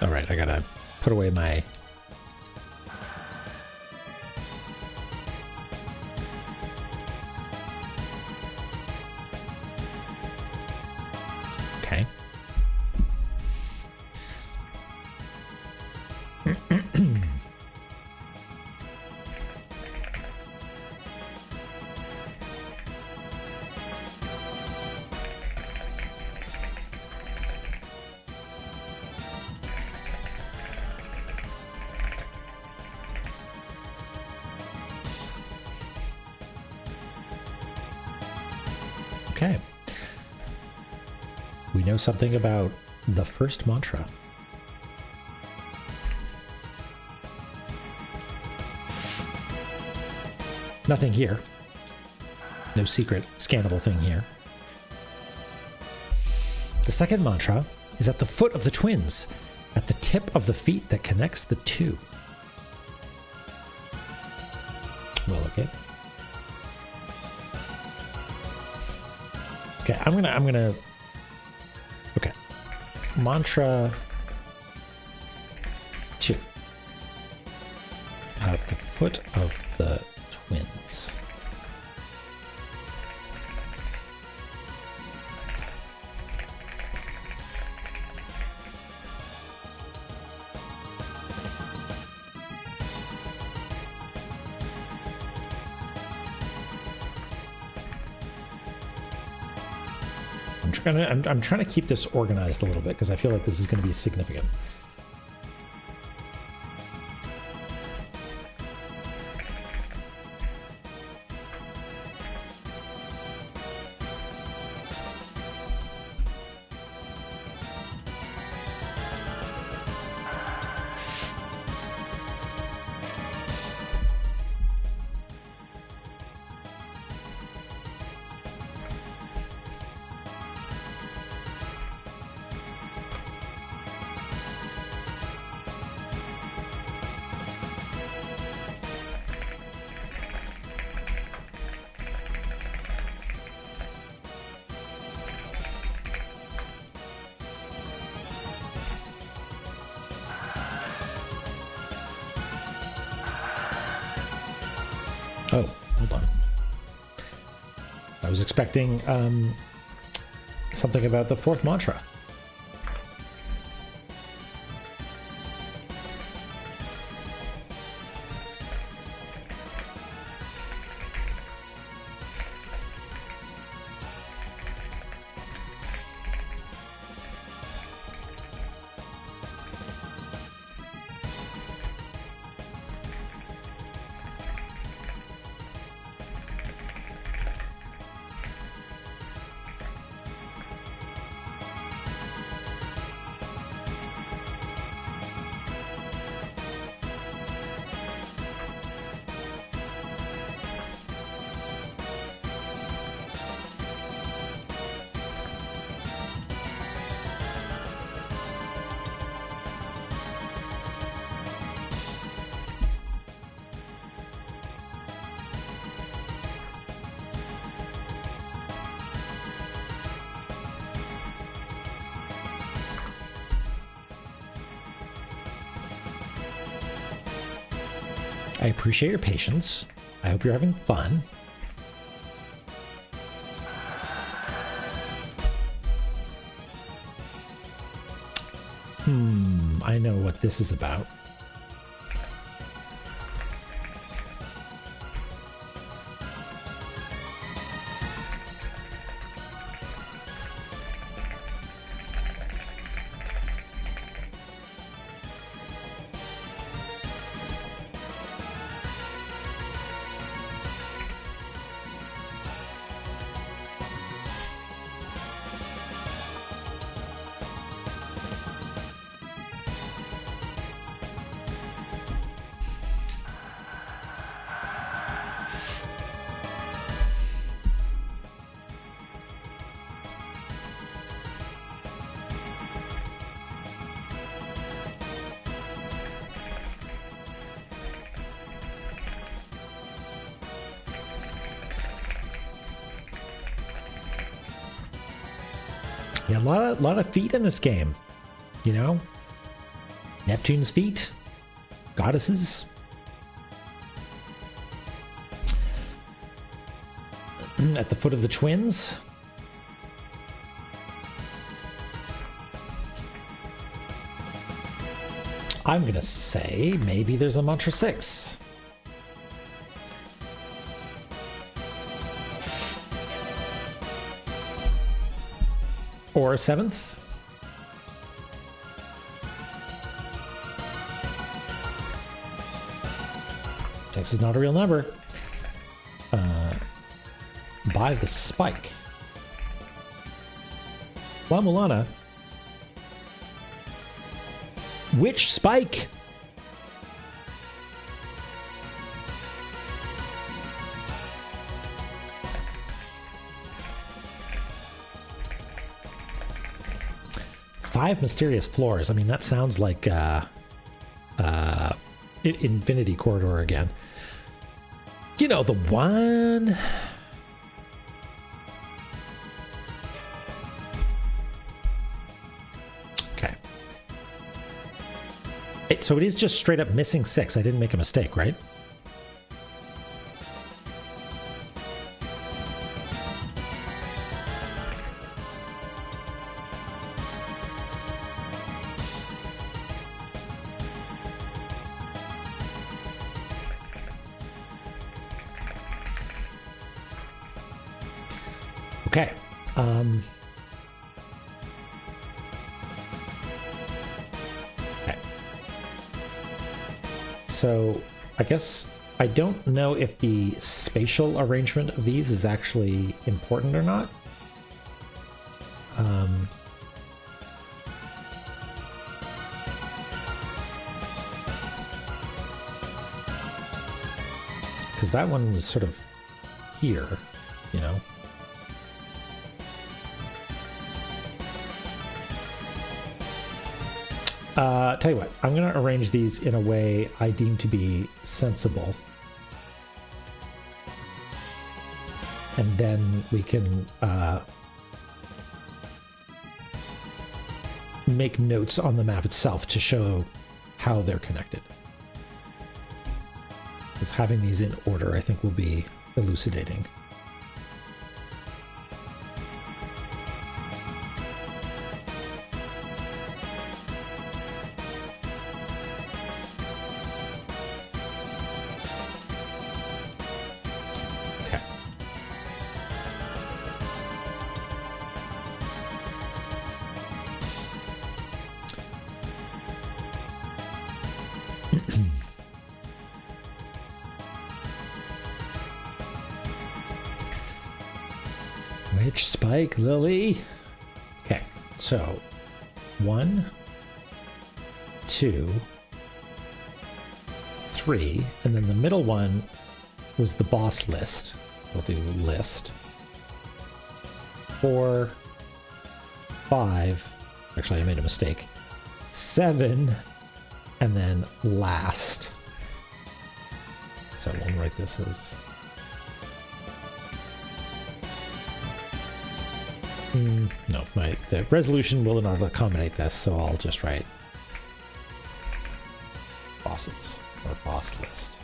All right, I got to put away my... Okay. Okay. We know something about the first mantra. Nothing here. No secret scannable thing here. The second mantra is at the foot of the twins, at the tip of the feet that connects the two. Well, okay. Okay, I'm gonna okay. Mantra foot of the twins. I'm trying to keep this organized a little bit because I feel like this is going to be significant. Oh, hold on. I was expecting something about the fourth mantra. I appreciate your patience. I hope you're having fun. I know what this is about. Yeah, a lot of feet in this game, you know? Neptune's feet, goddesses. At the foot of the twins. I'm gonna say maybe there's a mantra 6. Or a 7th. Six is not a real number. By the spike. La-Mulana. Which spike? Five mysterious floors. I mean, that sounds like Infinity Corridor again. You know, the one. Okay. So it is just straight up missing 6. I didn't make a mistake, right? Okay. Okay. So I guess I don't know if the spatial arrangement of these is actually important or not. Because that one was sort of here, you know. Tell you what, I'm going to arrange these in a way I deem to be sensible. And then we can make notes on the map itself to show how they're connected. Because having these in order, I think, will be elucidating. Okay. Which spike, Lily? Okay, so 1, 2, 3, and then the middle one was the boss list. We'll do list. 4, 5, actually I made a mistake. 7, and then last. So we'll write this as... no, the resolution will not accommodate this, so I'll just write bosses or boss list.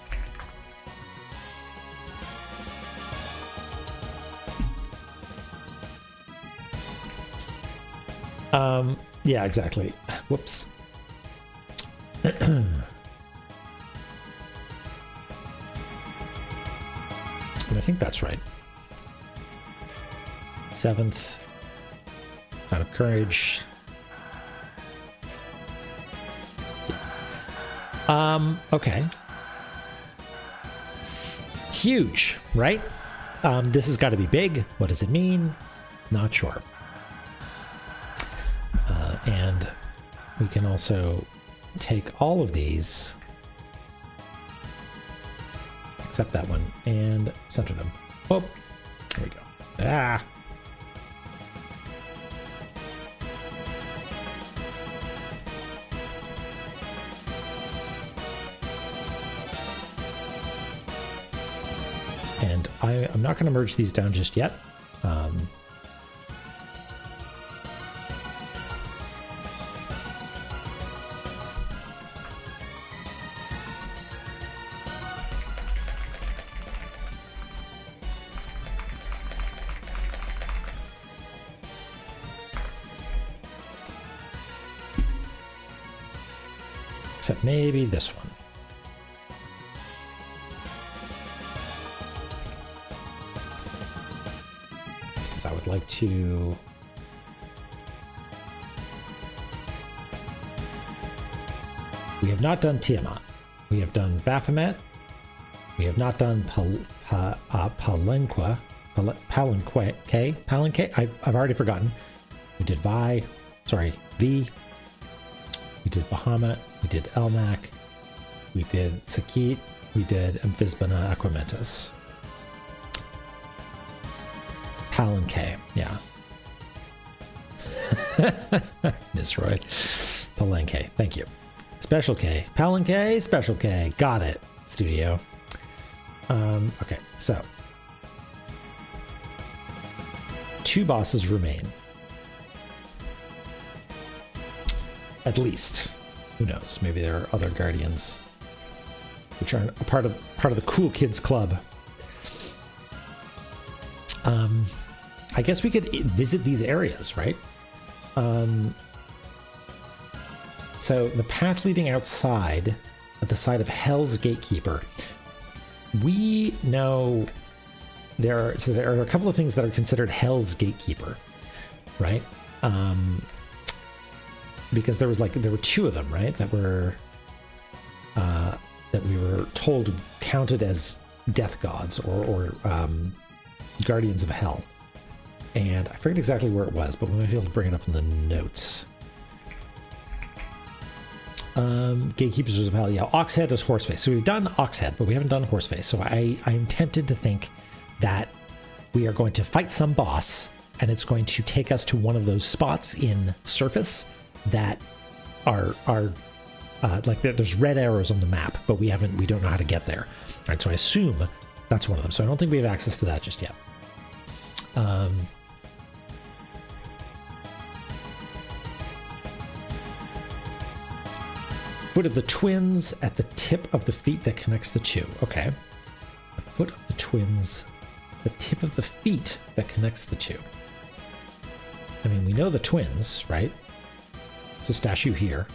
Yeah, exactly. Whoops. And I think that's right. 7th. Sign of courage. Okay. Huge, right? This has got to be big. What does it mean? Not sure. And we can also take all of these, except that one, and center them. Oh, there we go. Ah. And I'm not going to merge these down just yet. Except maybe this one. I would like to we have not done Tiamat. We have done Baphomet. We have not done Palenque. I've already forgotten. We did Vi. Sorry, V. We did Bahamut. We did Elmac. We did Sakit. We did Amphisbana Aquamentus. Palenque, yeah. Miss Roy. Palenque, thank you. Special K. Palenque, Special K. Got it, studio. Okay, so. 2 bosses remain. At least. Who knows? Maybe there are other guardians which are a part of the cool kids club. I guess we could visit these areas, right? So the path leading outside at the side of Hell's Gatekeeper. We know there are a couple of things that are considered Hell's Gatekeeper, right? Because there were two of them, right? That we were told counted as death gods or guardians of hell. And I forget exactly where it was, but we might be able to bring it up in the notes. Gatekeepers of Hell, yeah. Oxhead is Horseface. So we've done Oxhead, but we haven't done Horseface. So I'm tempted to think that we are going to fight some boss, and it's going to take us to one of those spots in Surface that are like there's red arrows on the map, but we don't know how to get there. All right, so I assume that's one of them. So I don't think we have access to that just yet. Foot of the twins at the tip of the feet that connects the two. Okay. The foot of the twins, the tip of the feet that connects the two. I mean, we know the twins, right? It's a statue here.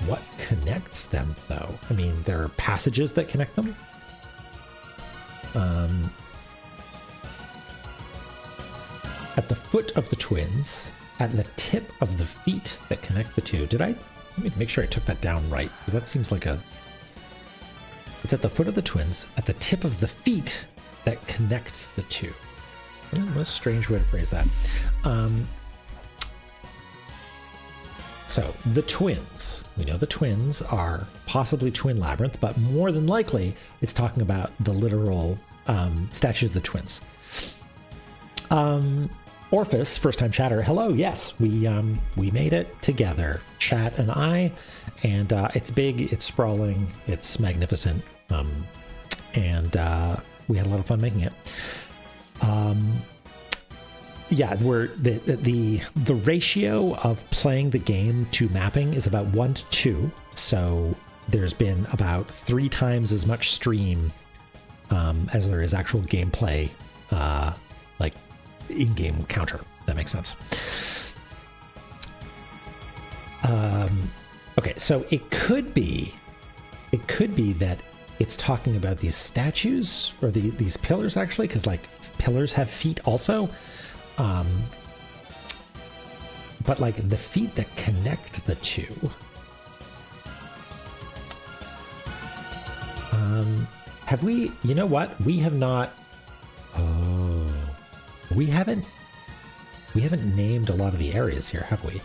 What connects them, though? I mean, there are passages that connect them. At the foot of the twins, at the tip of the feet that connect the two. Let me make sure I took that down right, because that seems like it's at the foot of the twins, at the tip of the feet that connect the two. What a strange way to phrase that. So, the twins. We know the twins are possibly Twin Labyrinth, but more than likely, it's talking about the literal statues of the twins. Orphis, first-time chatter. Hello, yes, we made it together, Chat and I, and it's big, it's sprawling, it's magnificent, and we had a lot of fun making it. Yeah, the ratio of playing the game to mapping is about 1 to 2, so there's been about 3 times as much stream as there is actual gameplay, like in-game counter. That makes sense. Okay, so it could be that it's talking about these statues or these pillars, actually, because like pillars have feet also. But like the feet that connect the two. Have we, you know what? We have not, we haven't named a lot of the areas here, have we?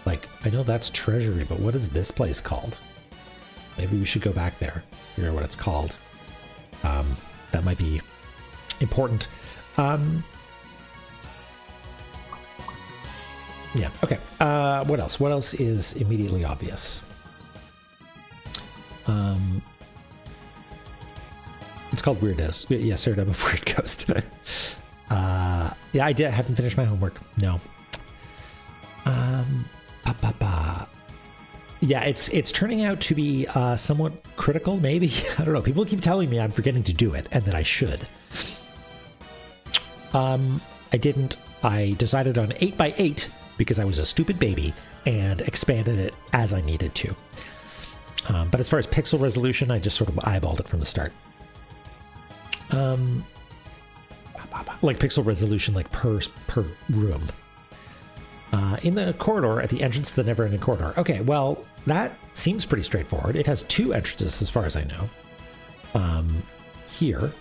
Like, I know that's Treasury, but what is this place called? Maybe we should go back there, figure out what it's called. That might be important. Yeah, okay. What else? What else is immediately obvious? It's called Weirdos. Yeah, Sarah of Weird Ghost. Yeah, I haven't finished my homework. No. Yeah, it's turning out to be somewhat critical, maybe. I don't know. People keep telling me I'm forgetting to do it, and that I should. I didn't. I decided on 8x8 because I was a stupid baby and expanded it as I needed to. But as far as pixel resolution, I just sort of eyeballed it from the start. Like pixel resolution, like per room. In the corridor, at the entrance to the never-ending corridor. Okay, well, that seems pretty straightforward. It has 2 entrances, as far as I know. Here,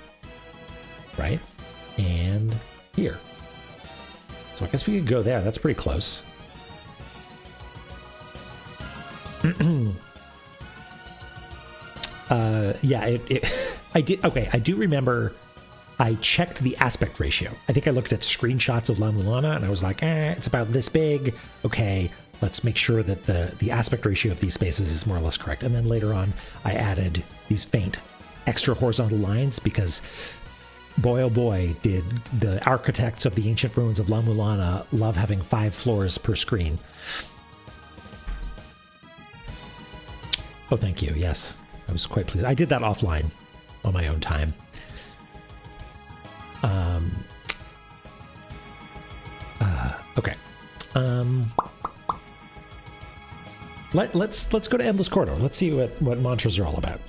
right? And here. So I guess we could go there. That's pretty close. Yeah, I did. Okay, I do remember I checked the aspect ratio. I think I looked at screenshots of La-Mulana and I was like, it's about this big. Okay, let's make sure that the aspect ratio of these spaces is more or less correct. And then later on, I added these faint extra horizontal lines because boy, oh boy, did the architects of the ancient ruins of La-Mulana love having 5 floors per screen. Oh, thank you. Yes, I was quite pleased. I did that offline on my own time. Okay. Let's go to Endless Corridor. Let's see what mantras are all about.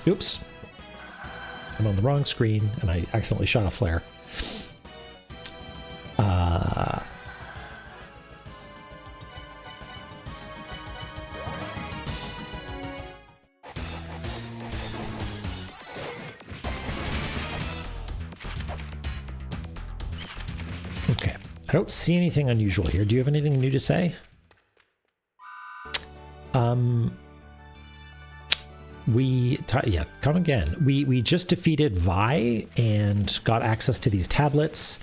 Oops, I'm on the wrong screen, and I accidentally shot a flare. Okay, I don't see anything unusual here. Do you have anything new to say? Yeah, come again. We just defeated Vi and got access to these tablets.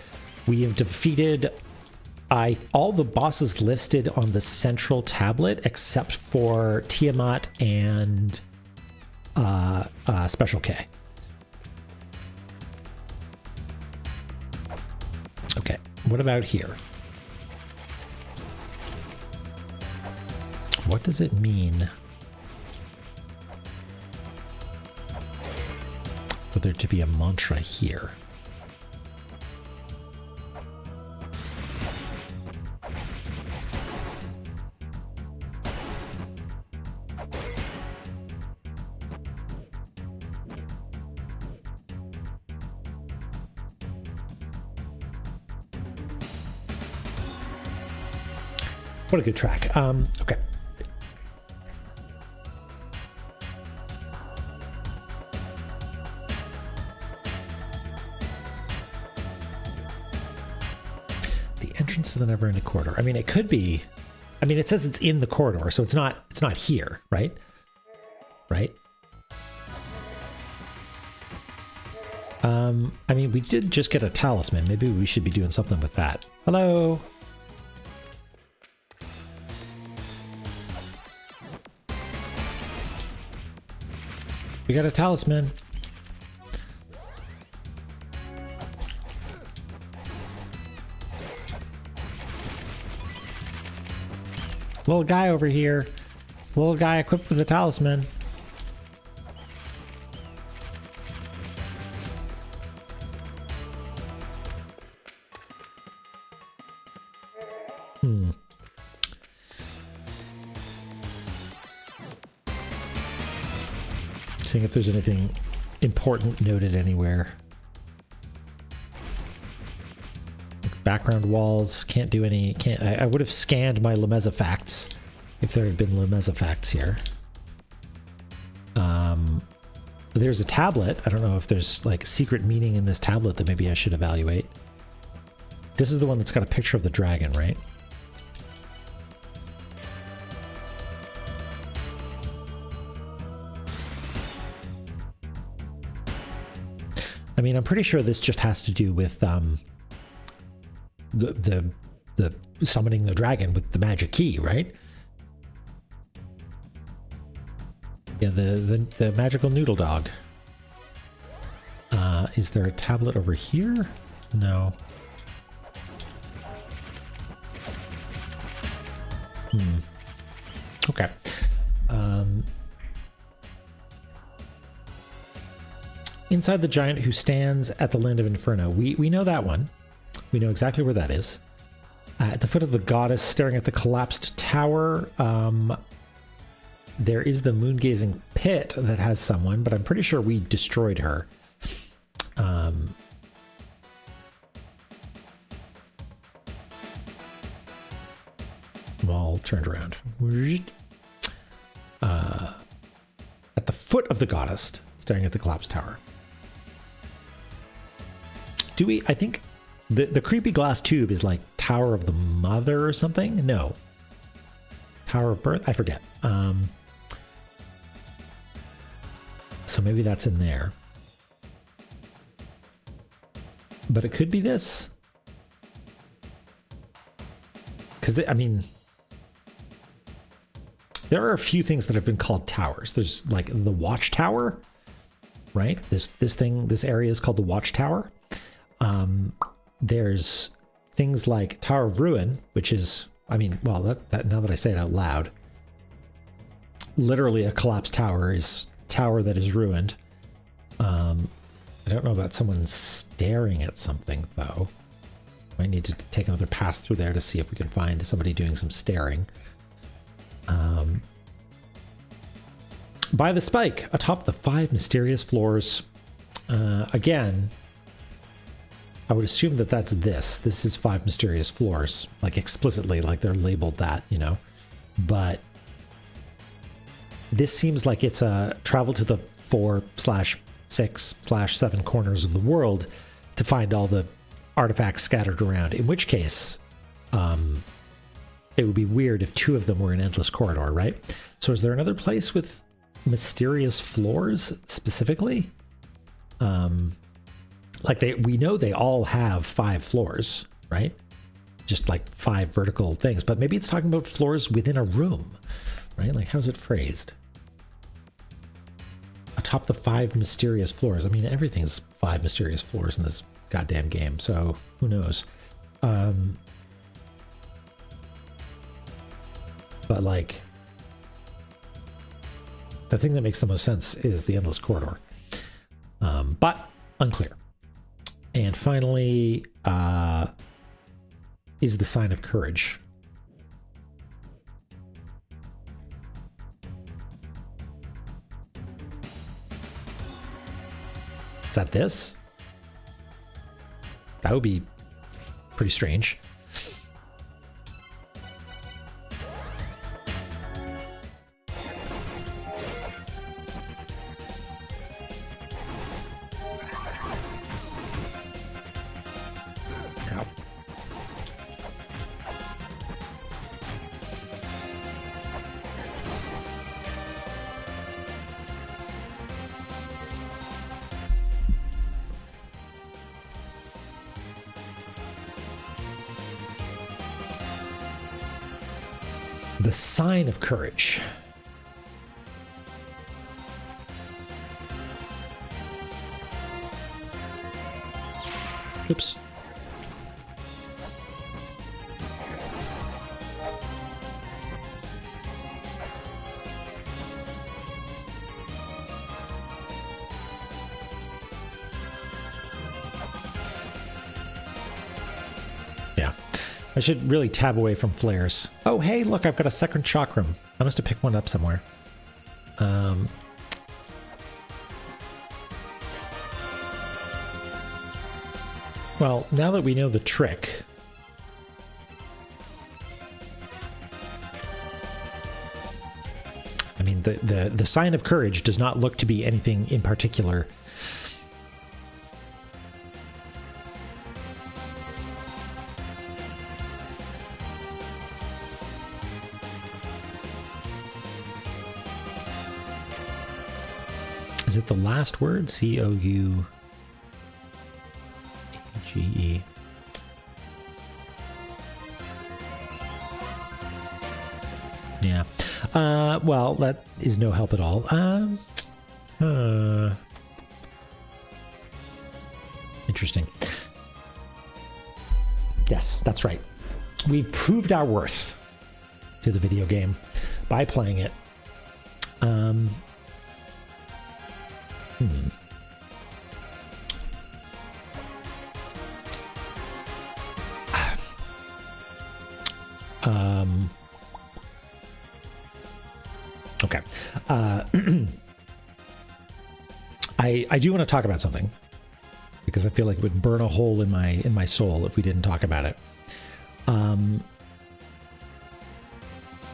We have defeated all the bosses listed on the central tablet except for Tiamat and Special K. Okay, what about here? What does it mean for there to be a mantra here? What a good track. Okay. To the never-ending corridor. I mean, it could be. I mean, it says it's in the corridor, so it's not here, right? Right? I mean, we did just get a talisman. Maybe we should be doing something with that. Hello. We got a talisman. Little guy over here. Little guy equipped with a talisman. Seeing if there's anything important noted anywhere. Background walls, can't do any, I would have scanned my Lemeza facts if there had been Lemeza facts here. There's a tablet. I don't know if there's like secret meaning in this tablet that maybe I should evaluate. This is the one that's got a picture of the dragon, right? I mean, I'm pretty sure this just has to do with the summoning the dragon with the magic key, right? Yeah, the magical noodle dog. Is there a tablet over here? No. Okay. Inside the giant who stands at the land of Inferno. We know that one. We know exactly where that is. At the foot of the goddess, staring at the collapsed tower, there is the moon-gazing pit that has someone, but I'm pretty sure we destroyed her. All turned around. At the foot of the goddess, staring at the collapsed tower. Do we? I think the creepy glass tube is like Tower of the Mother or something? No. Tower of Birth? I forget. So maybe that's in there. But it could be this. Because, I mean, there are a few things that have been called towers. There's like the Watchtower, right? This area is called the Watchtower. There's things like Tower of Ruin, which is, I mean, well, that now that I say it out loud, literally a collapsed tower is tower that is ruined. I don't know about someone staring at something though. Might need to take another pass through there to see if we can find somebody doing some staring. By the spike atop the 5 mysterious floors. Again, I would assume that that's this. This is 5 mysterious floors, like explicitly, like they're labeled that, you know. But this seems like it's a travel to the 4/6/7 corners of the world to find all the artifacts scattered around. In which case, it would be weird if 2 of them were an endless corridor, right? So is there another place with mysterious floors specifically? Like we know they all have 5 floors, right? Just like 5 vertical things, but maybe it's talking about floors within a room, right? Like, how's it phrased? Atop the 5 mysterious floors. I mean, everything's 5 mysterious floors in this goddamn game, so who knows? But like, the thing that makes the most sense is the endless corridor, but unclear. And finally, is the sign of courage. Is that this? That would be pretty strange. Ow. The sign of courage. Oops. Yeah. I should really tab away from flares. Oh, hey, look, I've got a second chakram. I must have picked one up somewhere. Well, now that we know the trick, I mean, the sign of courage does not look to be anything in particular. Is it the last word? C-O-U-G-E. Yeah. Well, that is no help at all. Interesting. Yes, that's right. We've proved our worth to the video game by playing it. Okay. I do want to talk about something because I feel like it would burn a hole in my soul if we didn't talk about it. And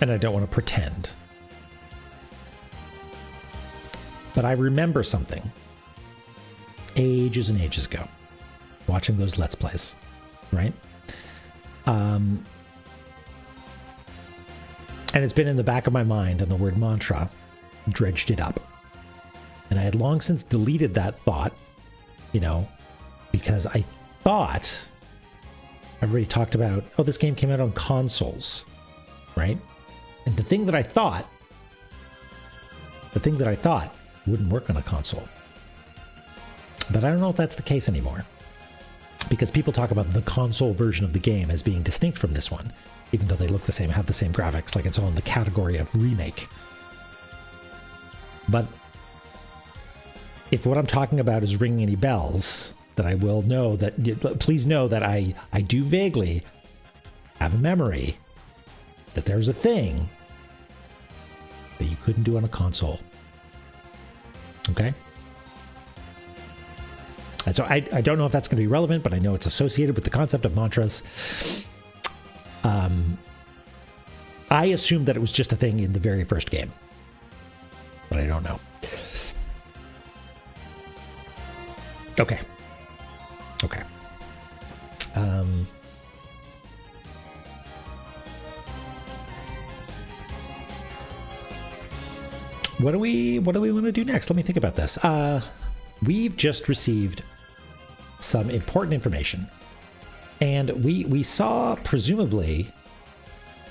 I don't want to pretend. But I remember something ages and ages ago, watching those Let's Plays, right? And it's been in the back of my mind, and the word mantra dredged it up. And I had long since deleted that thought, you know, because I thought everybody talked about, oh, this game came out on consoles, right? And the thing that I thought wouldn't work on a console. But I don't know if that's the case anymore, because people talk about the console version of the game as being distinct from this one, even though they look the same, have the same graphics, like it's all in the category of remake. But if what I'm talking about is ringing any bells, that I will know that, please know that I do vaguely have a memory that there's a thing that you couldn't do on a console. Okay? So I don't know if that's going to be relevant, but I know it's associated with the concept of mantras. I assumed that it was just a thing in the very first game, but I don't know. Okay. Okay. What do we want to do next? Let me think about this. We've just received some important information, and we saw presumably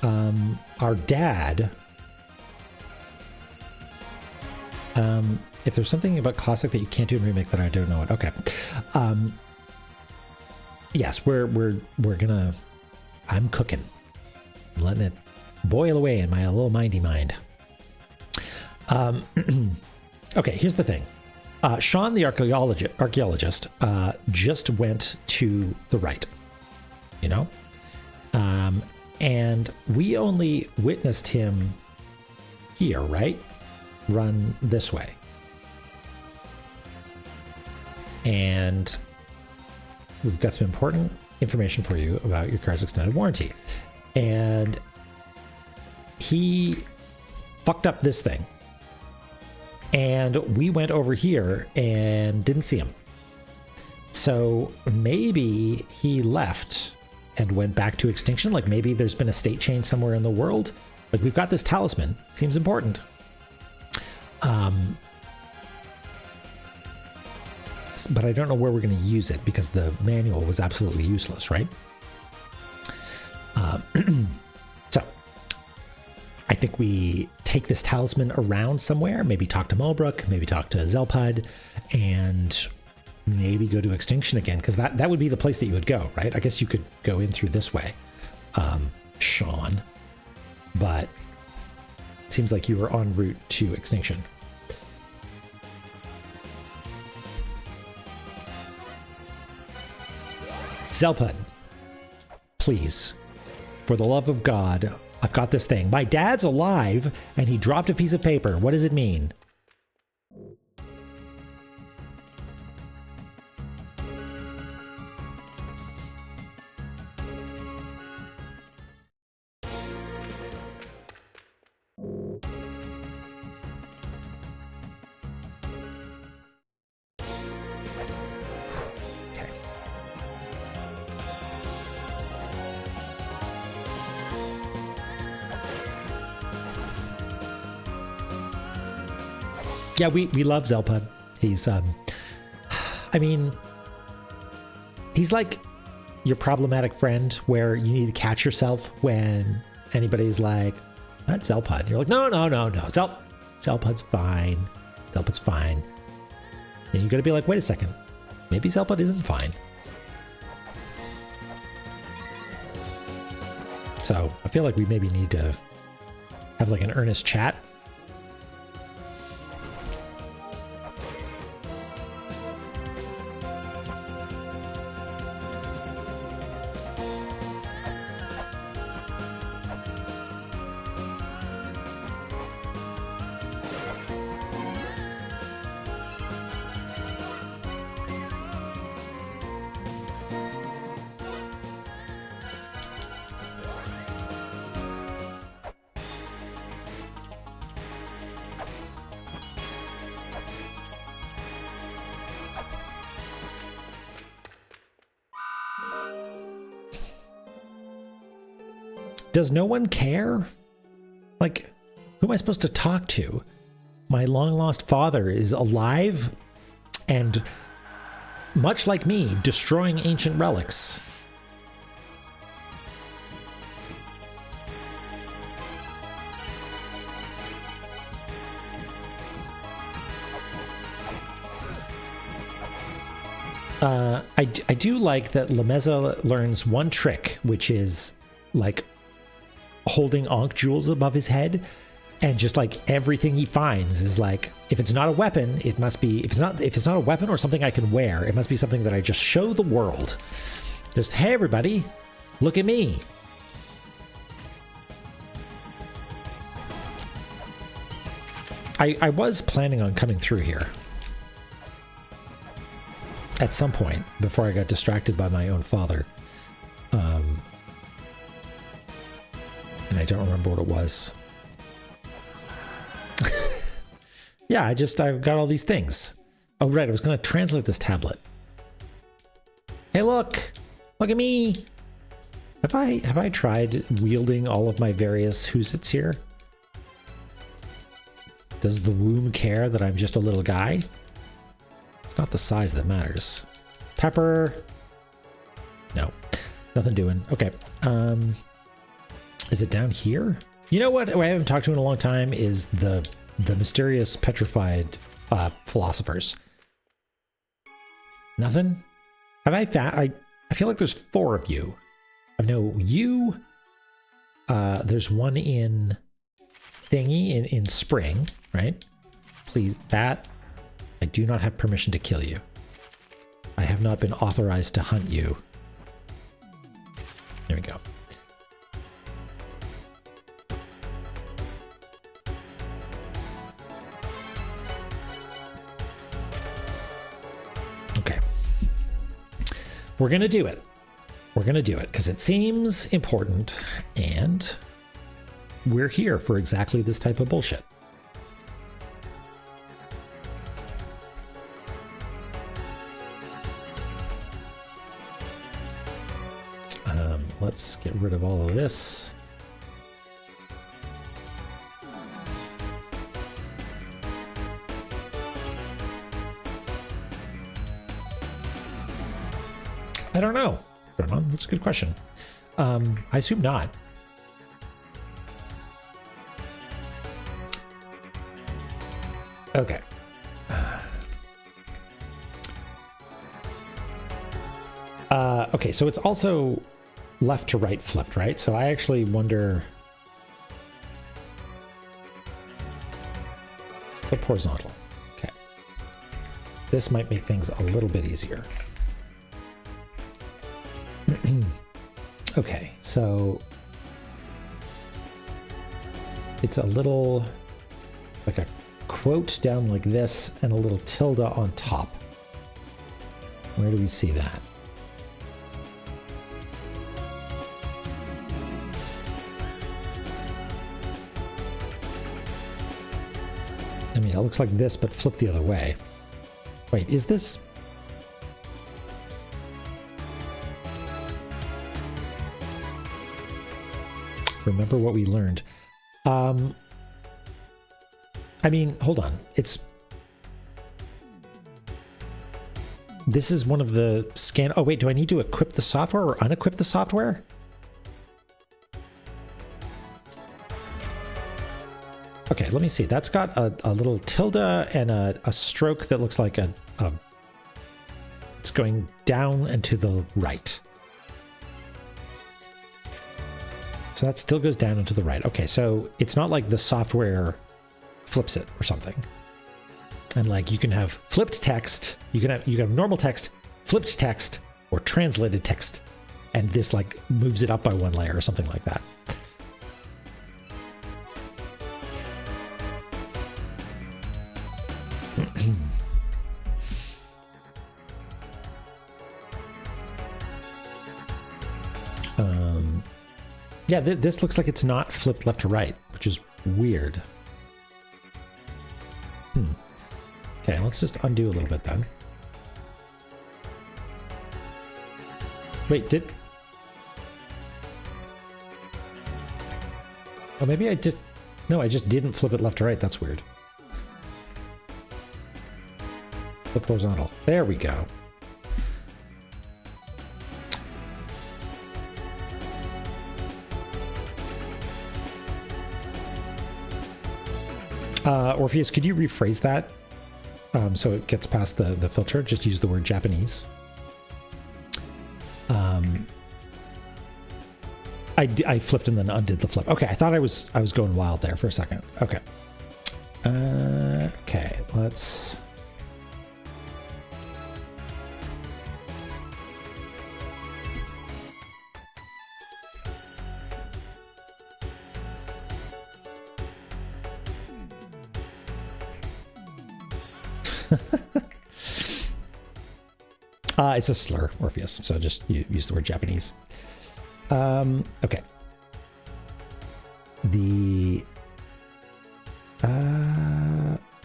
our dad. If there's something about classic that you can't do in remake that I don't know it. Okay. Yes, we're gonna. I'm cooking, I'm letting it boil away in my little mindy mind. Okay, here's the thing. Sean, the archaeologist, just went to the right, you know? And we only witnessed him here, right? Run this way. And we've got some important information for you about your car's extended warranty. And he fucked up this thing. And we went over here and didn't see him. So maybe he left and went back to extinction. Like maybe there's been a state change somewhere in the world. Like we've got this talisman. Seems important. But I don't know where we're going to use it because the manual was absolutely useless, right? So I think we take this talisman around somewhere, maybe talk to Mulbrook, maybe talk to Zelpud, and maybe go to extinction again, because that would be the place that you would go, right? I guess you could go in through this way, Sean, but it seems like you were en route to extinction. Zelpud, please, for the love of God, I've got this thing. My dad's alive, and he dropped a piece of paper. What does it mean? Yeah, we love Zelpud. He's, I mean, he's like your problematic friend where you need to catch yourself when anybody's like, that's Zelpud. You're like, no. Zelpud's fine. Zelpud's fine. And you gotta be like, wait a second. Maybe Zelpud isn't fine. So I feel like we maybe need to have like an earnest chat. Does no one care? Like, who am I supposed to talk to? My long-lost father is alive and, much like me, destroying ancient relics. I do like that Lameza learns one trick, which is like holding Ankh jewels above his head, and just like everything he finds is like, if it's not a weapon, it must be, if it's not a weapon or something I can wear, it must be something that I just show the world. Just, hey everybody, look at me. I was planning on coming through here. at some point before I got distracted by my own father. And I don't remember what it was. Yeah, I've got all these things. Oh, right, I was going to translate this tablet. Hey, look at me. Have I tried wielding all of my various who's-its here? Does the womb care that I'm just a little guy? It's not the size that matters. Pepper. No, nothing doing. Okay. Is it down here? You know what I haven't talked to in a long time is the mysterious petrified philosophers. Nothing? Have I found? I feel like there's 4 of you. I know you. There's one in thingy in spring, right? Please, bat. I do not have permission to kill you. I have not been authorized to hunt you. There we go. Okay. We're going to do it. We're going to do it because it seems important and we're here for exactly this type of bullshit. Let's get rid of all of this. I don't know. That's a good question. I assume not. Okay. Okay, so it's also left to right flipped, right? So I actually wonder... Flip horizontal. Okay. This might make things a little bit easier. Okay, so... It's a little... like a quote down like this and a little tilde on top. Where do we see that? I mean, it looks like this, but flipped the other way. Wait, is this... Remember what we learned. I mean, hold on. It's... This is one of the scan... Oh, wait, do I need to equip the software or unequip the software? Okay, let me see. That's got a little tilde and a stroke that looks like it's going down and to the right. So that still goes down and to the right. Okay, so it's not like the software flips it or something. And like you can have flipped text, you can have normal text, flipped text, or translated text, and this like moves it up by 1 layer or something like that. Yeah, this looks like it's not flipped left to right, which is weird. Okay, let's just undo a little bit then. Wait, Oh, maybe I did... No, I just didn't flip it left to right. That's weird. Flip horizontal. There we go. Orpheus, could you rephrase that so it gets past the filter? Just use the word Japanese. I flipped and then undid the flip. Okay, I thought I was going wild there for a second. Okay. Okay, let's... It's a slur, Orpheus, so just use the word Japanese. Okay.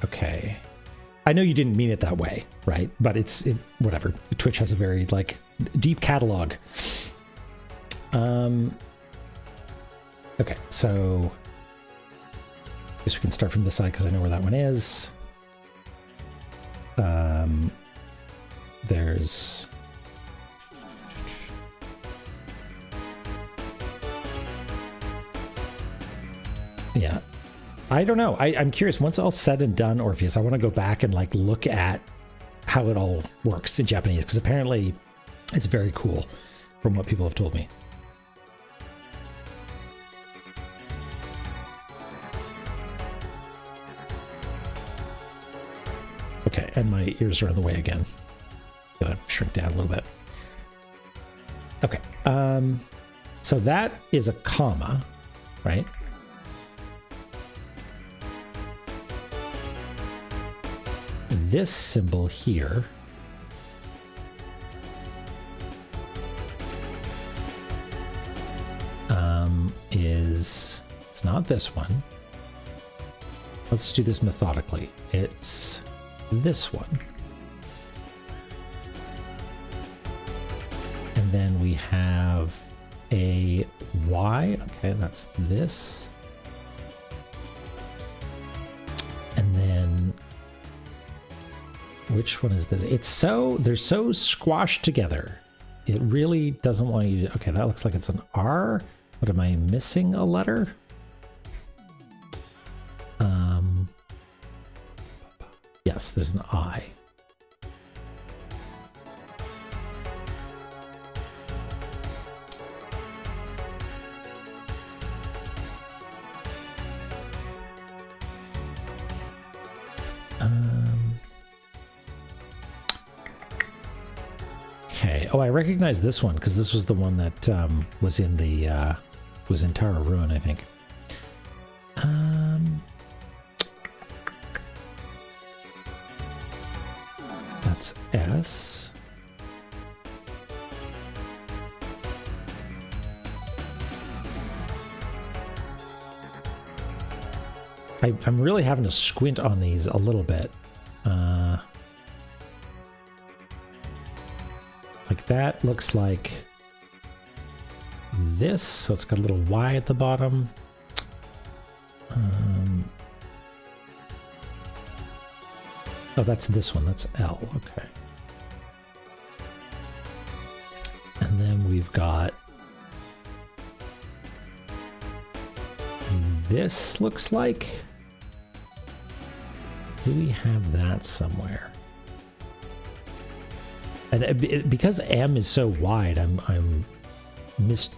Okay. I know you didn't mean it that way, right? But whatever. Twitch has a very, like, deep catalog. Okay, so I guess we can start from this side because I know where that one is. There's... Yeah. I don't know. I'm curious. Once all's said and done, Orpheus, I want to go back and like look at how it all works in Japanese, because apparently it's very cool from what people have told me. Okay, and my ears are in the way again. Gotta shrink down a little bit. Okay, so that is a comma, right? This symbol here it's not this one. Let's do this methodically. It's this one. And then we have a Y. Okay, that's this. And then which one is this? They're so squashed together. It really doesn't want you to... Okay, that looks like it's an R. What, am I missing a letter? Yes, there's an I. Okay. Oh, I recognize this one because this was the one that was in the was in Tower of Ruin, I think. That's S. I'm really having to squint on these a little bit. Like that looks like this, so it's got a little Y at the bottom. Oh, that's this one. That's L. Okay. And then we've got this. Looks like. Do we have that somewhere? And because M is so wide, I'm missed.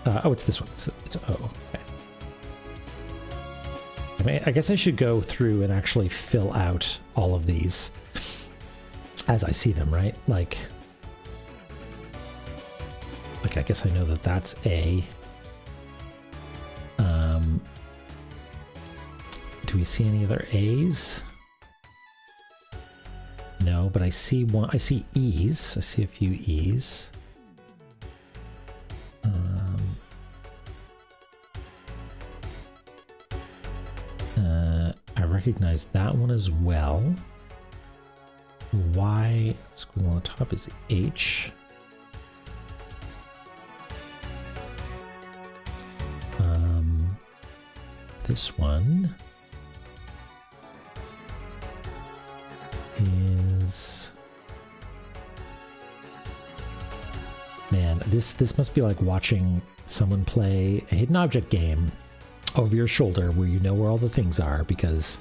Oh, it's this one. It's O. Okay. I mean, I guess I should go through and actually fill out all of these as I see them, right? Like I guess I know that that's A. Do we see any other A's? No, but I see one. I see E's. I see a few E's. I recognize that one as well. Y squiggle on the top is H. This one is... Man, this must be like watching someone play a hidden object game over your shoulder where you know where all the things are, because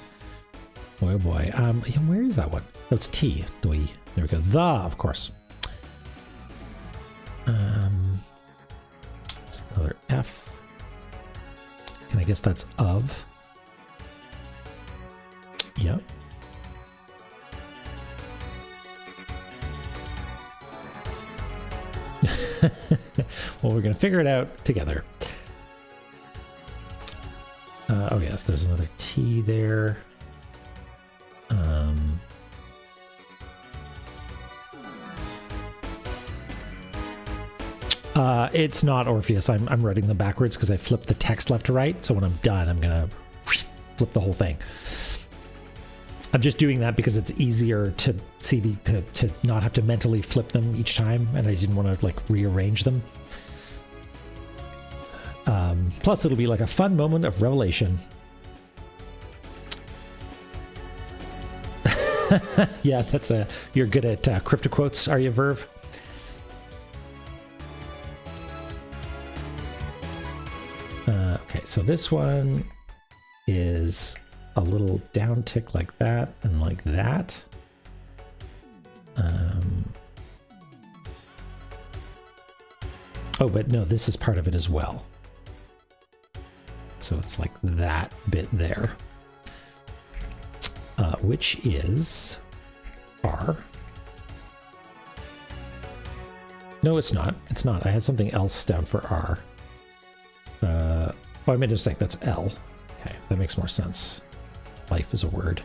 boy, oh boy. Yeah, where is that one? Oh, it's T. There we go. The, of course. It's another F. And I guess that's of. Yep. Well, we're going to figure it out together. Oh, yes, there's another T there. It's not Orpheus. I'm writing them backwards because I flipped the text left to right. So when I'm done, I'm going to flip the whole thing. I'm just doing that because it's easier to see to not have to mentally flip them each time, and I didn't want to like rearrange them. Plus, it'll be like a fun moment of revelation. Yeah, that's you're good at crypto quotes, are you, Verve? Okay, so this one is a little down tick like that and like that. Oh, but no, this is part of it as well. So it's like that bit there, which is R. No, it's not. It's not. I had something else down for R. Oh, I made a mistake. That's L. Okay, that makes more sense. Life is a word.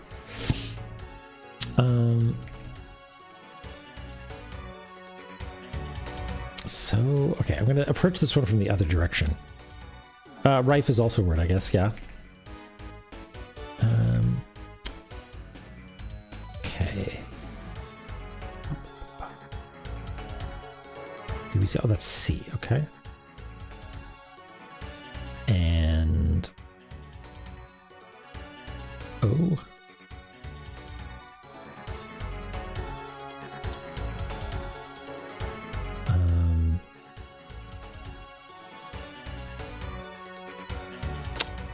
So, okay, I'm going to approach this one from the other direction. Rife is also a word, I guess, yeah. Okay. Do we see? Oh, that's C, okay. And O.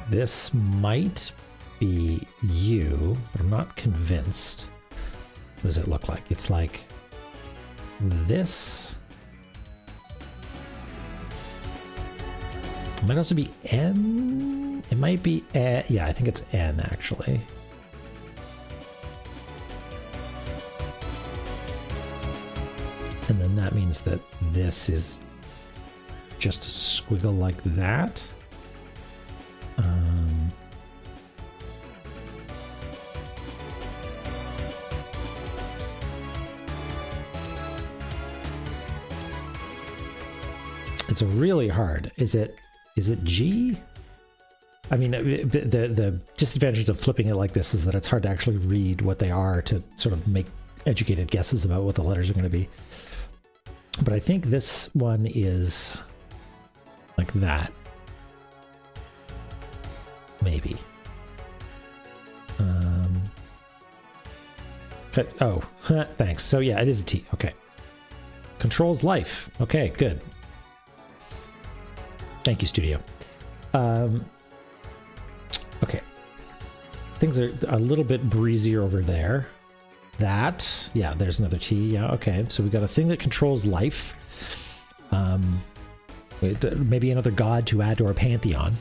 This might be U, but I'm not convinced. What does it look like? It's like this. It might also be N. It might be N. Yeah, I think it's N actually. And then that means that this is just a squiggle like that. It's really hard. Is it G? I mean, the disadvantage of flipping it like this is that it's hard to actually read what they are to sort of make educated guesses about what the letters are going to be. But I think this one is like that. Maybe. Oh, thanks. So yeah, it is a T. Okay. Controls life. Okay, good. Thank you, studio. Okay. Things are a little bit breezier over there. That, yeah, there's another T. Yeah, okay. So we got a thing that controls life. Maybe another god to add to our pantheon.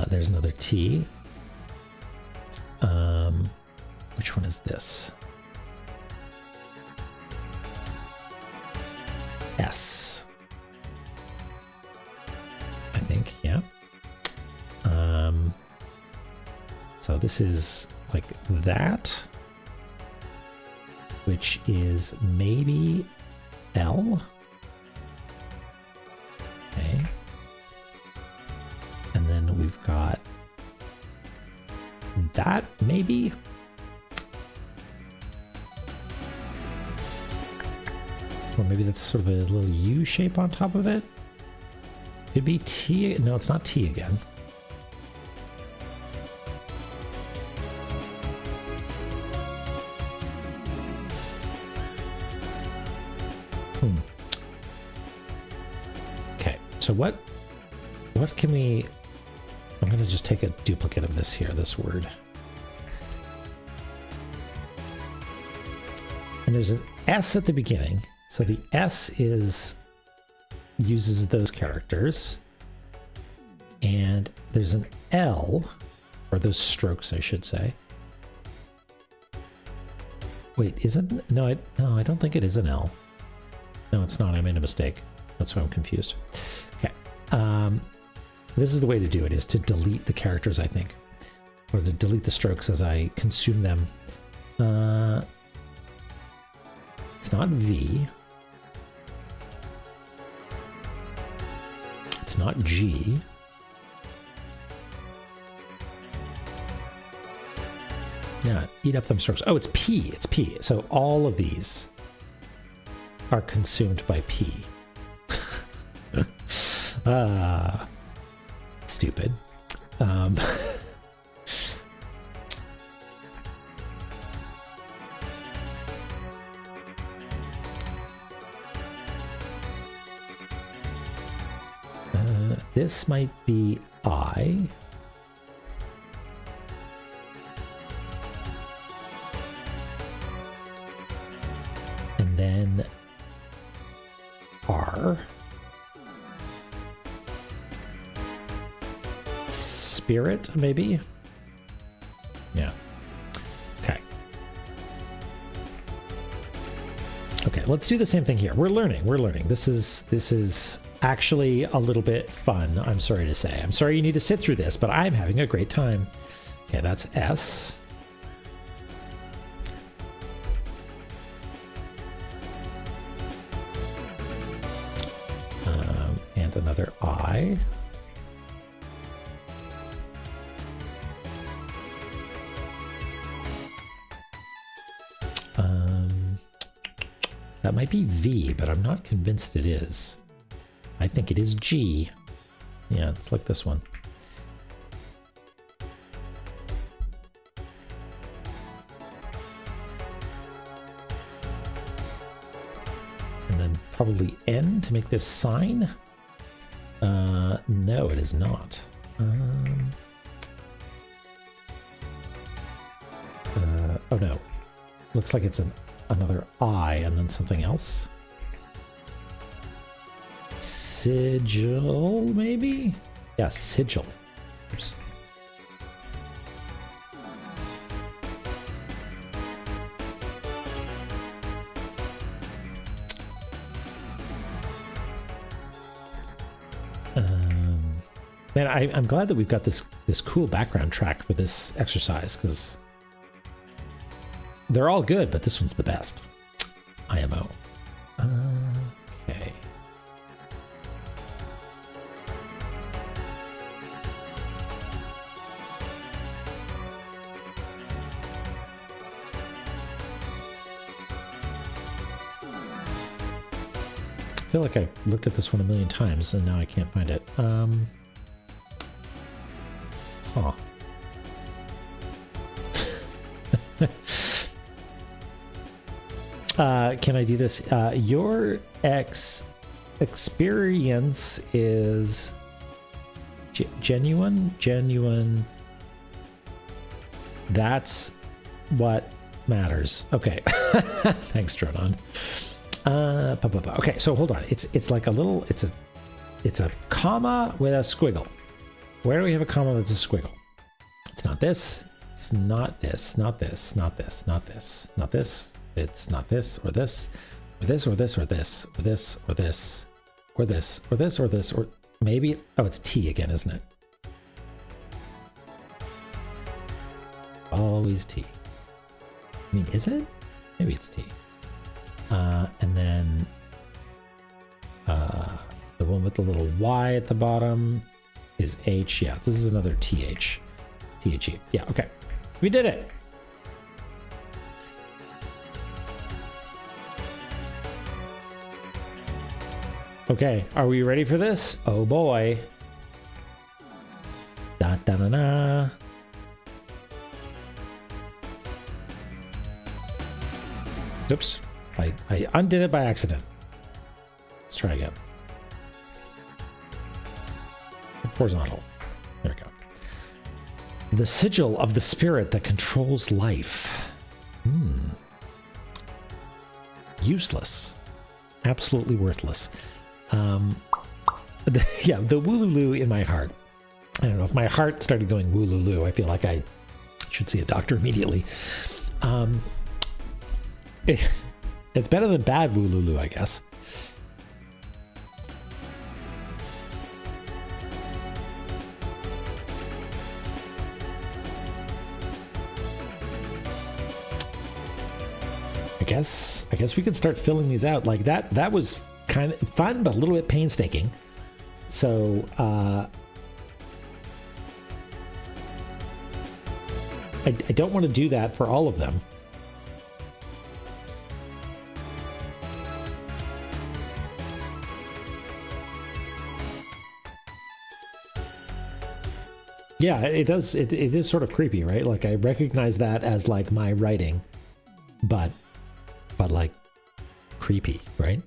There's another T. Which one is this? S. I think, yeah. So this is like that, which is maybe L. Okay. And then we've got that, maybe. Or maybe that's sort of a little U shape on top of it. Could be T. No, it's not T again. Okay, so what can we... I'm going to just take a duplicate of this here, this word. And there's an S at the beginning. So the S uses those characters. And there's an L, or those strokes, I should say. Wait, isn't... No, I don't think it is an L. No, it's not. I made a mistake. That's why I'm confused. Okay. This is the way to do it, is to delete the characters, I think. Or to delete the strokes as I consume them. It's not V. not G. Yeah, eat up them storks. Oh, it's P. It's P. So all of these are consumed by P. Stupid. This might be I. And then R. Spirit, maybe? Yeah. Okay. Okay, let's do the same thing here. We're learning. This is actually a little bit fun, I'm sorry to say. I'm sorry you need to sit through this, but I'm having a great time. Okay, that's S. And another I. That might be V, but I'm not convinced it is. I think it is G. Yeah, it's like this one. And then probably N to make this sign. No, it is not. Oh no. Looks like it's another I and then something else. Sigil, maybe? Yeah, sigil. Oops. Man, I'm glad that we've got this cool background track for this exercise, because they're all good, but this one's the best. IMO. Okay. I feel like I looked at this one a million times and now I can't find it. Huh. Can I do this? Your experience is genuine. That's what matters. Okay. Thanks, Dronon. Okay, so hold on. It's like a little. It's a comma with a squiggle. Where do we have a comma that's a squiggle? It's not this. It's not this. Not this. Not this. Not this. Not this. It's not this or this or this or this or this or this or this or this or this or this or maybe. Oh, it's T again, isn't it? Always T. I mean, is it? Maybe it's T. And then the one with the little Y at the bottom is H. Yeah, this is another TH. THE. Yeah, okay. We did it. Okay, are we ready for this? Oh boy. Da da da da. Oops. I undid it by accident. Let's try again. Horizontal. There we go. The sigil of the spirit that controls life. Useless. Absolutely worthless. Yeah, the woolulu in my heart. I don't know, if my heart started going woolulu, I feel like I should see a doctor immediately. It's better than bad woolulu, I guess. I guess we could start filling these out like that. That was kind of fun, but a little bit painstaking. So I don't want to do that for all of them. Yeah, it does. It is sort of creepy, right? Like I recognize that as like my writing, but like creepy, right?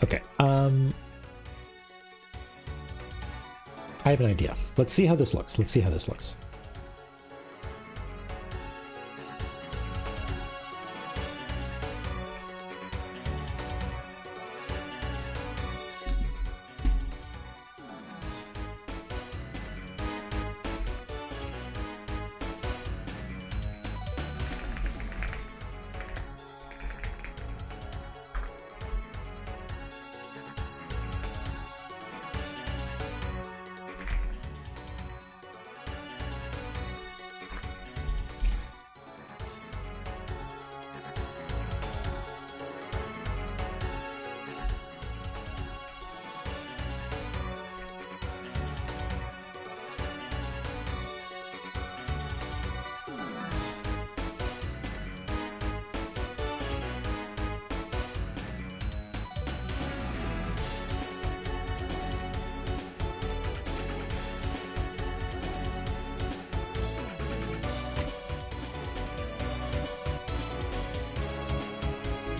Okay. I have an idea. Let's see how this looks. Let's see how this looks.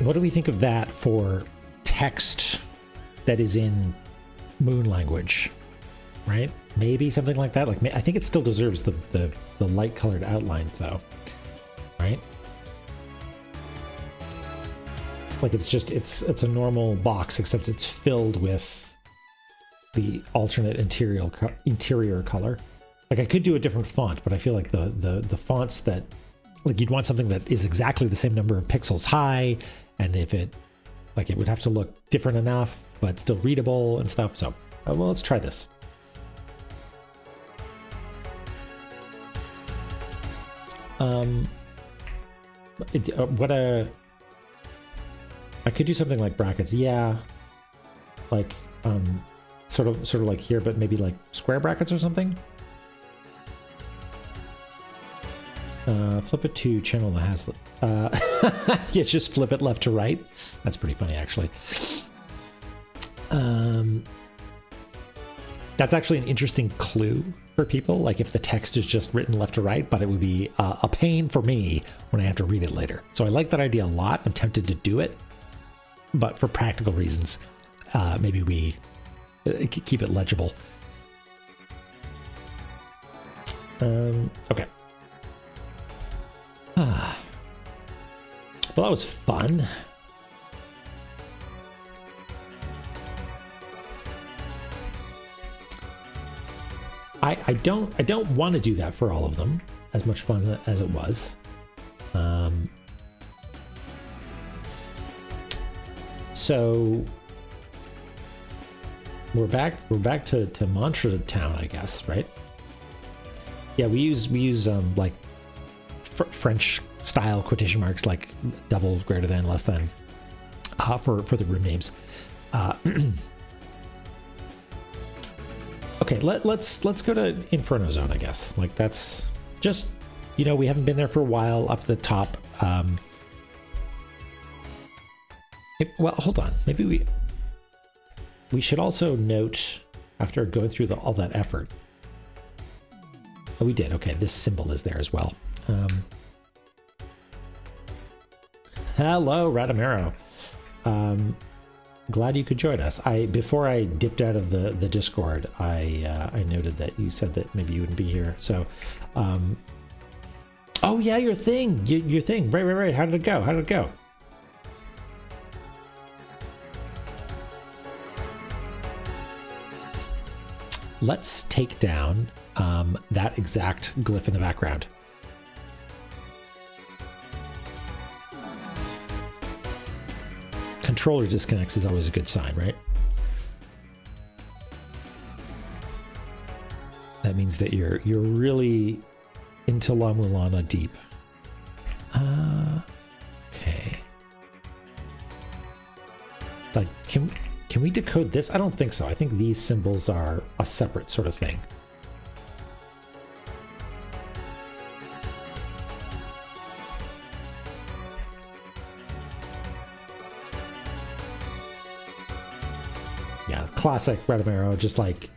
What do we think of that for text that is in moon language, right? Maybe something like that. Like I think it still deserves the light colored outline though, right? Like it's a normal box except it's filled with the alternate interior color. Like I could do a different font, but I feel like the fonts that, like you'd want something that is exactly the same number of pixels high, and if it, like it would have to look different enough, but still readable and stuff. So, well, let's try this. I could do something like brackets. Yeah. Like, sort of like here, but maybe like square brackets or something. Flip it to channel that has yeah, just flip it left to right. That's pretty funny, actually. That's actually an interesting clue for people. Like if the text is just written left to right, but it would be a pain for me when I have to read it later. So I like that idea a lot. I'm tempted to do it, but for practical reasons, maybe we keep it legible. Okay. Well, that was fun. I don't want to do that for all of them, as much fun as it was. So we're back to Mantra Town, I guess, right? Yeah, we use like French style quotation marks, like double, greater than, less than, for the room names. Okay, let's go to Inferno Zone, I guess. Like that's just, you know, we haven't been there for a while. Up to the top. Well, hold on. Maybe we should also note, after going through all that effort. Oh, we did. Okay, this symbol is there as well. Hello, Radamero. Glad you could join us. Before I dipped out of the Discord, I noted that you said that maybe you wouldn't be here. So, oh yeah, your thing. Right. How did it go? Let's take down that exact glyph in the background. Controller disconnects is always a good sign, right? That means that you're really into La-Mulana deep. Okay. Like, can we decode this? I don't think so. I think these symbols are a separate sort of thing. Yeah, classic Red Arrow, just like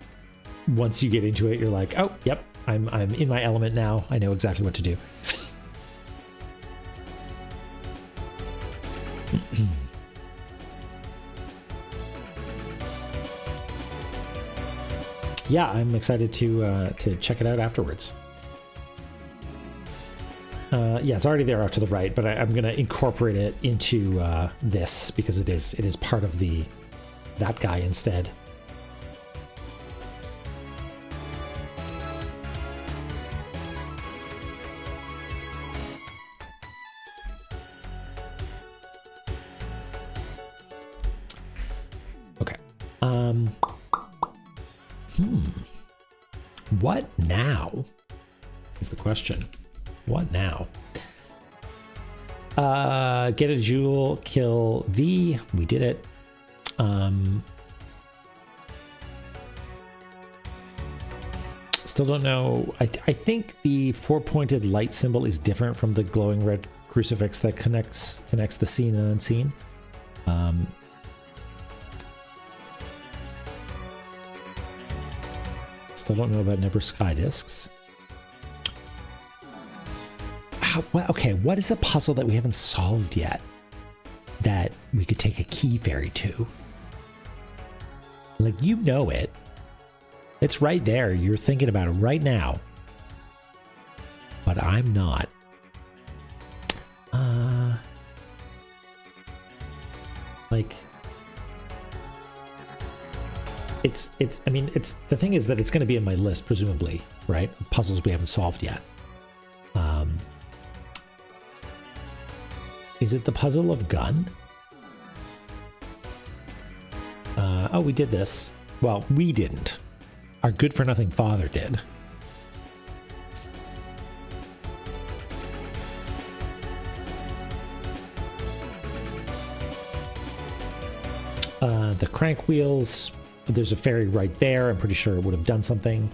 once you get into it, you're like, oh, yep, I'm in my element now. I know exactly what to do. Yeah, I'm excited to check it out afterwards. Yeah, it's already there out to the right, but I'm gonna incorporate it into this because it is part of that guy instead. Okay. What now is the question. What now? Get a jewel, kill V. We did it. Still don't know. I think the four-pointed light symbol is different from the glowing red crucifix that connects the seen and unseen. Still don't know about Nebra Sky Discs. Okay, what is a puzzle that we haven't solved yet that we could take a key fairy to? Like, you know it. It's right there. You're thinking about it right now. But I'm not. Like... I mean, the thing is that it's going to be in my list, presumably, right? Of puzzles we haven't solved yet. Is it the puzzle of gun? Oh, we did this. Well, we didn't. Our good-for-nothing father did. The crank wheels... There's a fairy right there. I'm pretty sure it would have done something.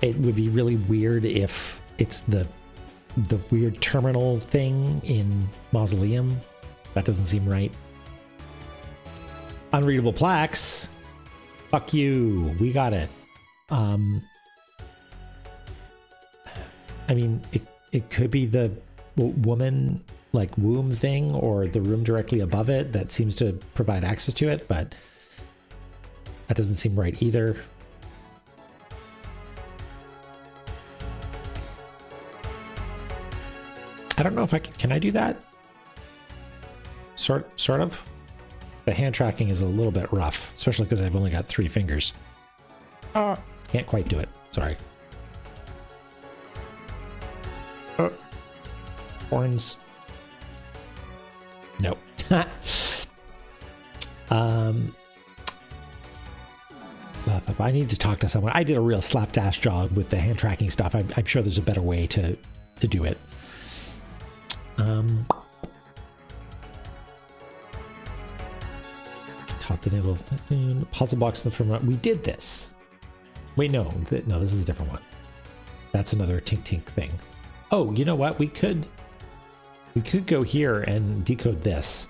It would be really weird if it's the weird terminal thing in Mausoleum. That doesn't seem right. Unreadable plaques. Fuck you. We got it. I mean, it could be the woman... like womb thing or the room directly above it that seems to provide access to it, but that doesn't seem right either. I don't know if can I do that? Sort of. The hand tracking is a little bit rough, especially because I've only got 3 fingers. Can't quite do it. Sorry. Horns. Nope. I need to talk to someone. I did a real slapdash job with the hand tracking stuff. I'm sure there's a better way to do it. Top the navel. Puzzle box in the front. We did this. Wait, no, this is a different one. That's another tink tink thing. Oh, you know what? We could go here and decode this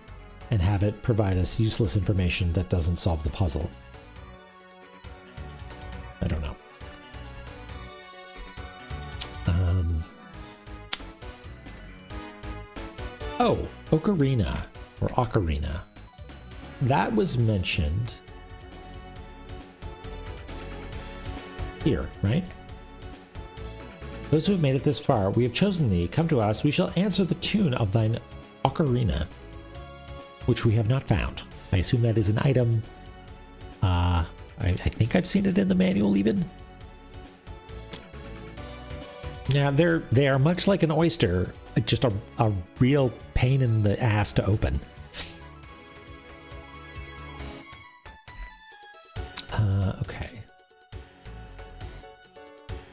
and have it provide us useless information that doesn't solve the puzzle. I don't know. Oh, Ocarina or Ocarina. That was mentioned here, right? Those who have made it this far, we have chosen thee. Come to us. We shall answer the tune of thine ocarina, which we have not found. I assume that is an item. I think I've seen it in the manual even. Yeah, they are much like an oyster, just a real pain in the ass to open. Okay.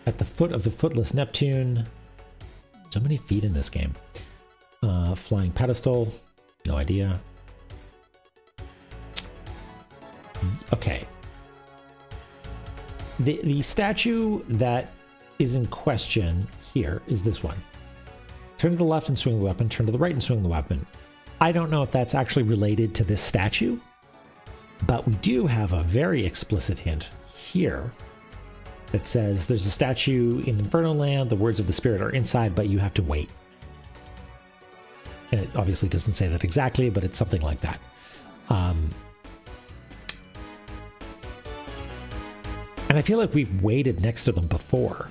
At the foot of the footless Neptune. So many feet in this game. Flying pedestal. No idea. Okay. The statue that is in question here is this one. Turn to the left and swing the weapon. Turn to the right and swing the weapon. I don't know if that's actually related to this statue, but we do have a very explicit hint here that says there's a statue in Inferno Land. The words of the spirit are inside, but you have to wait. And it obviously doesn't say that exactly, but it's something like that. And I feel like we've waited next to them before.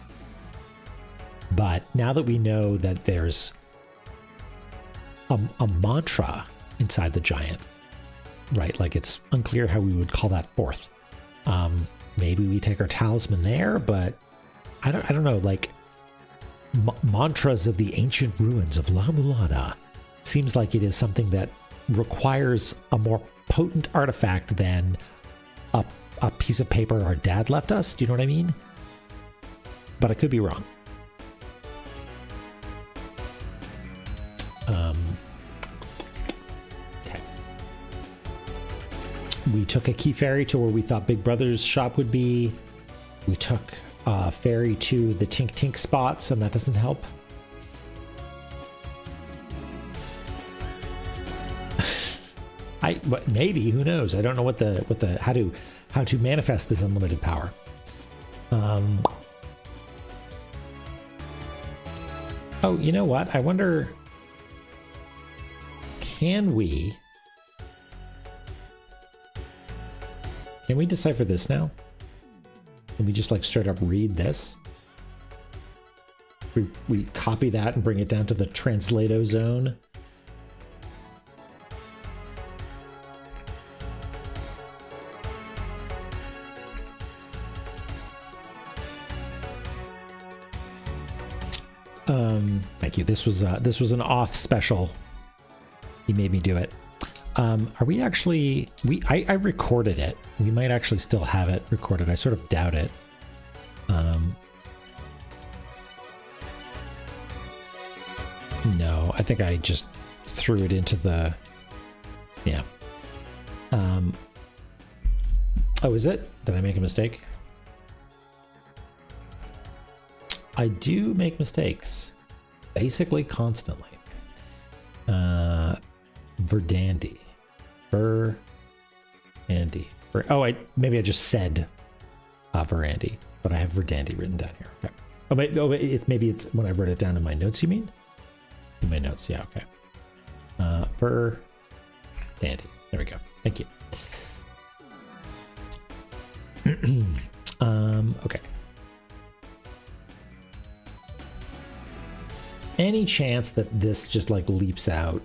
But now that we know that there's a mantra inside the giant, right? Like it's unclear how we would call that forth. Maybe we take our talisman there, but I don't know. Like mantras of the ancient ruins of La-Mulana seems like it is something that requires a more potent artifact than a piece of paper our dad left us. Do you know what I mean? But I could be wrong. Okay. We took a key ferry to where we thought Big Brother's shop would be. We took a ferry to the Tink Tink spots, and that doesn't help. But maybe, who knows? I don't know how to manifest this unlimited power. Oh, you know what? I wonder, can we decipher this now? Can we just like straight up read this? We copy that and bring it down to the translato zone. Thank you. This was an auth special. He made me do it. Are we actually? I recorded it. We might actually still have it recorded. I sort of doubt it. No, I think I just threw it into the. Yeah. Oh, is it? Did I make a mistake? I do make mistakes, basically constantly. Verdandi. Verandi. Maybe I just said Verandi, but I have Verdandi written down here. Okay. Maybe it's when I wrote it down in my notes, you mean? In my notes, yeah, okay. Verdandi. There we go. Thank you. Okay. Any chance that this just like leaps out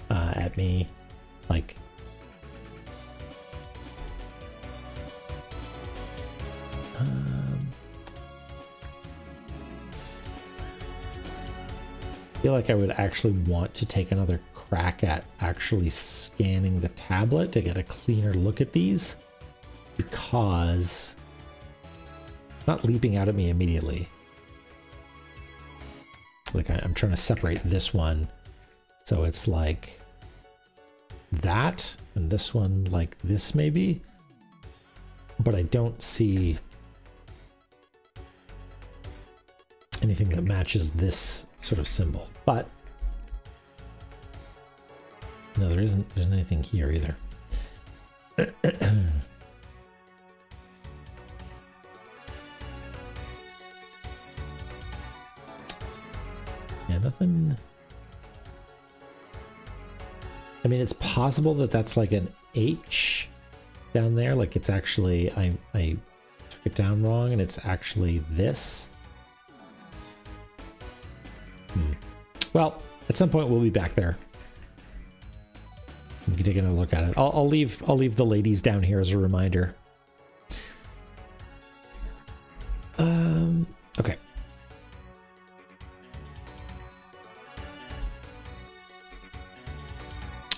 at me, like I feel like I would actually want to take another crack at actually scanning the tablet to get a cleaner look at these, because it's not leaping out at me immediately. Like I'm trying to separate this one, so it's like that, and this one like this maybe, but I don't see anything that matches this sort of symbol. But no, there's anything here either. Yeah, nothing. I mean, it's possible that that's like an H down there. Like it's actually, I took it down wrong and it's actually this. Well, at some point we'll be back there. We can take another look at it. I'll leave the ladies down here as a reminder. Okay.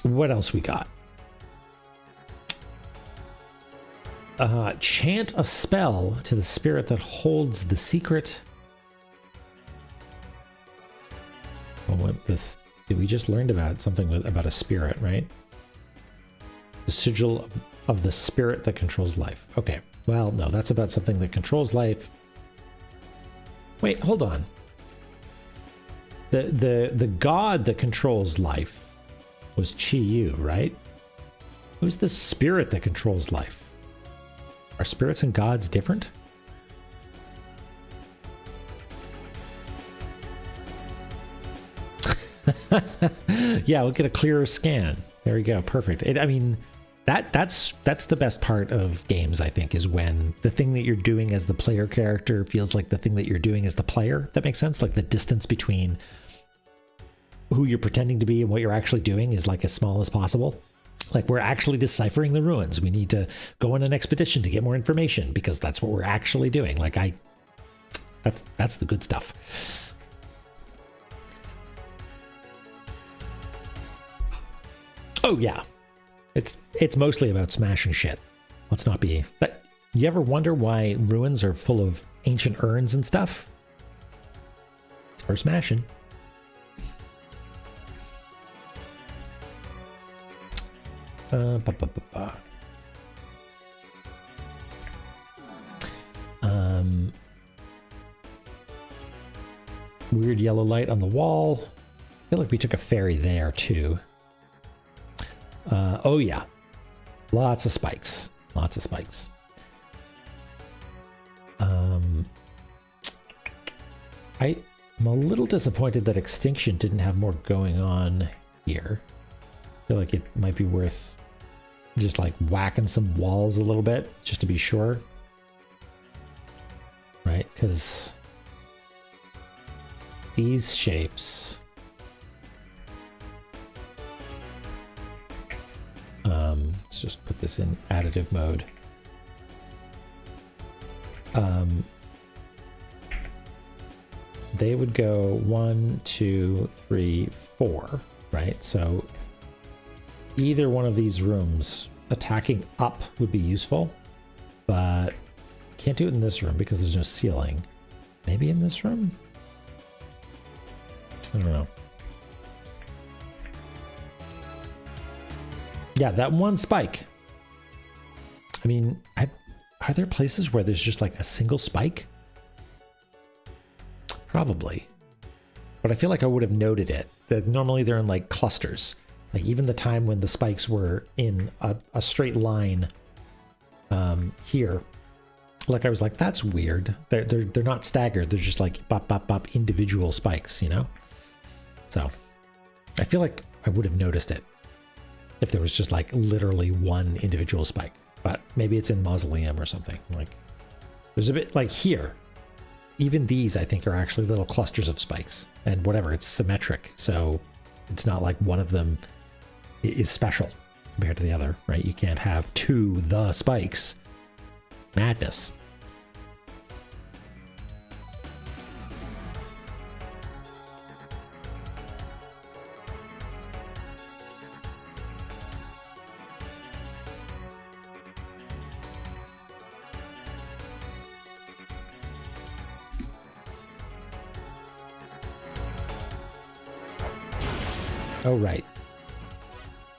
What else we got? Chant a spell to the spirit that holds the secret. Well, we just learned about something about a spirit, right? The sigil of the spirit that controls life. Okay, well, no, that's about something that controls life. Wait, hold on. The god that controls life was Chi-Yu, right? Who's the spirit that controls life? Are spirits and gods different? Yeah, we'll get a clearer scan. There we go. Perfect. I mean, that's the best part of games, I think, is when the thing that you're doing as the player character feels like the thing that you're doing as the player. That makes sense? Like the distance between who you're pretending to be and what you're actually doing is like as small as possible. Like we're actually deciphering the ruins. We need to go on an expedition to get more information because that's what we're actually doing. Like that's the good stuff. Oh yeah, it's mostly about smashing shit. Let's not be. You ever wonder why ruins are full of ancient urns and stuff? It's for smashing. Weird yellow light on the wall. I feel like we took a ferry there too. Oh yeah, lots of spikes. Lots of spikes. I'm a little disappointed that Extinction didn't have more going on here. I feel like it might be worth just like whacking some walls a little bit just to be sure. Right, because these shapes let's just put this in additive mode. They would go 1, 2, 3, 4, right? So either one of these rooms attacking up would be useful, but can't do it in this room because there's no ceiling. Maybe in this room? I don't know. Yeah, that one spike. I mean, are there places where there's just like a single spike? Probably. But I feel like I would have noted it. That normally they're in like clusters. Like even the time when the spikes were in a straight line here. Like I was like, that's weird. They're not staggered. They're just like bop, bop, bop, individual spikes, you know? So I feel like I would have noticed it if there was just like literally one individual spike, but maybe it's in Mausoleum or something. Like there's a bit like here, even these I think are actually little clusters of spikes and whatever, it's symmetric. So it's not like one of them is special compared to the other, right? You can't have two the spikes. Madness. Oh, right.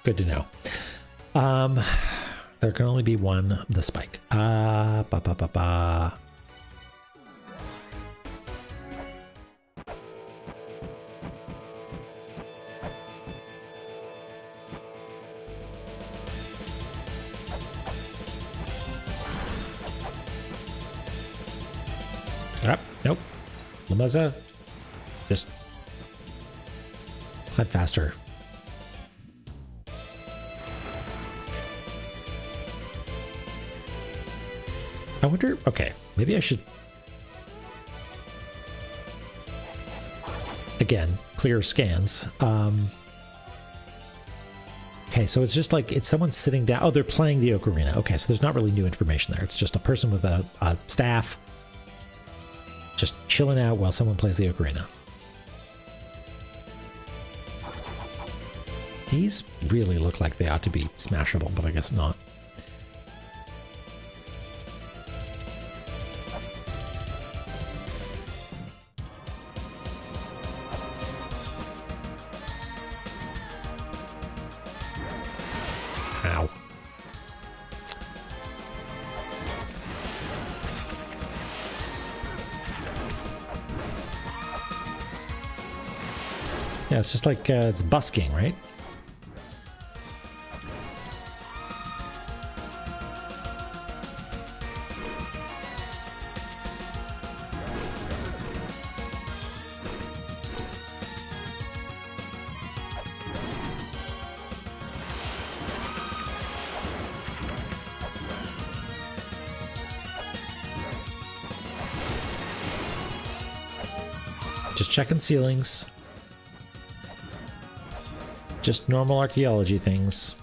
Good to know. There can only be one, the spike. Ba, ba, ba, ba. Nope. Lamuzza, just climb faster. I wonder, okay, maybe I should, again, clear scans. Okay, so it's just like, it's someone sitting down. Oh, they're playing the ocarina. Okay, so there's not really new information there. It's just a person with a staff just chilling out while someone plays the ocarina. These really look like they ought to be smashable, but I guess not. Ow. Yeah, it's just like it's busking, right? Just checking ceilings. Just normal archaeology things.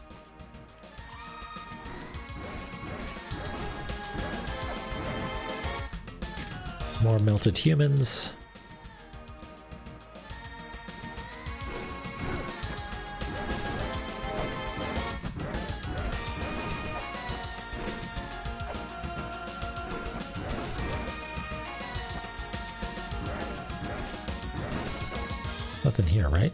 More melted humans. Nothing here, right?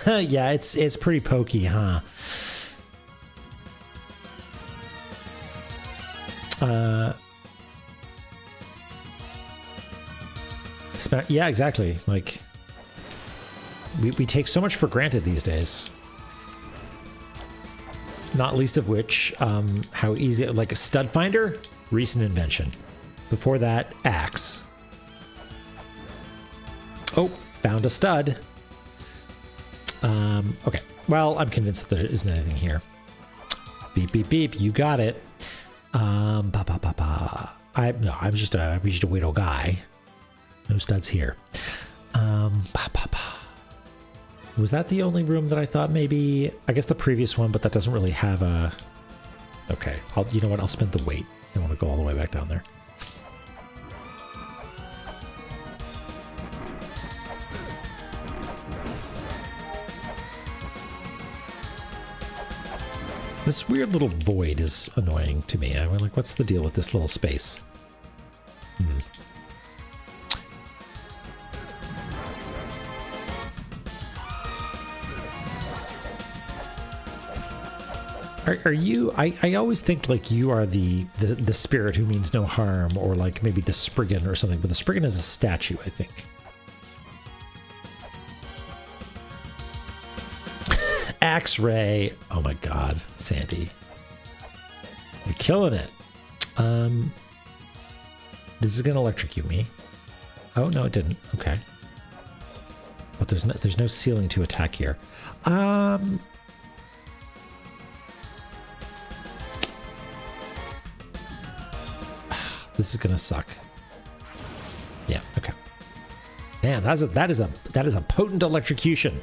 Yeah, it's pretty pokey, huh? Yeah, exactly. Like, we take so much for granted these days. Not least of which, how easy, like a stud finder, recent invention. Before that, axe. Oh, found a stud. Okay. Well, I'm convinced that there isn't anything here. Beep, beep, beep. You got it. I'm just a widow guy. No studs here. Was that the only room that I thought maybe? I guess the previous one, but that doesn't really have a. Okay. You know what? I'll spend the weight. I want to go all the way back down there. This weird little void is annoying to me. I'm like, what's the deal with this little space? Are you? I always think like you are the spirit who means no harm, or like maybe the Spriggan or something. But the Spriggan is a statue, I think. X-ray. Oh my god, Sandy. You're killing it. This is gonna electrocute me. Oh no, it didn't. Okay. But there's no ceiling to attack here. This is gonna suck. Yeah, okay. Man, that is a potent electrocution.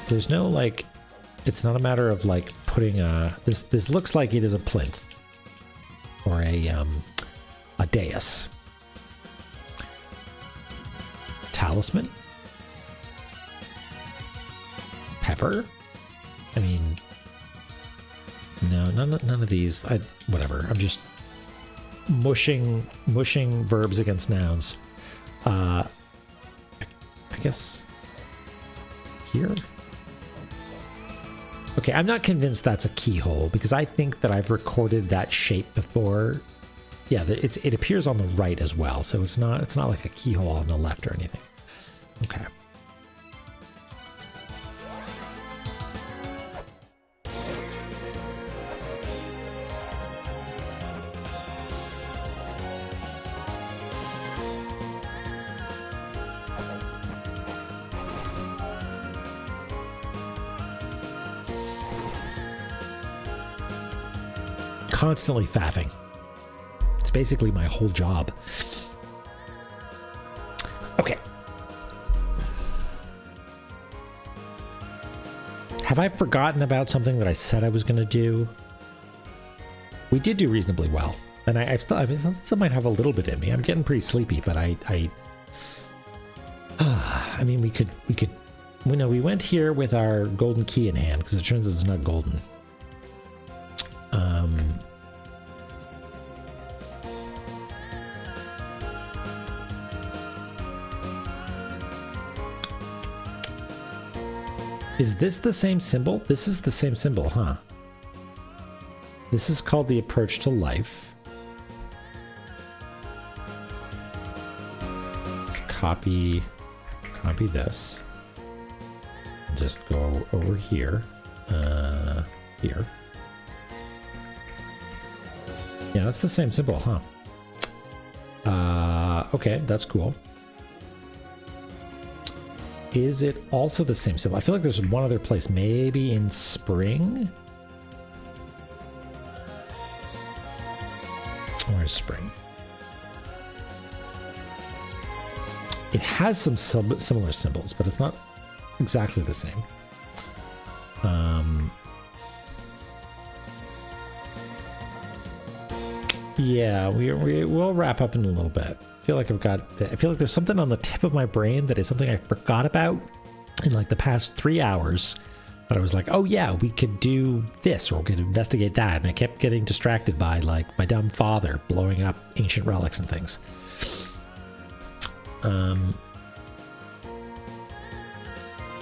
There's no like, it's not a matter of like putting a, this looks like it is a plinth or a dais. Talisman? Pepper? I mean, no, none of these. Whatever. I'm just mushing verbs against nouns. I guess here. Okay, I'm not convinced that's a keyhole because I think that I've recorded that shape before. Yeah, it appears on the right as well, so it's not like a keyhole on the left or anything. Okay. Constantly faffing. It's basically my whole job. Okay. Have I forgotten about something that I said I was going to do? We did do reasonably well. And I still might have a little bit in me. I'm getting pretty sleepy, but I mean, we could, we went here with our golden key in hand because it turns out it's not golden. Is this the same symbol? This is the same symbol, huh? This is called the approach to life. Let's copy this. Just go over here. Here. Yeah, that's the same symbol, huh? Okay, that's cool. Is it also the same symbol? I feel like there's one other place, maybe in spring? Where's spring? It has some similar symbols, but it's not exactly the same. Yeah, we'll wrap up in a little bit. I feel like I feel like there's something on the tip of my brain that is something I forgot about in like the past 3 hours. But I was like, oh yeah, we could do this or we could investigate that. And I kept getting distracted by like my dumb father blowing up ancient relics and things.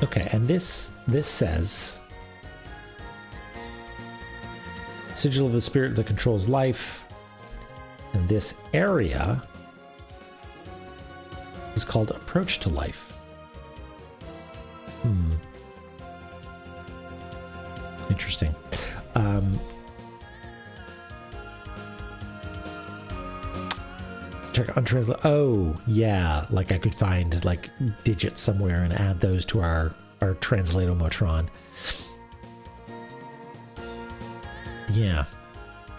Okay, and this says Sigil of the Spirit that controls life. And this area is called Approach to Life. Interesting. Check untranslate. Oh, yeah. Like I could find like digits somewhere and add those to our Translatotron. Yeah.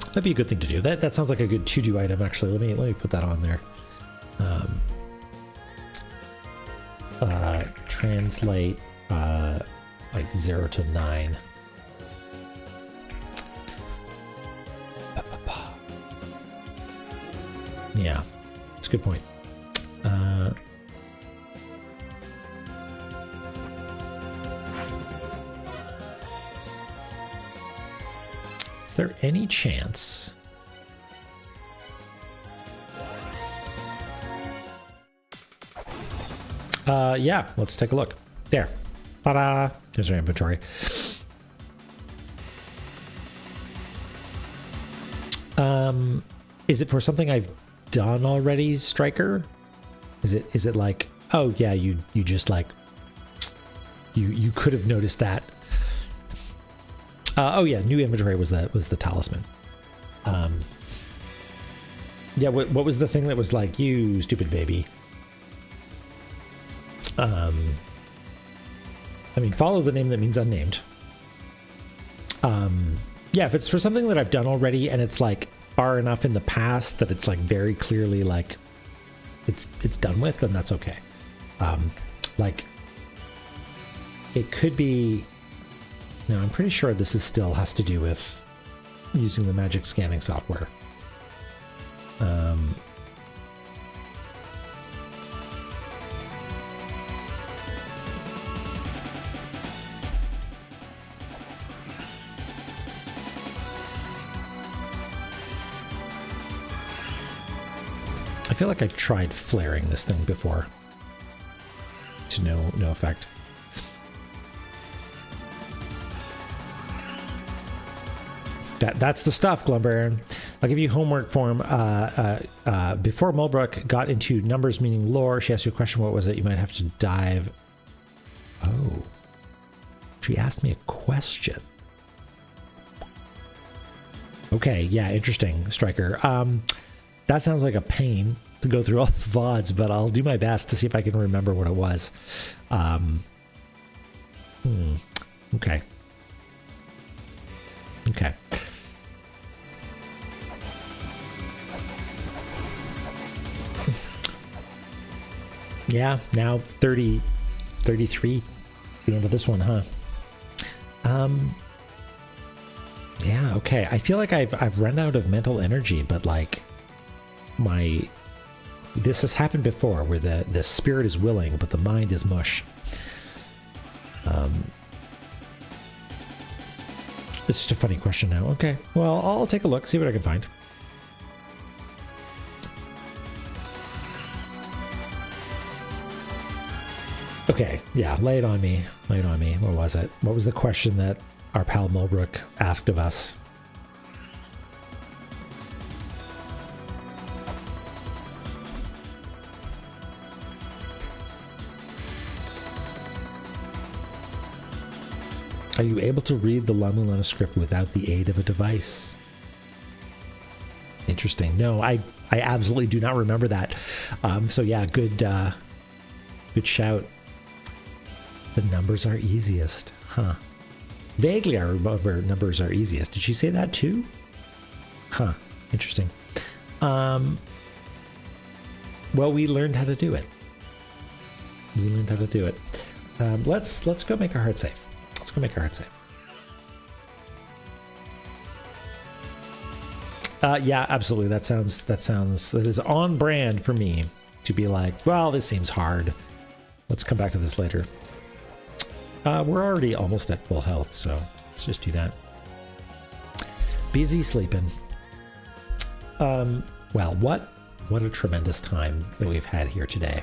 That'd be a good thing to do. That sounds like a good to-do item, actually. Let me put that on there. Translate like 0 to 9. Yeah, it's a good point. Is there any chance? Yeah, let's take a look. There. Ta-da! There's our inventory. Is it for something I've done already, Striker? Is it like, oh yeah, you just like you could have noticed that. Oh yeah, new inventory was the talisman. Yeah, what was the thing that was like, you stupid baby? I mean, follow the name that means unnamed. Yeah, if it's for something that I've done already and it's like far enough in the past that it's like very clearly like it's done with, then that's okay. Like it could be. No, I'm pretty sure this is still has to do with using the magic scanning software. I feel like I tried flaring this thing before to no effect. That's the stuff, Glumbaron. I'll give you homework form. Before Mulbrook got into numbers meaning lore, she asked you a question. What was it? You might have to dive. Oh. She asked me a question. Okay, yeah, interesting, Striker. That sounds like a pain to go through all the VODs, but I'll do my best to see if I can remember what it was. Okay. Okay. Yeah, now 30, 33, the end of this one, huh? Yeah, okay. I feel like I've run out of mental energy, but like this has happened before where the spirit is willing, but the mind is mush. It's just a funny question now. Okay, well, I'll take a look, see what I can find. Okay, yeah, lay it on me. Lay it on me. What was it? What was the question that our pal Mulbrook asked of us? Are you able to read the La-Mulana script without the aid of a device? Interesting. No, I absolutely do not remember that. So yeah, good shout. The numbers are easiest, huh? Vaguely I remember numbers are easiest. Did she say that too? Huh, interesting. Well, we learned how to do it. We learned how to do it. Let's go make our heart safe. Let's go make our heart safe. Yeah, absolutely. That is on brand for me to be like, well, this seems hard. Let's come back to this later. We're already almost at full health, so let's just do that. Busy sleeping. Well, what a tremendous time that we've had here today.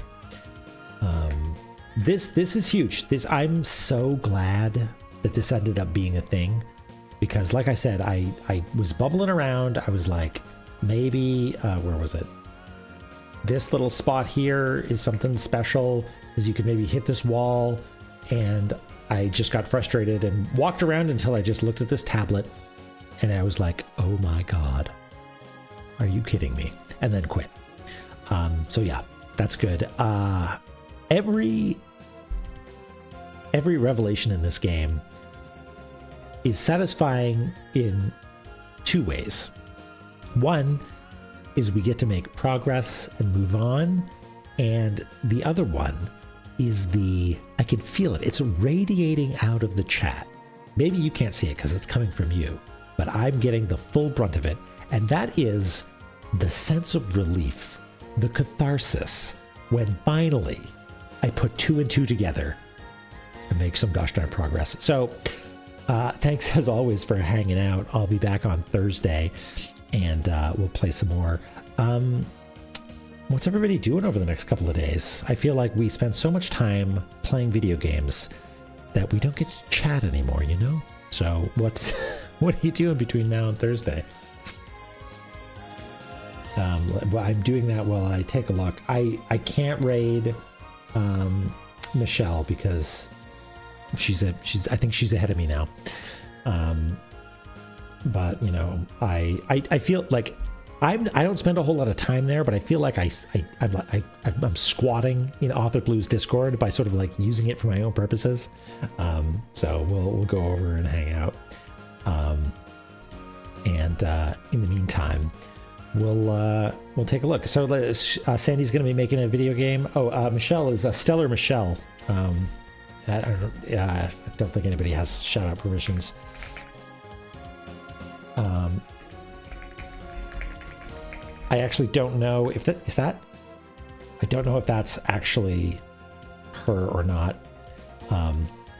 This is huge. I'm so glad that this ended up being a thing, because like I said, I was bubbling around. I was like, maybe where was it? This little spot here is something special, because you could maybe hit this wall, and I just got frustrated and walked around until I just looked at this tablet and I was like, oh my God, are you kidding me? And then quit. So yeah, that's good. Every revelation in this game is satisfying in two ways. One is we get to make progress and move on. And the other one is I can feel it. It's radiating out of the chat. Maybe you can't see it because it's coming from you, but I'm getting the full brunt of it. And that is the sense of relief, the catharsis, when finally I put 2 and 2 together and make some gosh darn progress. So thanks as always for hanging out. I'll be back on Thursday and we'll play some more. What's everybody doing over the next couple of days? I feel like we spend so much time playing video games that we don't get to chat anymore, you know? So what are you doing between now and Thursday? Well, I'm doing that while I take a look. I can't raid Michelle because I think she's ahead of me now. But you know, I feel like I don't spend a whole lot of time there, but I feel like I'm squatting in Author Blue's Discord by sort of like using it for my own purposes. So we'll go over and hang out. And in the meantime, we'll take a look. So Sandy's going to be making a video game. Oh, Michelle is Stellar Michelle. I don't think anybody has shout out permissions. I actually don't know if I don't know if that's actually her or not.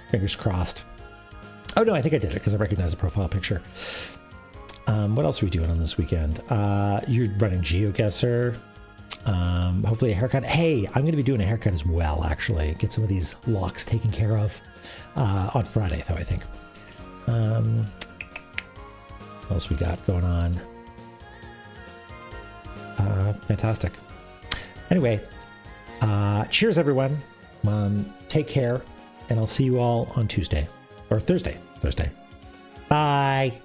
Fingers crossed. Oh no, I think I did it because I recognize the profile picture. What else are we doing on this weekend? You're running GeoGuessr. Hopefully a haircut. Hey, I'm going to be doing a haircut as well, actually. Get some of these locks taken care of on Friday, though, I think. What else we got going on? Fantastic. Anyway, cheers, everyone. Take care, and I'll see you all on Tuesday. Or Thursday. Bye.